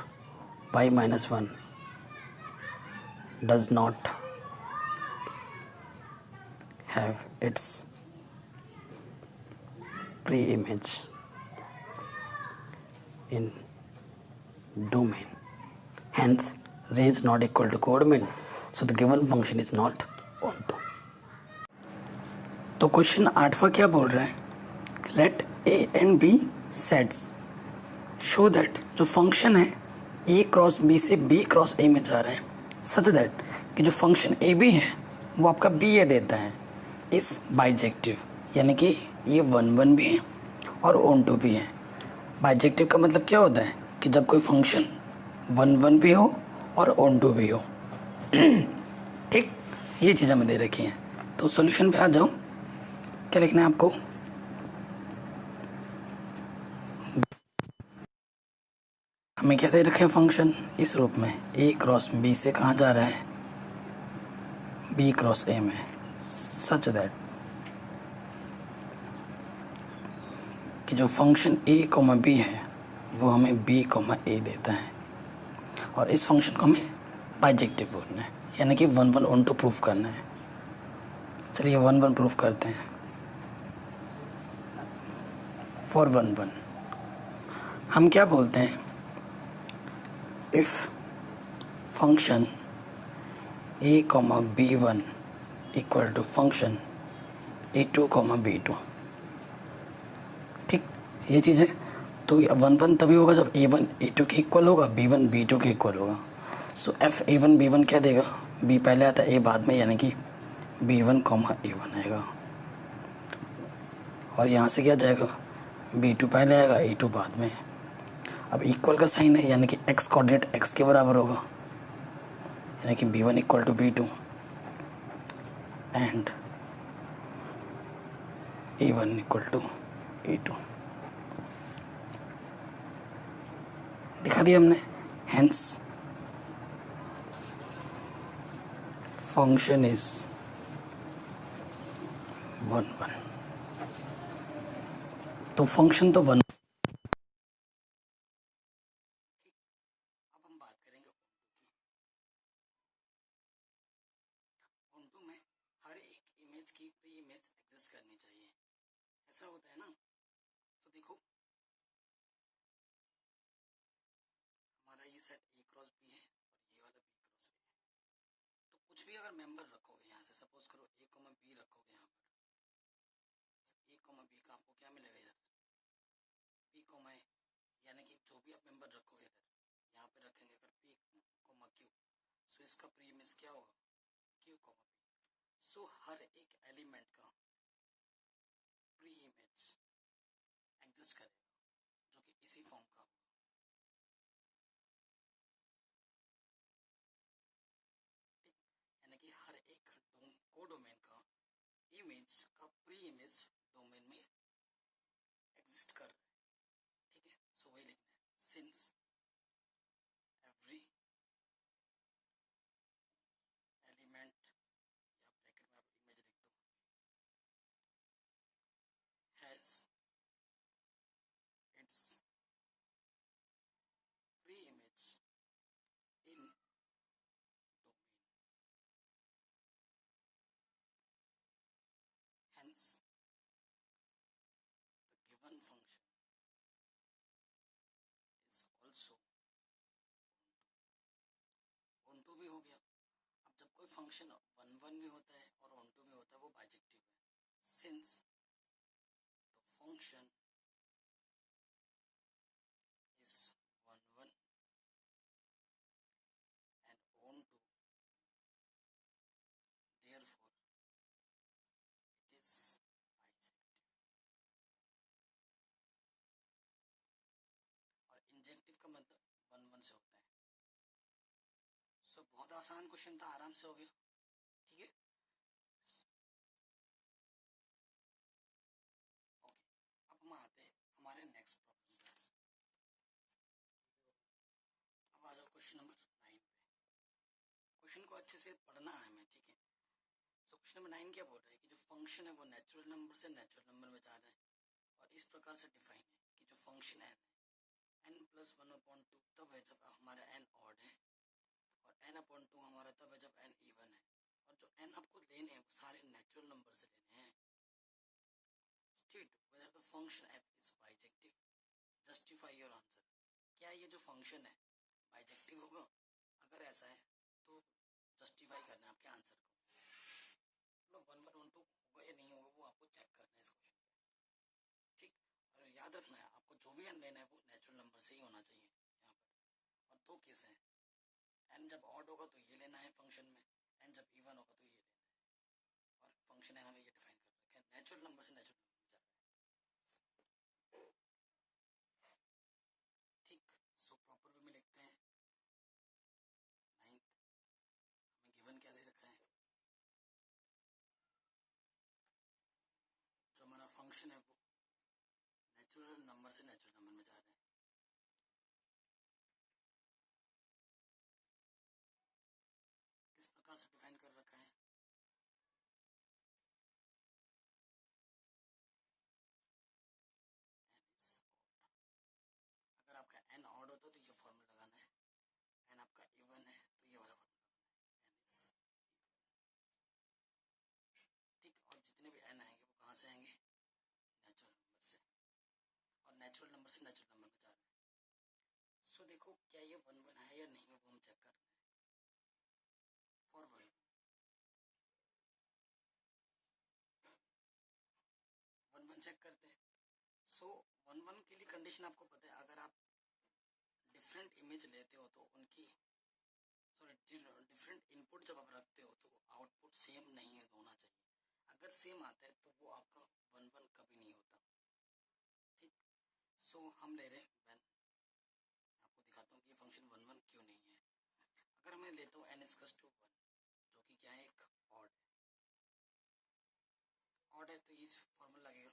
y minus one does not have its pre image in domain, hence range not equal to codomain, so the given function is not onto। तो question 8वां क्या बोल रहा है, let a and b sets show that जो function है a cross b से b cross a में जा रहा है, सच दैट कि जो फंक्शन a b है वो आपका b a देता है इस बाइजेक्टिव, यानी कि ये 1 1 भी है और ऑन टू भी है। बाइजेक्टिव का मतलब क्या होता है कि जब कोई फंक्शन 1 1 भी हो और ऑन टू भी हो, ठीक, ये चीज़ हमें दे रखी हैं। तो सॉल्यूशन पे आ जाओ, क्या लिखना है आपको, हमें क्या दे रखे हैं फंक्शन इस रूप में, a क्रॉस b से कहाँ जा रहा है, b क्रॉस a में, सच दैट कि जो फंक्शन a कॉमा b है वो हमें b कॉमा a देता है, और इस फंक्शन को हमें बाइजेक्टिव बोलना है, यानी कि 1 1 ऑन टू प्रूफ करना है। चलिए 1 1 प्रूफ करते हैं। फॉर 1 1 हम क्या बोलते हैं, if function a comma b1 equal to function a2 comma b2, ठीक, ये चीज़ है। तो 1 1 तभी होगा जब a1 a2 के इक्वल होगा, b1 b2 के इक्वल होगा। सो f a1 b1 क्या देगा, b पहले आता है a बाद में, यानी कि b1 कॉमा a1 आएगा, और यहाँ से क्या जाएगा, b2 पहले आएगा a2 बाद में। अब इक्वल का साइन है, यानी कि x कोऑर्डिनेट x के बराबर होगा, यानी कि b1 equal to b2 and a1 equal to a2, दिखा दिया हमने। हेंस फंक्शन इज 1 1, तो फंक्शन तो 1। अब हम बात करेंगे ऑनटू में हर एक इमेज की प्री इमेज एग्जिस्ट करनी चाहिए, ऐसा होता है ना। तो देखो हमारा ये सेट a क्रॉस b है और ये वाला b क्रॉस a है, तो कुछ भी अगर मेंबर रखोगे यहाँ से, सपोज करो a कॉमा b रखोगे यहाँ पर, a कॉमा b का आपको क्या मिलेगा इधर, p कॉमा a, यानी कि जो भी आप मेंबर रखोगे इधर यहाँ पे रखेंगे अगर p कॉमा q, सो इसका प्री इमेज क्या होगा, q कॉमा p। सो हर एक एलिमेंट का प्री इमेज एग्जिस्ट करेगा जो कि इसी फॉर्म का होगा। इमेज का प्री इमेज डोमेन में एग्जिस्ट कर रहा है, ठीक है। सो वही लिखना है, सिंस एवरी एलिमेंट, या ब्रैकेट में आप इमेज लिख दो, has its pre image in domain, hence the given function is also onto। onto भी हो गया। अब जब कोई फंक्शन वन वन भी होता है और onto भी होता है, वो बाइजेक्टिव है। Since the function is one one and onto, therefore it is bijective। और इंजेक्टिव का मतलब वन वन से होता है। सो बहुत आसान क्वेश्चन था, आराम से हो गया, ठीक है। ओके, अब हम आते हैं हमारे नेक्स्ट प्रॉब्लम पे। अब आ जाओ क्वेश्चन नंबर 9 पे। क्वेश्चन को अच्छे से पढ़ना है हमें, ठीक है। सो क्वेश्चन नंबर 9 क्या बोल रहा है कि जो फंक्शन है वो नेचुरल नंबर से नेचुरल नंबर में जा रहा है, और इस प्रकार से डिफाइन है कि जो फंक्शन एन है, n plus one upon two तब है जब हमारा एन ऑड है, और एन अपॉन टू हमारा तब है जब एन इवन है, और जो एन आपको लेने हैं वो सारे नेचुरल नंबर से लेने हैं। State whether the function f is bijective, justify your answer। क्या ये जो फंक्शन है बाइजेक्टिव होगा? अगर ऐसा है तो जस्टिफाई करना है आपके आंसर को, मतलब वन वन वन टू होगा या नहीं होगा वो आपको चेक करना है इस क्वेश्चन पे, ठीक। और याद रखना है आपको जो भी एन लेना है वो नेचुरल नंबर से ही होना चाहिए यहाँ पर। और दो केस हैं, एन जब ऑड होगा तो ये लेना है फंक्शन में, एन जब इवन होगा तो ये लेना है। और फंक्शन एन हमें ये डिफाइन कर रखा है, नेचुरल नंबर से नेचुरल नंबर में जा रहा है, ठीक। सो प्रॉपर वे में लिखते हैं। 9th हमें गिवन क्या दे रखा है, जो हमारा फंक्शन है वो नेचुरल नंबर से नेचुरल नंबर में जा रहा है। किस प्रकार से डिफाइन कर रखा है, एन इज ऑड। अगर आपका एन ऑड होता तो ये फॉर्मूला लगाना है, एन आपका इवन है तो ये वाला फॉर्मूला लगाना है, एन इज इवन, ठीक। और जितने भी एन आएंगे वो कहाँ से आएंगे, नेचुरल नंबर से, और नेचुरल नंबर से नेचुरल नंबर में जा रहा है। सो देखो क्या ये वन वन है या नहीं है वो हम चेक करना है। For one one one check करते हैं। सो वन वन के लिए कंडीशन आपको पता है, अगर आप डिफरेंट इमेज लेते हो तो उनकी डिफरेंट इनपुट जब आप रखते हो तो आउटपुट सेम नहीं होना चाहिए। अगर सेम आता है तो वो आपका वन वन कभी नहीं होता, ठीक। सो हम ले रहे हैं वन, आपको दिखाता हूँ कि ये फंक्शन वन वन क्यों नहीं है। अगर मैं लेता हूँ एन इक्वल्स टू वन, जो कि क्या है, एक ऑड है, ऑड है तो ये फॉर्मूला लगेगा।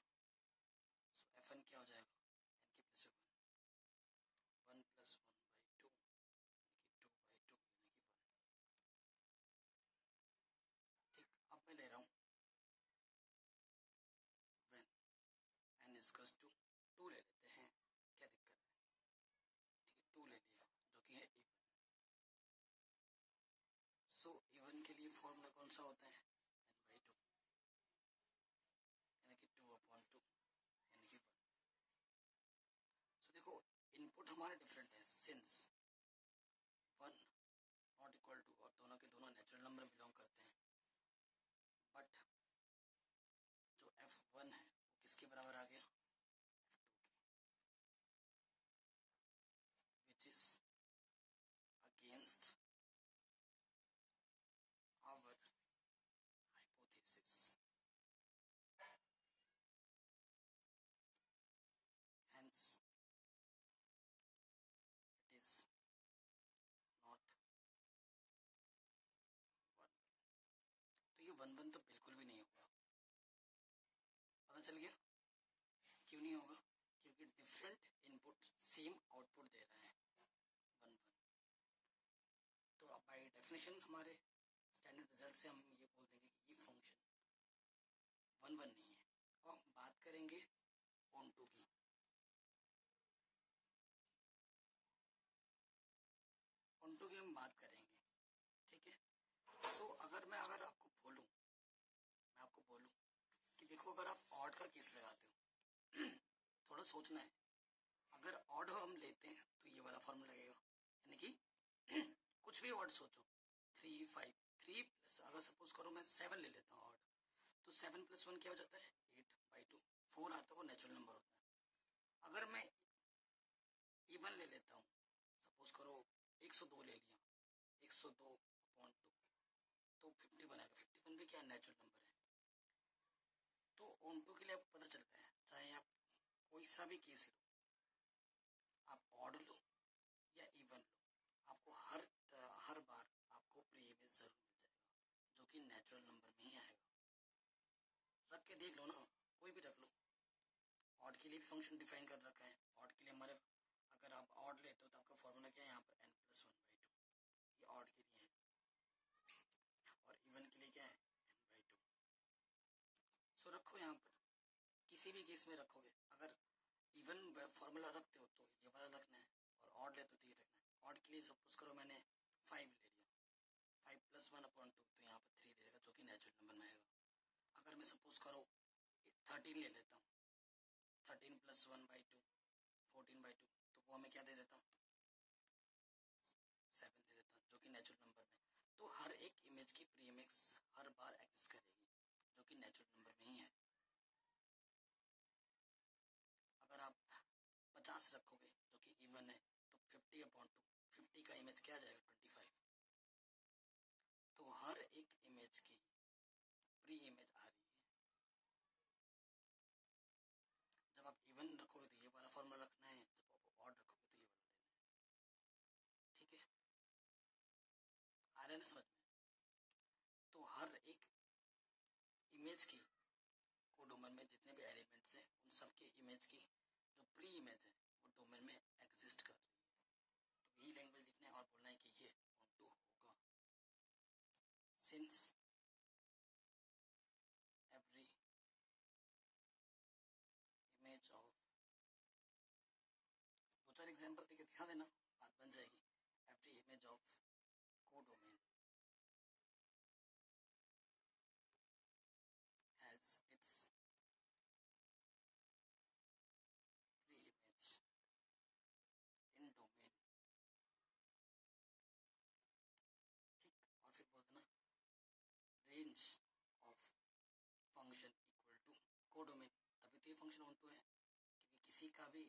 सो एफ एन क्या हो जाएगा, एन की plus one, one plus one by two, यानी कि टू बाई टू यानी कि वन, ठीक। अब मैं ले रहा हूँ one n equals to two ले लेते हैं, क्या दिक्कत है, ठीक है, टू ले लिया जो कि है इवन। सो इवन के लिए फॉर्मूला कौन सा होता है, एन बाई टू, यानी कि टू अपॉन टू यानी कि वन। सो देखो इनपुट हमारे डिफरेंट है, since one not equal to, और दोनों के दोनों नेचुरल नंबर बिलोंग करते हैं, बट जो f1 है वो किसके बराबर आ गया, f2 के, which is against our hypothesis, hence it is not one. तो ये वन वन तो बिल्कुल भी नहीं होगा, डेफिनेशन हमारे स्टैंडर्ड रिजल्ट से हम ये बोल देंगे कि ये फंक्शन 1 1 नहीं है। और हम बात करेंगे ऑन2 की। ऑन2 की हम बात करेंगे, ठीक है। सो अगर आपको बोलूं, मैं आपको बोलूं कि देखो अगर आप ऑड का केस लगाते हो थोड़ा सोचना है। अगर ऑड हम लेते हैं तो ये वाला फॉर्मूला लगेगा, यानी कि कुछ भी ऑड सोचो, 3 5 3 प्लस अगर सपोज करो मैं 7 ले लेता हूँ ऑड, तो 7 + 1 क्या हो जाता है 8/2। 4 आता है वो नेचुरल नंबर होता है। अगर मैं इवन ले लेता हूँ, सपोज करो 102 ले लिया, 102/2 तो 51 आएगा। 51 भी क्या नेचुरल नंबर है। तो ऑन2 के लिए आपको पता चलता है, चाहे आप कोई सा भी केस लो, आप ऑड लो या इवन लो, आपको हर बार आपको प्री इमेज जरूर मिल जाएगा, जो कि नेचुरल नंबर में ही आएगा। रख के देख लो ना, कोई भी रख लो। ऑड के लिए भी फंक्शन डिफाइन कर रखा है। ऑड के लिए हमारे, अगर आप ऑड लेते हो तो आपका फॉर्मूला क्या है यहाँ पर n+1/2, ये ऑड के लिए है। और इवन के लिए क्या है n/2। सो रखो यहाँ पर, किसी भी केस में रखोगे। अगर इवन फॉर्मूला रखते हो तो ये वाला रखना है, और ऑड लेते हो तो ये रखना है। ऑड के लिए सपोज करो मैंने 5 ले लिया, 5 + 1/2 तो यहाँ पर 3 दे देगा, जो कि नेचुरल नंबर में आएगा। अगर मैं सपोज करो 13 ले लेता हूँ, 13 + 1/2 14/2, तो वो हमें क्या दे देता हूँ 7 दे देता हूँ, जो कि नेचुरल नंबर में। तो हर एक इमेज की प्री इमेज हर बार एग्जिस्ट करेगी, जो कि नेचुरल नंबर में ही है। अगर आप 50 रखोगे जो कि इवन है, तो 50/2, 50 का इमेज क्या आ जाएगा 25। तो हर एक इमेज की प्री इमेज आ रही है। जब आप इवन रखोगे तो ये वाला फॉर्मूला रखना है, जब आप ऑड रखोगे तो ये वाला लेना है, ठीक है। आ रहा है ना समझ में। तो हर एक इमेज की कोडोमेन में जितने भी एलिमेंट्स हैं, उन सब के इमेज की जो प्री इमेज है वो डोमेन में एग्जिस्ट कर रही है। तो यही लैंग्वेज लिखना है और बोलना है कि ये ऑन2 होगा, since every image of, 2 4 example देके दिखा देना, बात बन जाएगी। Every image of codomain has its pre-image in domain, ठीक। और फिर बोल देना range of function equal to codomain, तभी तो ये फंक्शन ऑन2 है, क्योंकि किसी का भी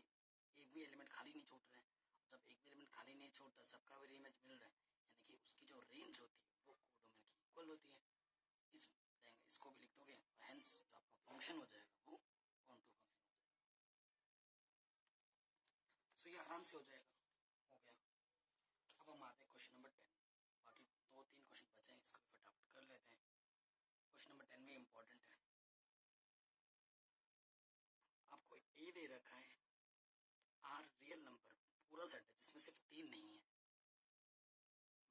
एक भी एलिमेंट खाली नहीं छोड़ रहे हैं। जब एक भी एलिमेंट खाली नहीं छोड़ता, सबका भी इमेज मिल रहा है, यानी कि उसकी जो रेंज होती है वो कोडोमेन की इक्वल होती है। इसको भी लिख दोगे, और हेंस जो आपका फंक्शन हो जाएगा वो ऑन2 फंक्शन हो जाएगा। सो ये आराम से हो जाएगा, हो गया। अब हम आते हैं क्वेश्चन नंबर 10। बाकी 2 3 क्वेश्चन बचे हैं, इसको भी फटाफट कर लेते हैं। क्वेश्चन नंबर 10 भी इम्पोर्टेंट है। आपको ए दे रखा है, आर रियल नंबर पूरा सेट है जिसमें सिर्फ 3 नहीं है,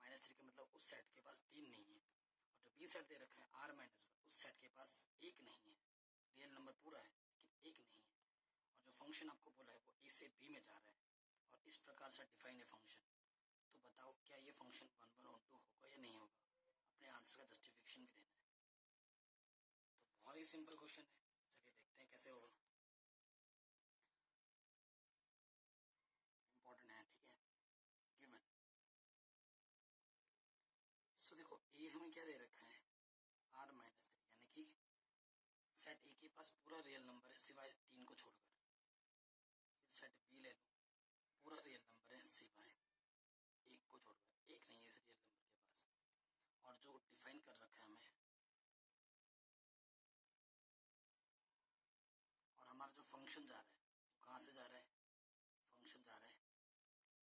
-3 का मतलब उस सेट के पास 3 नहीं है। और जो बी सेट दे रखा है R-1, उस सेट के पास 1 नहीं है। रियल नंबर पूरा है लेकिन 1 नहीं है। और जो फंक्शन आपको बोला है वो ए से बी में जा रहा है, और इस प्रकार से डिफाइन है फंक्शन। तो बताओ क्या ये फंक्शन 1 1 ऑन2 होगा या नहीं होगा। अपने आंसर का जस्टिफिकेशन भी देना है। तो बहुत ही सिंपल क्वेश्चन है, चलिए देखते हैं कैसे होगा। इंपॉर्टेंट है, ठीक है। गिवन, सो देखो ए हमें क्या दे रखा है R-3, यानी कि सेट ए के पास पूरा रियल नंबर है सिवाय 3 को छोड़कर। फिर सेट बी ले लो, पूरा रियल नंबर है सिवाय 1 को छोड़कर, 1 नहीं है इस रियल नंबर के पास। और जो डिफाइन कर रखा है हमें, और हमारा जो फंक्शन जा रहा है वो कहाँ से जा रहा है, फंक्शन जा रहा है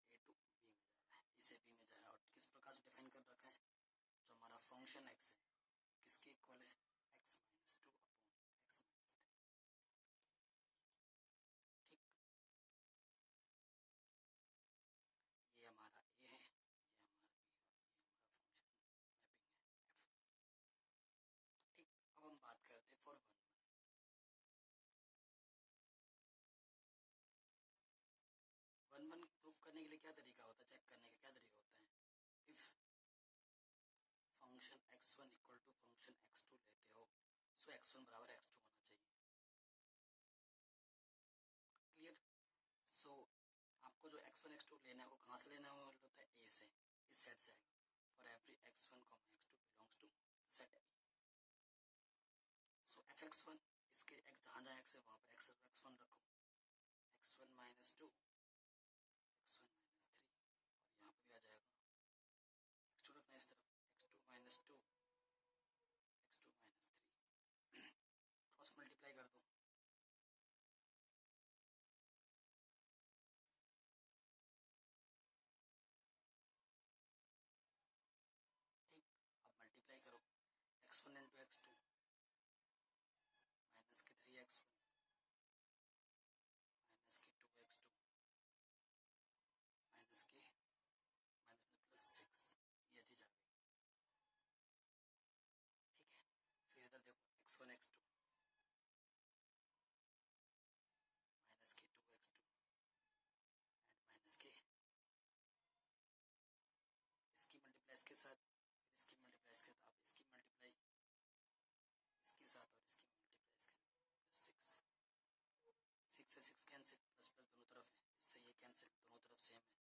ए टू बी में जा रहा है, इसे बी में जा रहा है। और किस प्रकार से डिफाइन कर रखा है, जो हमारा फंक्शन एक्स है किसके इक्वल है x-2/x-3, ठीक। ये हमारा ए है, ये हमारा बी है, और ये हमारा फंक्शन क्या तरीका होता है, if function x1 equal to function x2 लेते हो सो x1 बराबर x2 होना चाहिए। क्लियर? सो आपको जो x1 x2 लेना है वो कहाँ से लेना है, वो होता है ए से, इस सेट से आएगा। For every x1 x2 belongs to set A. So fx1 इसके x जहाँ जहाँ x है वहाँ पर x1 रखो, x1 माइनस 2 x1 माइनस 3 और यहाँ पर भी आ जाएगा x2 रखना इस तरफ, x2 minus 2 x2 minus 3 cross multiply कर दो। ठीक, अब मल्टीप्लाई करो, x1 इंटू x2 माइनस के 3x1 माइनस के 2x2 माइनस के माइनस में प्लस 6, ये चीज आ गई। ठीक है, फिर इधर देखो x1 x2 माइनस के 2x2 एंड माइनस के, इसकी मल्टीप्लाई इसके साथ, फिर इसकी मल्टीप्लाई इसके साथ, अब इसकी मल्टीप्लाई इसके साथ और इसकी मल्टीप्लाई इसके साथ, प्लस 6 से 6 कैंसिल, प्लस प्लस दोनों तरफ है, इससे ये कैंसिल, दोनों तरफ सेम है,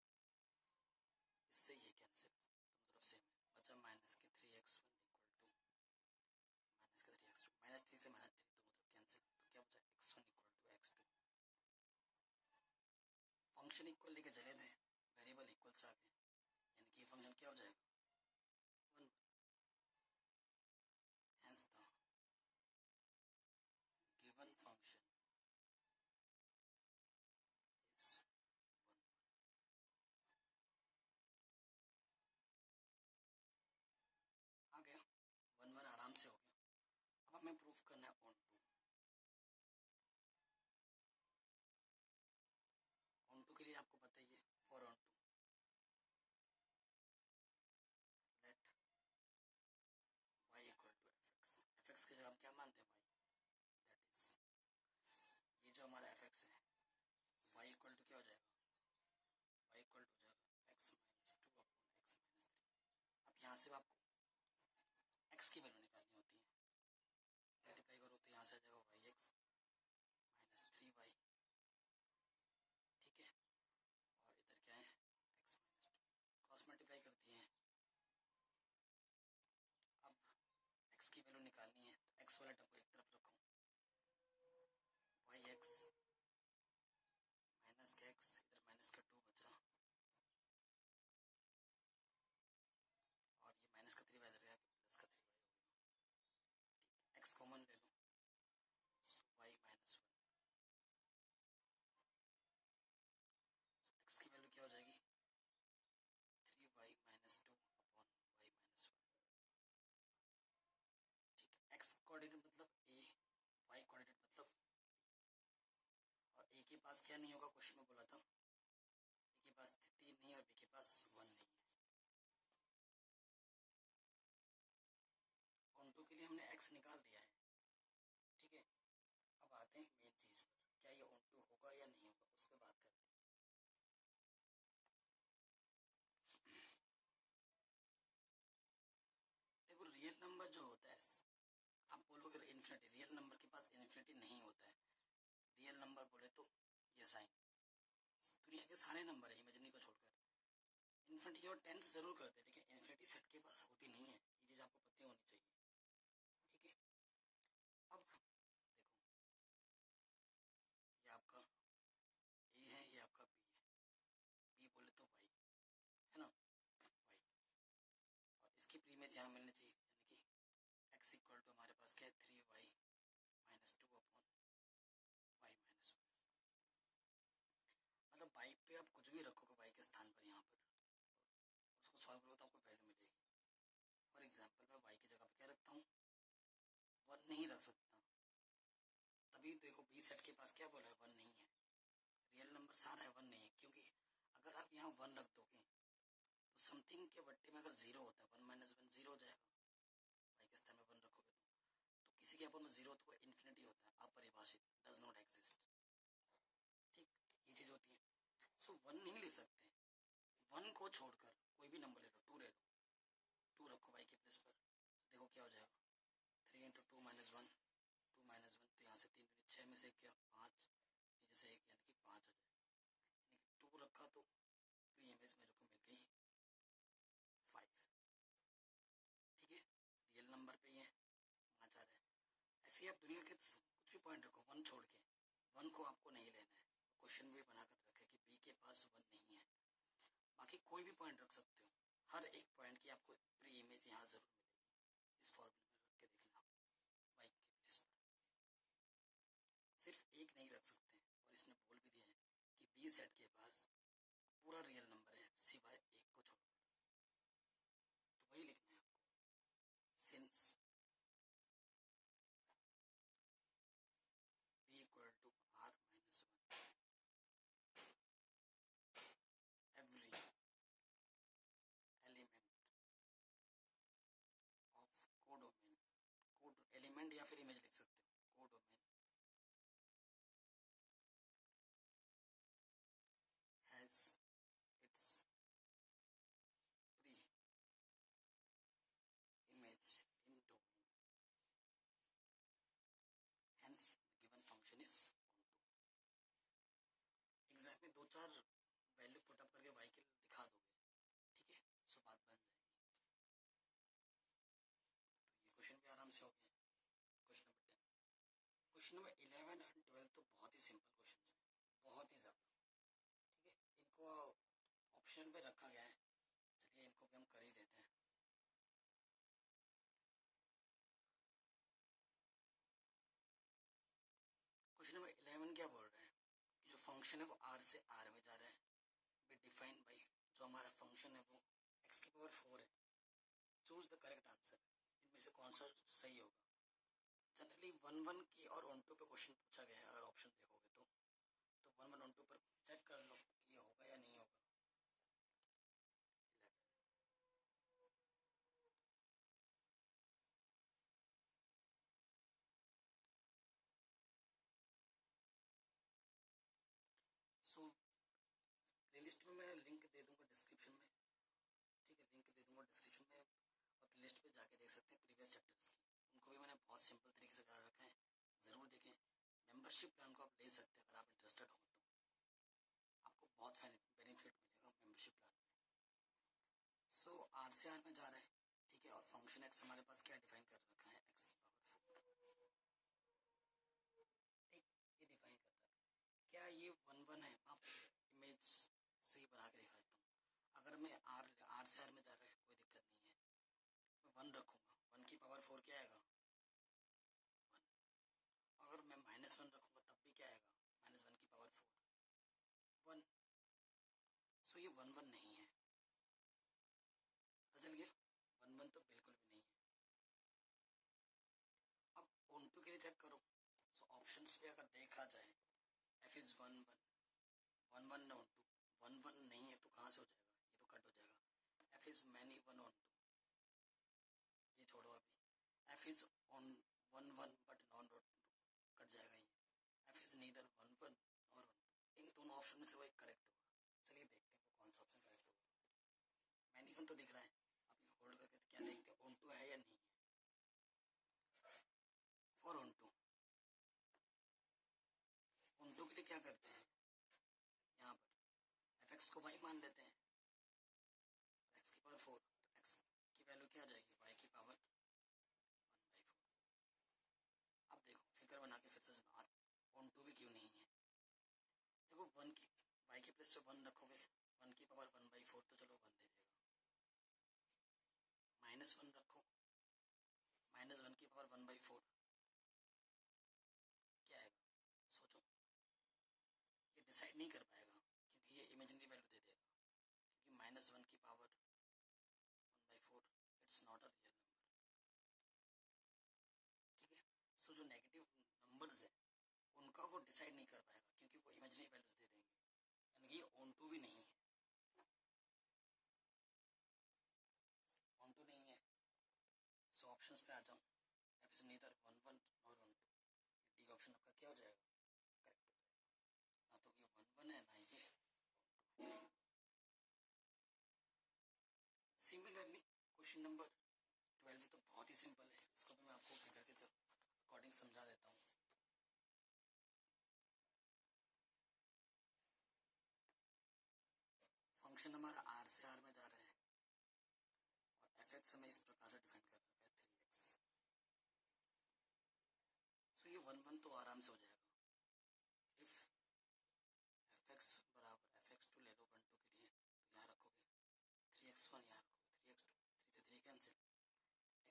इससे ये कैंसिल, दोनों तरफ सेम है, बचा माइनस के 3x1 इक्वल टू माइनस के 3x2, माइनस 3 से माइनस 3 दोनों तरफ कैंसिल, तो क्या बचा x1 equal to x2। Function equal लेके चले थे, वेरिएबल इक्वल से आगे, यानी कि फंक्शन क्या हो जाएगा 1, hence the given function is 1। आ गया 1 आराम से हो गया। अब हमें प्रूफ करना है ऑन टू के लिए आपको पता ही है, for onto let y equal to fx की जगह हम क्या मानते हैं y, दैट इज ये जो हमारा fx है y इक्वल टू क्या हो जाएगा, y इक्वल टू हो जाएगा x minus 2 upon x minus 3। अब यहाँ से आपको x की वैल्यू निकालनी होती है, मल्टीप्लाई करो तो यहाँ से आ जाएगा yx माइनस 3y। ठीक है, और इधर क्या है x माइनस 2, क्रॉस मल्टीप्लाई करती हैं। अब x की वैल्यू निकालनी है तो x वाला टर्म को एक तरफ रखो, yx माइनस का x, इधर माइनस का 2 बचा और ये माइनस का 3y इधर गया कि प्लस का 3y हो गया। ठीक है, x कॉमन ले लो, सो y माइनस 1, x की वैल्यू क्या हो जाएगी 3y minus 2 upon y minus 1। ठीक है, x कोऑर्डिनेट मतलब a, y कोऑर्डिनेट मतलब, और a के पास क्या नहीं होगा, क्वेश्चन में बोला था a के पास 3 नहीं और b के पास 1 नहीं है। ऑन टू के लिए हमने x निकाल दिया है। ठीक है, अब आते हैं मेन चीज पर, क्या ये ऑन टू होगा या नहीं होगा, उस पर बात करते हैं। देखो रियल नंबर जो होता है, आप बोलोगे इन्फिनिटी, रियल नंबर के पास इन्फिनिटी नहीं होता है। रियल नंबर बोले तो ये साइन, दुनिया के सारे नंबर है इमेजिनरी को छोड़कर इन्फिनिटी की ओर टेंड जरूर करते हैं, लेकिन इन्फिनिटी सेट के पास होती नहीं है, ये चीज आपको पता होनी चाहिए। ठीक है, अब देखो ये आपका ए है, ये आपका बी है, बी बोले तो वाई है ना, वाई, और इसकी प्रीमेज यहाँ मिलनी चाहिए, यानी कि x इक्वल टू हमारे पास क्या है 3y minus 2 upon y minus 1। मतलब y पे आप कुछ भी रखोगे y के स्थान पर यहाँ पर, उसको सॉल्व करोगे तो आपको वैल्यू मिलेगी। फॉर एग्जाम्पल मैं y की जगह पे क्या रखता हूँ 1 नहीं रख सकता, तभी देखो बी सेट के पास क्या बोला है 1 नहीं है, रियल नंबर सारा है 1 नहीं है, क्योंकि अगर आप यहाँ 1 रख दोगे तो समथिंग के बट्टे में अगर 0 होता है 1 माइनस 1 0 हो जाएगा, y के स्थान में 1 रखोगे तो किसी के अपन में 0 तो इन्फिनिटी होता है, अपरिभाषित, डज नॉट एग्जिस्ट। ठीक, ये चीज होती है। सो 1 नहीं ले सकते, 1 को छोड़कर कोई भी नंबर ले लो, 2 ले लो, 2 रखो y के प्लेस पर, तो देखो क्या हो जाएगा, 3 इंटू 2 माइनस 1, 2 माइनस 1, तो यहाँ से 3 6 में से क्या 5, नीचे से 1 यानी कि 5 आ जाएगा, यानी कि 2 रखा तो प्री इमेज मेरे को मिल गई 5। ठीक है, रियल नंबर पे ही है, 5 आ रहा है। ऐसे ही आप दुनिया के कुछ भी पॉइंट रखो 1 छोड़ के, 1 को आपको नहीं लेना है। क्वेश्चन भी बना कर रखे कि बी के पास 1 नहीं है, बाकी कोई भी पॉइंट रख सकते हो, हर एक पॉइंट की आपको प्री इमेज यहाँ जरूर मिलेगी। इस फॉर्मूले में रख के देखना, वाई के प्लेस पर सिर्फ एक नहीं रख सकते, और इसने बोल भी दिया है कि बी सेट के पास पूरा रियल नंबर है सिवाय एक को छोड़कर, तो वही लिखना है आपको, since b equal to r minus 1, every element of codomain, code element या फिर इमेज लिख सकते हो, codomain has its pre image in domain, hence the given function is onto। Exact में 2-4 वैल्यू पुटअप करके y के दिखा दोगे, ठीक है, सो बात बन जाएगी। तो ये क्वेश्चन भी आराम से हो गया। Question number 10, question number 11 and 12 तो बहुत ही सिंपल क्वेश्चन है, बहुत ही ज्यादा, ठीक है, इनको ऑप्शन पे रखा गया है, चलिए इनको भी हम कर ही देते हैं। क्वेश्चन नंबर 11 क्या बोल रहे हैं कि जो फंक्शन है वो r से r में जा रहा है, बी डिफाइंड बाई, जो हमारा फंक्शन है वो x की पावर 4 है, चूज द करेक्ट आंसर, इनमें से कौन सा सही होगा। जनरली 1-1 की और 1-2 पे क्वेश्चन पूछा गया है, अगर ऑप्शन देखोगे तो 1-1 1-2 पर चेक कर लो कि ये होगा या नहीं होगा। 11 सो प्लेलिस्ट में मैं लिंक दे दूंगा डिस्क्रिप्शन में, ठीक है, लिंक दे दूंगा डिस्क्रिप्शन में, और प्लेलिस्ट पे जाके देख सकते हैं प्रीवियस चैप्टर्स की, उनको भी मैंने बहुत सिंपल तरीके से करा रखा है, ज़रूर देखें। मेंबरशिप प्लान को आप ले सकते हैं, अगर आप इंटरेस्टेड हो तो आपको बहुत बेनिफिट मिलेगा मेंबरशिप प्लान में। सो आर से आर में जा रहा है, ठीक है, और फंक्शन एक्स हमारे पास क्या डिफाइन कर रखा है, एक्स की पावर 4, ठीक, ये डिफाइन कर रखा है। क्या ये 1-1 है, आप इमेज से ही बना के दिखा देता हूँ। अगर मैं आर से आर में जा रहा है कोई दिक्कत नहीं है, मैं 1 रखूंगा, 1 की पावर 4 क्या आएगा 1, अगर मैं -1 रखूंगा तब भी क्या आएगा -1 की पावर 4 1। सो ये 1-1 नहीं है, पता चल गया, 1-1 तो बिल्कुल भी नहीं है। अब ऑन2 के लिए चेक करो, सो ऑप्शंस पे अगर देखा जाए f इज 1-1, 1-1 ना ऑन2, 1-1 नहीं है तो कहाँ से हो जाएगा, ये तो कट हो जाएगा। f इज मैनी 1 ऑन2, ये छोड़ो अभी, f is on 1-1 but non ऑन2, कट जाएगा ये, f इज नीदर 1-1 और ऑन2, इन दोनों ऑप्शन में से वो एक करेक्ट होगा। चलिए देखते हैं वो कौन सा ऑप्शन करेक्ट होगा। मैनी 1 तो दिख रहा है, आप ये होल्ड करके क्या देखते हैं ऑन2 है या नहीं है। फॉर ऑन2 के लिए क्या करते हैं, यहाँ पर fx को y मान लेते हैं, x की पावर 4, तो x की वैल्यू क्या आ जाएगी y की पावर 1/4। अब देखो फिगर बना के फिर से सुना, ऑन2 भी क्यों नहीं है, देखो 1 की y के प्लेस पे 1 रखोगे, 1 की पावर 1/4 तो चलो 1 दे देगा, -1 रखो, -1 की पावर 1/4 क्या आएगा, सोचो, ये डिसाइड नहीं कर पाएगा क्योंकि ये इमेजिनरी वैल्यू दे देगा, क्योंकि -1 की power 1/4 it's not a real number, ठीक है। सो जो नेगेटिव नंबर्स है उनका वो डिसाइड नहीं कर पाएगा क्योंकि वो इमेजिनरी वैल्यूज दे देंगे, यानी कि ऑन2 भी नहीं है, ऑन2 नहीं है। सो ऑप्शंस पे आ जाऊं, f इज नीदर 1-1 नॉर 1-2, ये डी ऑप्शन आपका क्या हो जाएगा, करेक्ट हो जाएगा, ना तो ये 1-1 है ना ये 1-2 है। क्वेश्चन नंबर 12 तो बहुत ही सिंपल है, इसको भी मैं आपको फिगर के अकॉर्डिंग समझा देता हूँ। फंक्शन हमारा आर से आर में जा रहा है और एफ एक्स हमें इस प्रकार से डिफाइन कर रखा है 3x। सो ये 1 तो आराम से हो जाएगा। इफ एफ एक्स बराबर एफ एक्स टू ले लो 1 2 के लिए, तो यहाँ रखोगे 3x1, यहाँ रखोगे 3x2, 3 से 3 cancel,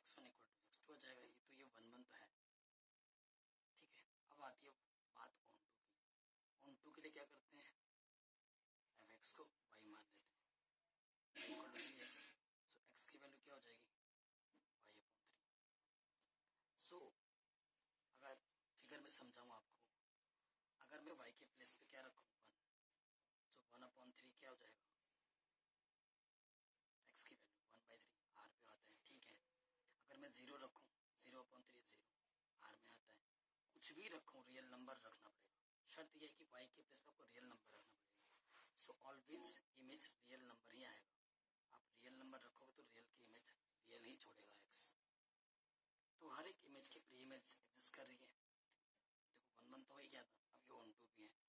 x1 equal to x2 हो जाएगा। ये तो ये 1 तो है, ठीक है। अब आती है बात ऑन टू की। ऑन टू के लिए क्या करते हैं, एफ एक्स को y मान लेते हैं equal to 3x। So x की वैल्यू क्या हो जाएगी, y/3। सो अगर फिगर में समझाऊँ आपको, अगर मैं y के प्लेस पे क्या रखूँ 1, तो 1/3 क्या हो जाएगा, x की वैल्यू 1/3 r पे आता है, ठीक है। अगर मैं 0 रखूँ 0/3 0 r में आता है। कुछ भी रखूँ रियल नंबर रखना पड़ेगा, शर्त यह है कि y के प्लेस पे आपको रियल नंबर रखना पड़ेगा। So always image real number ही आएगा। आप रियल नंबर रखोगे तो रियल की इमेज रियल ही छोड़ेगा x। तो हर एक इमेज की प्री इमेज एग्जिस्ट कर रही है। देखो 1 तो हो ही गया था, अब ये 1 2 भी है।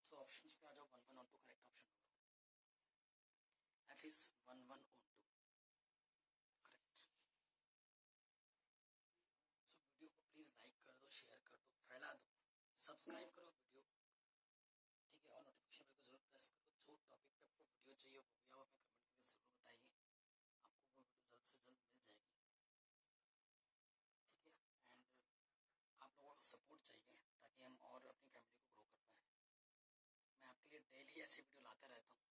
सो ऑप्शंस पे आ जाओ, 1 1 2 करेक्ट ऑप्शन होगा। F is 1 1 on 2 correct. So video को प्लीज लाइक कर दो, शेयर कर दो, फैला दो, सब्सक्राइब करो वीडियो, ठीक है। और नोटिफिकेशन बेल को जरूर प्रेस करो। जो टॉपिक पे आपको वीडियो चाहिए वो भी आप हमें कमेंट करके जरूर बताइए, आपको वो वीडियो जल्द से जल्द मिल जाएगी, ठीक है। एंड आप लोगों का सपोर्ट चाहिए ताकि हम और अपनी फैमिली को ग्रो कर पाए। मैं आपके लिए डेली ऐसे वीडियो लाता रहता हूँ,